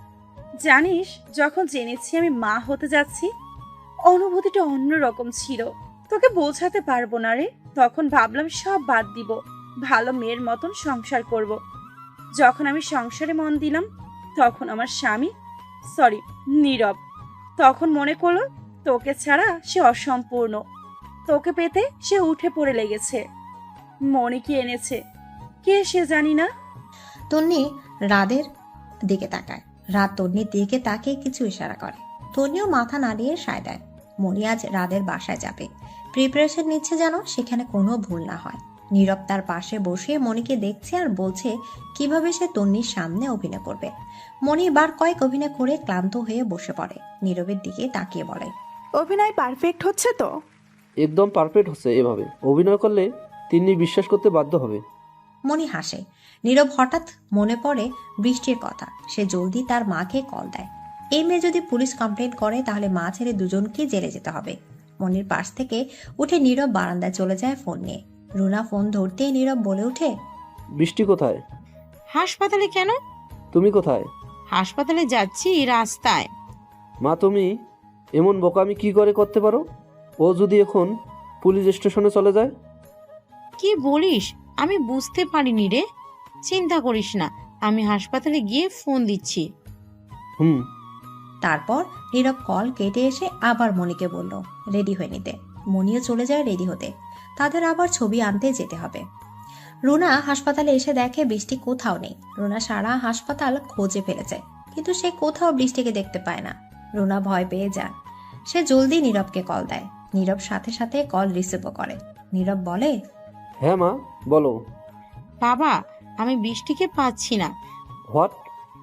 জানিস, যখন জেনেছি আমি মা হতে যাচ্ছি, অনুভূতিটা অন্যরকম ছিল। তোকে বোঝাতে পারবো না রে। তখন ভাবলাম সব বাদ দিব, ভালো মেয়ের মতন সংসার করব। যখন আমি সংসারে মন দিলাম, তখন আমার স্বামী, নীরব, তখন মনে করলো তোকে ছাড়া সে অসম্পূর্ণ। তোকে পেতে সে উঠে পড়ে লেগেছে। মনে কি এনেছে কে সে জানি না। তন্নি রাদের দিকে তাকায়। রাত তন্নির দিকে তাকে কিছু ইশারা করে। তন্নিও মাথা নাড়িয়ে সায় দেয়। মনি আজ রাদের বাসায় যাবে। প্রিপারেশন নিচ্ছে যেন সেখানে কোনো ভুল না হয়। নীরব তার পাশে বসে মনিকে দেখছে আর বলছে কিভাবে সে তন্নির সামনে অভিনয় করবে। মনি বার কয়েক অভিনয় করে ক্লান্ত হয়ে বসে পড়ে। নীরবের দিকে তাকিয়ে বলে, অভিনয় পারফেক্ট হচ্ছে তো? একদম পারফেক্ট হচ্ছে। এভাবে অভিনয় করলে তিনি বিশ্বাস করতে বাধ্য হবে। মনি হাসে। নীরব হঠাৎ মনে পড়ে বৃষ্টির কথা। সে জলদি তার মাকে কল দেয়। এই মেয়ে যদি পুলিশ কমপ্লেন করে তাহলে মা ছেড়ে দুজনকেই জেলে যেতে হবে। মনির পাশ থেকে উঠে নীরব বারান্দায় চলে যায় ফোন নিয়ে। রুনা ফোন ধরতেই নীরব বলে ওঠে, বৃষ্টি কোথায়? হাসপাতালে কেন? তুমি কোথায়? হাসপাতালে যাচ্ছি রাস্তায়। মা, তুমি এমন বোকামি কি করে করতে পারো? ও যদি এখন পুলিশ স্টেশনে চলে যায়? কি বলিস? আমি বুঝতে পারিনি রে। চিন্তা করিস না, আমি হাসপাতালে গিয়ে ফোন দিচ্ছি। তারপর নীরব কল কেটে এসে আবার মনিকে বলল রেডি হয়ে নিতে। মনিও চলে যায় রেডি হতে। তাদের আবার ছবি আনতে যেতে হবে। রুনা হাসপাতালে এসে দেখে বৃষ্টি কোথাও নেই। রুনা সারা হাসপাতাল খোঁজে ফেলেছে, কিন্তু সে কোথাও বৃষ্টিকে দেখতে পায় না। রুনা ভয় পেয়ে যায়। সে জলদি নীরবকে কল দেয়। নীরব সাথে সাথে কল রিসিভও করে। নীরব বলে, হ্যাঁ মা, বলো। বাবা, আমি বৃষ্টিকে পাচ্ছি না। হোয়াট?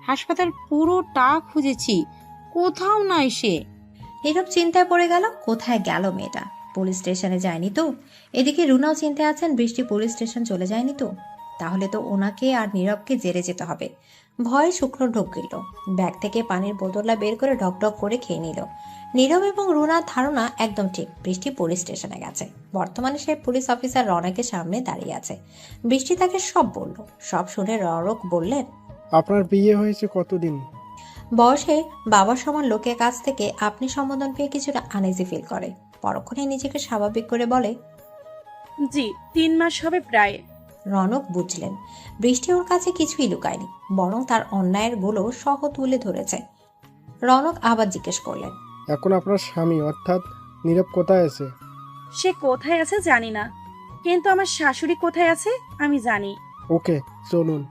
হাসপাতাল পুরোটা খুঁজেছি, কোথাও নাই সে। নীরব চিন্তায় পড়ে গেল, কোথায় গেল মেয়েটা? পুলিশ স্টেশনে যায়নি তো? এদিকে রুনাও চিন্তায় আছেন, বৃষ্টি পুলিশ স্টেশন চলে যায়নি তো? তাহলে তো ওনাকে আর নীরবকে জেলে যেতে হবে। ভয়ে শুকনো ঢোক গেল। ব্যাগ থেকে পানির বোতলটা বের করে ঢকঢক করে খেয়ে নিল। নীরব এবং রুনার ধারণা একদম ঠিক, বৃষ্টি পুলিশ স্টেশনে গেছে। বর্তমানে সে পুলিশ অফিসার রনকের সামনে দাঁড়িয়ে আছে। বৃষ্টি তাকে সব বলল। সব শুনে রনক বললেন, আপনার বিয়ে হয়েছে কতদিন? বয়সে বাবার সমান লোকের কাছ থেকে আপনি সম্বোধন পেয়ে কিছুটা আনইজি ফিল করে। পরক্ষণে নিজেকে স্বাভাবিক করে বলে, জি 3 মাস হবে প্রায়। রনক বুঝলেন বৃষ্টি ওর কাছে কিছুই লুকায়নি, বরং তার অন্যায়ের গুলো সহ তুলে ধরেছে। রনক আবার জিজ্ঞেস করলেন, এখন আপনার স্বামী অর্থাৎ নীরব কোথায় আছে? সে কোথায় আছে জানি না, কিন্তু আমার শাশুড়ি কোথায় আছে আমি জানি। ওকে চলুন।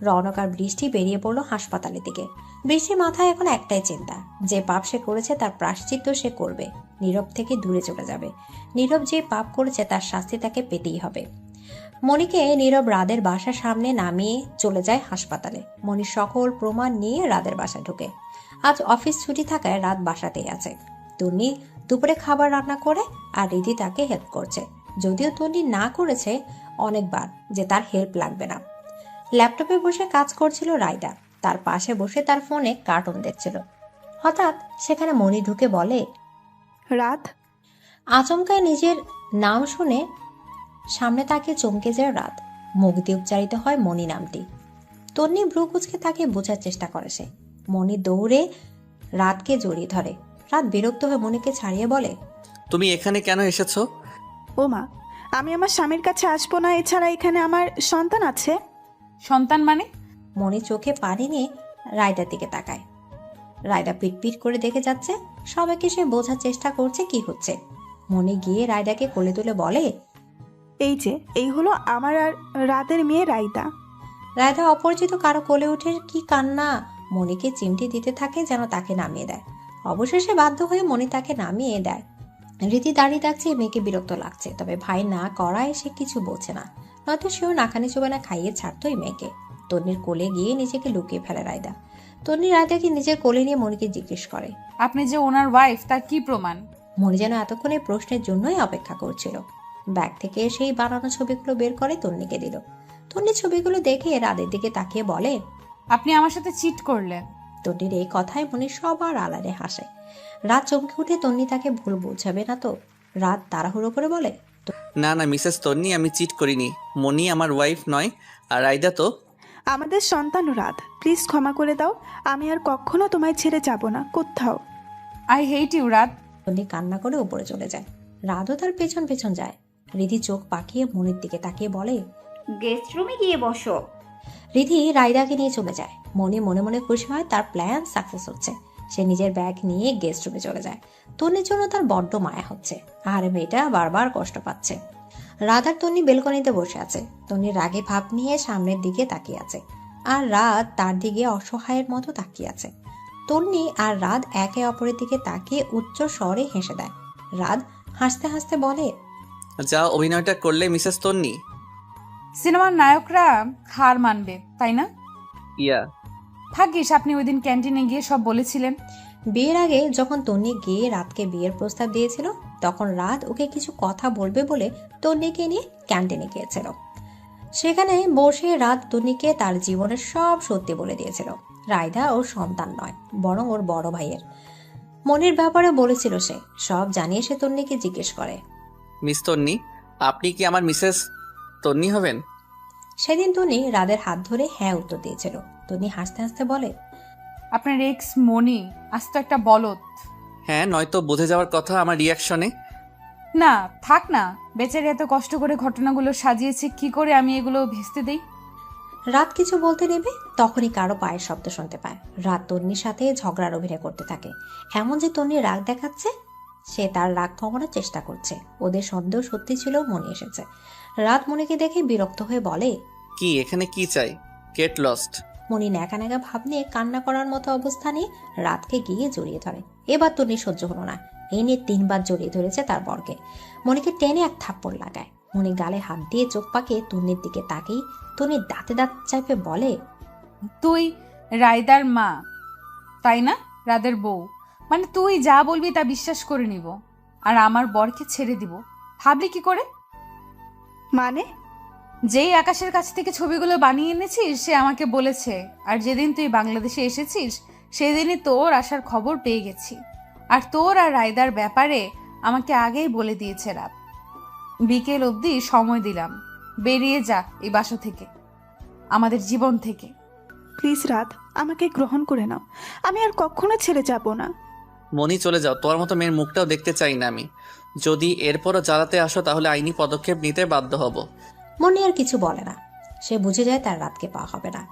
রনক আর বৃষ্টি বেরিয়ে পড়লো হাসপাতালের দিকে। বৃষ্টির মাথায় এখন একটাই চিন্তা, যে পাপ সে করেছে তার প্রায়শ্চিত্ত সে করবে, নীরব থেকে দূরে চলে যাবে। নীরব যে পাপ করেছে তার শাস্তি তাকে পেতেই হবে। মণিকে নীরব রাদের বাসার সামনে নামিয়ে চলে যায় হাসপাতালে। মণি সকল প্রমাণ নিয়ে রাদের বাসায় ঢুকে। আজ অফিস ছুটি থাকায় রাত বাসাতেই আছে। তন্নি দুপুরে খাবার রান্না করে আর রিধি তাকে হেল্প করছে, যদিও তন্নি না করেছে অনেকবার যে তার হেল্প লাগবে না। ল্যাপটপে বসে কাজ করছিল রাইদা, তার পাশে বসে তার ফোনে কার্টুন দেখছিল। হঠাৎ সেখানে মণি ঢুকে বলে, রাত। আচমকায় নিজের নাম শুনে সামনে তাকে চমকে যায় রাত। মুখ দিয়ে উচ্চারিত হয় মণি নামটি। তন্নি ভ্রু কুচকে তাকে বোঝার চেষ্টা করে সে। মণি দৌড়ে রাতকে জড়িয়ে ধরে। রাত বিরক্ত হয়ে মণিকে ছাড়িয়ে বলে, তুমি এখানে কেন এসেছো? ও মা, আমি আমার স্বামীর কাছে আসবো না? এছাড়া এখানে আমার সন্তান আছে। সন্তান মানে? মণি চোখে পানি নিয়ে রায়দার দিকে তাকায়। রায়দা পিটপিট করে দেখে যাচ্ছে। সবাইকে সে বোঝার চেষ্টা করছে কি হচ্ছে। মণি গিয়ে রায়দাকে কোলে তুলে বলে, এই যে এই হলো আমার আর রাতের মেয়ে রাইদা। রায়দা অপরিচিত কারো কোলে উঠে কি কান্না। মণিকে চিমটি দিতে থাকে যেন তাকে নামিয়ে দেয়। অবশেষে বাধ্য হয়ে মণি তাকে নামিয়ে দেয়। রীতি দাঁড়িয়ে থাকছে, মেয়েকে বিরক্ত লাগছে, তবে ভাই না করায় সে কিছু বোঝে না, নয়তো সেও নাকানি চোবানা খাইয়ে ছাড়তোই মেয়েকে। তন্নির কোলে গিয়ে নিজেকে লুকিয়ে ফেলে রায়দা। তন্নি রায়দাকে নিজের কোলে নিয়ে মণিকে জিজ্ঞেস করে, আপনি যে ওনার ওয়াইফ তার কি প্রমাণ? মণি যেন এতক্ষণে প্রশ্নের জন্যই অপেক্ষা করছিল। ব্যাগ থেকে সেই বানানো ছবিগুলো বের করে তন্নিকে দিল। তন্নি ছবিগুলো দেখে রাদের দিকে তাকিয়ে বলে, আপনি আমার সাথে চিট করলেন। তন্নির এই কথায় মণি সবার আলাদা হাসে। রাত চমকে উঠে তন্নি তাকে ভুল বোঝাবে না তো। রাত তাড়াহুড়ো করে বলে, না না মিসেস তন্নি, আমি চিট করিনি। মনি আমার ওয়াইফ নয়, আর রাইদা তো আমাদের সন্তান। রাত, প্লিজ ক্ষমা করে দাও। আমি আর কখনো তোমায় ছেড়ে যাব না কোথাও। আই হেট ইউ রাত। তন্নি কান্না করে উপরে চলে যায়। রাতও তার পেছন পেছন যায়। রিধি চোখ পাকিয়ে মনির দিকে তাকিয়ে বলে, গেস্ট রুমে গিয়ে বসো। রিধি রায়দাকে নিয়ে চলে যায়। মনি মনে মনে খুশি হয় তার প্ল্যান সাকসেস হচ্ছে। সে নিজের ব্যাগ নিয়ে গেস্ট রুমে চলে যায়। তন্নির জন্য তার বড্ড মায়া হচ্ছে, আর মেয়েটা বারবার কষ্ট পাচ্ছে। রাত আর তন্নি বেলকনিতে বসে আছে। তন্নির রাগে ভাব নিয়ে সামনের দিকে তাকিয়ে আছে, আর রাত তার দিকে অসহায়ের মতো তাকিয়ে আছে। তন্নি আর রাত একে অপরের দিকে তাকিয়ে উচ্চ স্বরে হেসে দেয়। রাত হাসতে হাসতে বলে, যা অভিনয়টা করলে মিসেস তন্নি। সিনেমার নায়করা হার মানবে, তাই না? ইয়া। ভাগ্যিস আপনি ওই দিন ক্যান্টিনে গিয়ে সব বলেছিলেন। বিয়ের আগে যখন তন্নি গিয়ে রাতকে বিয়ের প্রস্তাব দিয়েছিল, তখন রাত ওকে কিছু কথা বলবে বলে তন্নিকে নিয়ে ক্যান্টিনে গিয়েছিল। সেখানে বসে রাত তন্নিকে তার জীবনের সব সত্যি বলে দিয়েছিল। রায়দা ওর সন্তান নয়, বরং ওর বড় ভাইয়ের। মনির ব্যাপারে বলেছিল সে। সব জানিয়ে সে তন্নিকে জিজ্ঞেস করে, মিস তন্নি, আপনি কি আমার মিসেস তন্নি হবেন? সেদিন তন্নি রাদের হাত ধরে হ্যাঁ উত্তর দিয়েছিল। তন্নি হাসতে হাসতে বলে, আপনার এক্স মনি আজ তো একটা বলদ। হ্যাঁ, নয়তো বুঝে যাওয়ার কথা আমার রিয়াকশনে। না থাক না, বেচারি এত কষ্ট করে ঘটনাগুলো সাজিয়েছে, কি করে আমি এগুলো ভেস্তে দেই? রাত কিছু বলতে নেবে, তখনই কারো পায়ের শব্দ শুনতে পায়। রাত তন্নির সাথে ঝগড়ার অভিনয় করতে থাকে, এমন যে তন্নি রাগ দেখাচ্ছে। সে তার রাগ কমানোর চেষ্টা করছে। ওদের সন্দেহ সত্যি ছিল, মনে এসেছে। রাত মনিকে দেখে বিরক্ত হয়ে বলে, কি এখানে কি চাই? Get lost. মনি ন্যাকা ন্যাকা ভাব নিয়ে কান্না করার মতো অবস্থা নিয়ে রাতকে গিয়ে জড়িয়ে ধরে। এবার তন্নি সহ্য হলো না, এই নিয়ে 3 বার জড়িয়ে ধরেছে তার বরকে। মনিকে টেনে এক থাপ্পড় লাগায়। মনি গালে হাত দিয়ে চোখ পাকিয়ে তন্নির দিকে তাকিয়ে তন্নির দাঁতে দাঁত চাইপে বলে, তুই রায়দার মা, তাই না? রাদের বউ, মানে তুই যা বলবি তা বিশ্বাস করে নিব, আর আমার বরকে ছেড়ে দিব। ভাবলি কি করে? মানে যেই আকাশের কাছ থেকে ছবিগুলো বানিয়ে এনেছিস সে আমাকে বলেছে, আর যেদিন তুই বাংলাদেশে এসেছিস সেদিনই তোর আসার খবর পেয়ে গেছি। আর তোর আর রায়দার ব্যাপারে আমাকে আগেই বলে দিয়েছে রাত। বিকেল অবধি সময় দিলাম, বেরিয়ে যা এই বাসা থেকে, আমাদের জীবন থেকে। প্লিজ রাত, আমাকে গ্রহণ করে নাও। আমি আর কখনো ছেড়ে যাব না। মনি চলে যাও, তোমার মতো মেয়ের মুখটাও দেখতে চাই না আমি। যদি এরপরও জ্বালাতে আসো তাহলে আইনি পদক্ষেপ নিতে বাধ্য হব। মনি আর কিছু বলে না। সে বুঝে যায় তার রাতকে পাওয়া হবে না।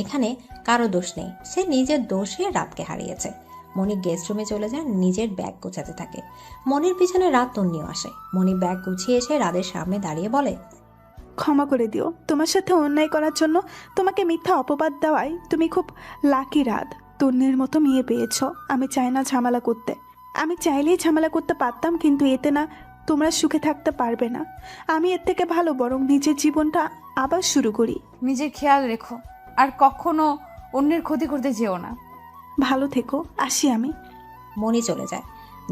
এখানে কারো দোষ নেই, সে নিজের দোষে রাতকে হারিয়েছে। মনি গেস্ট রুমে চলে যায়, নিজের ব্যাগ গোছাতে থাকে। মনির পিছনে রাত তন্নিও আসে। মনি ব্যাগ গুছিয়ে এসে রাতের সামনে দাঁড়িয়ে বলে, ক্ষমা করে দিও, তোমার সাথে অন্যায় করার জন্য, তোমাকে মিথ্যা অপবাদ দেওয়ায় তুমি খুব লাকি রাত। তন্নির মতো মেয়ে পেয়েছ। আমি চাই না ঝামেলা করতে। আমি চাইলেই ঝামেলা করতে পারতাম, কিন্তু এতে না তোমরা সুখে থাকতে পারবে না। আমি এর থেকে ভালো বরং নিজের জীবনটা আবার শুরু করি। নিজের খেয়াল রেখো, আর কখনো অন্যের ক্ষতি করতে যেও না। ভালো থেকো, আসি আমি। মনি চলে যায়।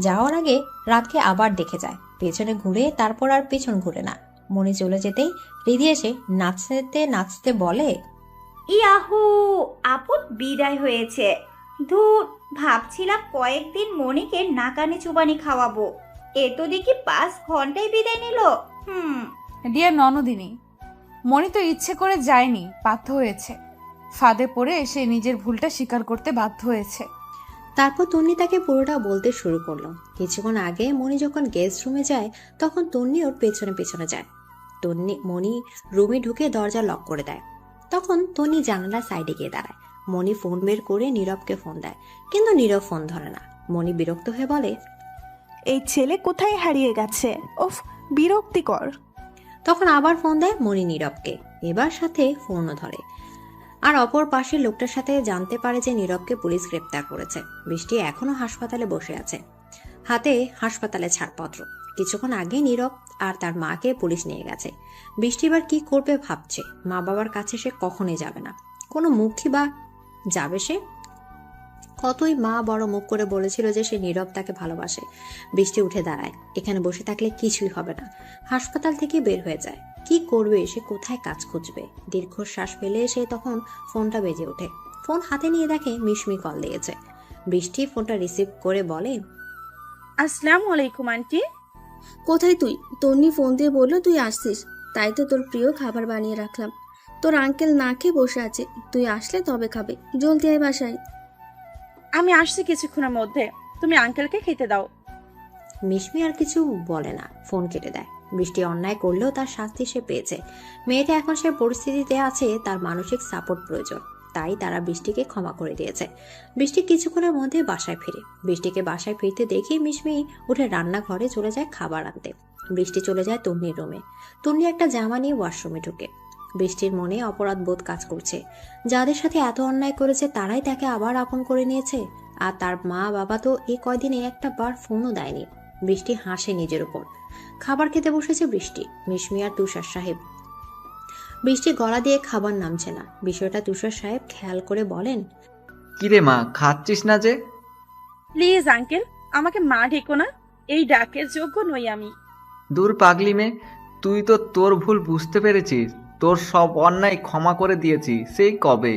যাওয়ার আগে রাতকে আবার দেখে যায়, পেছনে ঘুরে, তারপর আর পেছন ঘুরে না। মনি চলে যেতেই রিধি এসে নাচতে নাচতে বলে, ইয়াহু, আপদ বিদায় হয়েছে। ধুর, ভাবছিলাম কয়েকদিন মনিকে নাকানি চুবানি খাওয়াবো, এ তো দেখি 5 ঘন্টায় বিদায় নিল। ডিয়ার ননদিনী, মনি তো ইচ্ছে করে যায়নি, বাধ্য হয়েছে। ফাঁদে পড়ে সে নিজের ভুলটা স্বীকার করতে বাধ্য হয়েছে। তারপর তন্নি তাকে পুরোটা বলতে শুরু করলো। কিছুক্ষণ আগে মনি যখন গেস্ট রুমে যায় তখন তন্নি ওর পেছনে পেছনে যায়। মনি রুমে ঢুকে দরজা লক করে দেয়। তখন তন্নি জানালার সাইডে গিয়ে দাঁড়ায়। মনি ফোন বের করে নীরবকে ফোন দেয়, কিন্তু নীরব ফোন ধরে না। মনি বিরক্ত হয়ে বলে, এই ছেলে কোথায় হারিয়ে গেছে? ওফ, বিরক্তিকর। তখন আবার ফোন দেয় মনি নীরবকে, এবার সাথে ফোনও ধরে। আর অপর পাশের লোকটার সাথে জানতে পারে যে নীরবকে পুলিশ গ্রেপ্তার করেছে। বৃষ্টি এখনো হাসপাতালে বসে আছে, হাতে হাসপাতালে ছাড়পত্র। কিছুক্ষণ আগে নীরব আর তার মাকে পুলিশ নিয়ে গেছে। বৃষ্টি এবার কি করবে ভাবছে। মা বাবার কাছে সে কখনোই যাবে না, কোনো মুখই বা যাবে সে? কতই মা বড় মুখ করে বলেছিল যে সে নীরব তাকে ভালোবাসে। বৃষ্টি উঠে দাঁড়ায়, এখানে বসে থাকলে কিছুই হবে না। হাসপাতাল থেকে বের হয়ে যায়। কি করবে সে, কোথায় কাজ খুঁজবে? দীর্ঘশ্বাস ফেলে সে তখন ফোনটা বেজে ওঠে। ফোন হাতে নিয়ে দেখে মিশমি কল দিয়েছে। বৃষ্টি ফোনটা রিসিভ করে বলে, আসসালামু আলাইকুম আন্টি। কোথায় তুই? তন্নি ফোন দিয়ে বললো তুই আসছিস, তাই তো তোর প্রিয় খাবার বানিয়ে রাখলাম। তোর আঙ্কেল না খেয়ে বসে আছে, তুই আসলে তবে খাবে। জলদি আয় বাসায়। আমি আসছি কিছুক্ষণের মধ্যে, তুমি আঙ্কেলকে খেতে দাও। মিশমি আর কিছু বলে না, ফোন কেটে দেয়। বৃষ্টি অন্যায় করলেও তার শাস্তি সে পেয়েছে। মেয়েটা এখন সে পরিস্থিতিতে আছে, তার মানসিক সাপোর্ট প্রয়োজন, তাই তারা বৃষ্টিকে ক্ষমা করে দিয়েছে। বৃষ্টি কিছুক্ষণের মধ্যে বাসায় ফিরে। বৃষ্টিকে বাসায় ফিরতে দেখে মিশমি উঠে রান্নাঘরে চলে যায় খাবার আনতে। বৃষ্টি চলে যায় তন্নির রুমে। তন্নি একটা জামা নিয়ে ওয়াশরুমে ঢুকে। বৃষ্টির মনে অপরাধ বোধ কাজ করছে। যাদের সাথে এত অন্যায় করেছে তারাই তাকে আবার আপন করে নিয়েছে, আর তার মা বাবা তো এই কয়দিনে একটা বার ফোনও দেয়নি। বৃষ্টি হাসে নিজের উপর। খাবার খেতে বসেছে বৃষ্টি, মিশমি আর তুষার সাহেব। বৃষ্টি গলা দিয়ে খাবার নামছে না। বিষয়টা তুষার সাহেব খেয়াল করে বলেন, কিরে মা, খাচ্ছিস না যে? প্লিজ আঙ্কেল, আমাকে মা ডেকো না, এই ডাকের যোগ্য নই আমি। দূর পাগলি মেয়ে, তুই তো তোর ভুল বুঝতে পেরেছিস। তোর সব অন্যায় ক্ষমা করে দিয়েছি সেই কবে।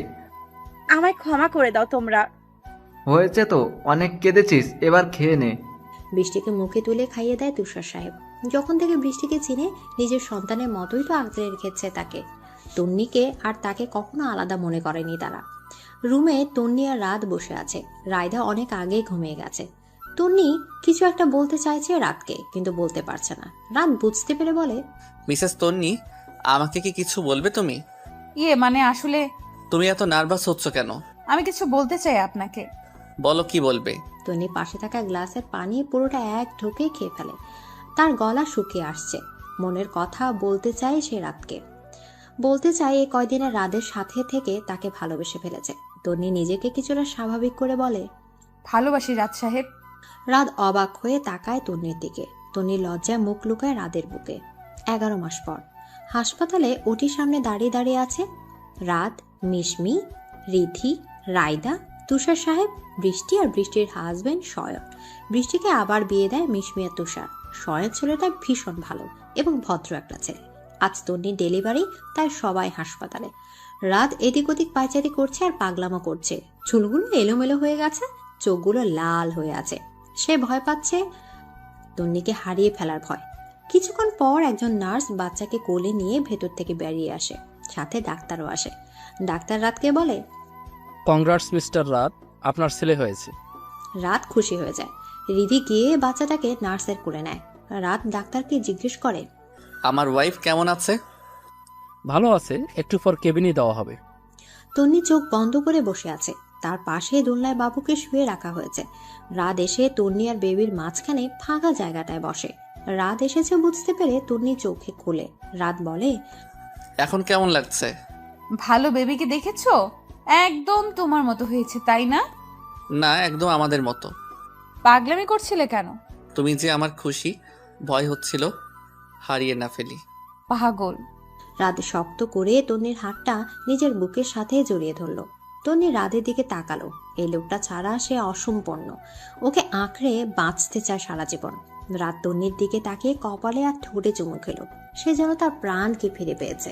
আমায় ক্ষমা করে দাও তোমরা। হয়েছে তো, অনেক কেঁদেছিস, এবার খেয়ে নে। বৃষ্টিকে মুখে তুলে খাইয়ে দেয় তুষার সাহেব। যখন থেকে বৃষ্টিকে চিনে নিজের সন্তানের মতোই তো আগলে রেখেছে তাকে। তন্নিকে আর তাকে কখনো আলাদা মনে করেনি তারা। রুমে তন্নি আর রাত বসে আছে। রায়দা অনেক আগেই ঘুমিয়ে গেছে। তন্নি কিছু একটা বলতে চাইছে রাতকে, কিন্তু বলতে পারছে না। রাত বুঝতে পেরে বলে, মিসেস তন্নি, আমাকে কি কিছু বলবে তুমি? মানে আসলে তুমি এত নার্ভাস হচ্ছ কেন? আমি কিছু বলতে চাই আপনাকে। বলো, কি বলবে? তন্নি পাশে থাকা গ্লাসের পানি পুরোটা এক ঢোকে খেয়ে ফেলে। তার গলা শুকিয়ে আসছে। মনের কথা বলতে চায় সে রাতকে। বলতে চায় এই কয়দিনে রাতের সাথে থেকে তাকে ভালোবেসে ফেলেছে। তন্নি নিজেকে কিছুটা স্বাভাবিক করে বলে, ভালোবাসি রাত সাহেব। রাত অবাক হয়ে তাকায় তন্নির দিকে। তন্নি লজ্জায় মুখ লুকায় রাতের বুকে। 11 মাস পর হাসপাতালে ওটির সামনে দাঁড়িয়ে দাঁড়িয়ে আছে রাত, মিশমি, রিধি, রায়দা, তুষার সাহেব, বৃষ্টি আর বৃষ্টির হাজবেন্ড শয়ন। বৃষ্টিকে আবার বিয়ে দেয় মিশমি আর তুষার। শয়ন ছেলেটা ভীষণ ভালো এবং ভদ্র একটা ছেলে। আজ তন্নির ডেলিভারি, তাই সবাই হাসপাতালে। রাত এদিক ওদিক পায়চারি করছে আর পাগলামো করছে। চুলগুলো এলোমেলো হয়ে গেছে, চোখগুলো লাল হয়ে আছে। সে ভয় পাচ্ছে, তন্নিকে হারিয়ে ফেলার ভয়। কিছুক্ষণ পর একজন নার্স বাচ্চাকে কোলে নিয়ে ভেতর থেকে বেরিয়ে আসে, সাথে ডাক্তারও আসে। ডাক্তার রাতকে বলে, কংগ্রাটস মিস্টার রাত, আপনার ছেলে হয়েছে। রাত খুশি হয়ে যায়। রিধি গিয়ে বাচ্চাটাকে নার্সের কোলে নেয়। রাত ডাক্তারকে জিজ্ঞেস করে, আমার ওয়াইফ কেমন আছে? ভালো আছে, একটু পর কেবিনে দেওয়া হবে। তন্নি চোখ বন্ধ করে বসে আছে। তার পাশে দোলনায় বাবুকে শুয়ে রাখা হয়েছে। রাত এসে তন্নি আর বেবির মাঝখানে ফাঁকা জায়গাটায় বসে। রাত এসেছে বুঝতে পেরে তন্নি চোখে খোলে। রাত বলে, এখন কেমন লাগছে? ভালো। বেবিকে দেখেছো? একদম তোমার মতো হয়েছে, তাই না? না, একদম আমাদের মতো। পাগলামি করছিলে কেন? তুমি যে আমার খুশি, ভয় হচ্ছিল হারিয়ে না ফেলি। পাগল। রাত শক্ত করে তন্নির হাতটা নিজের বুকের সাথে জড়িয়ে ধরলো। তন্নি রাতের দিকে তাকালো। এই লোকটা ছাড়া সে অসম্পূর্ণ। ওকে আঁকড়ে বাঁচতে চায় সারা জীবন। রাত তন্নির দিকে তাকিয়ে কপালে আর ঠোঁটে চুমু খেলো। সে যেন তার প্রাণকে ফিরে পেয়েছে।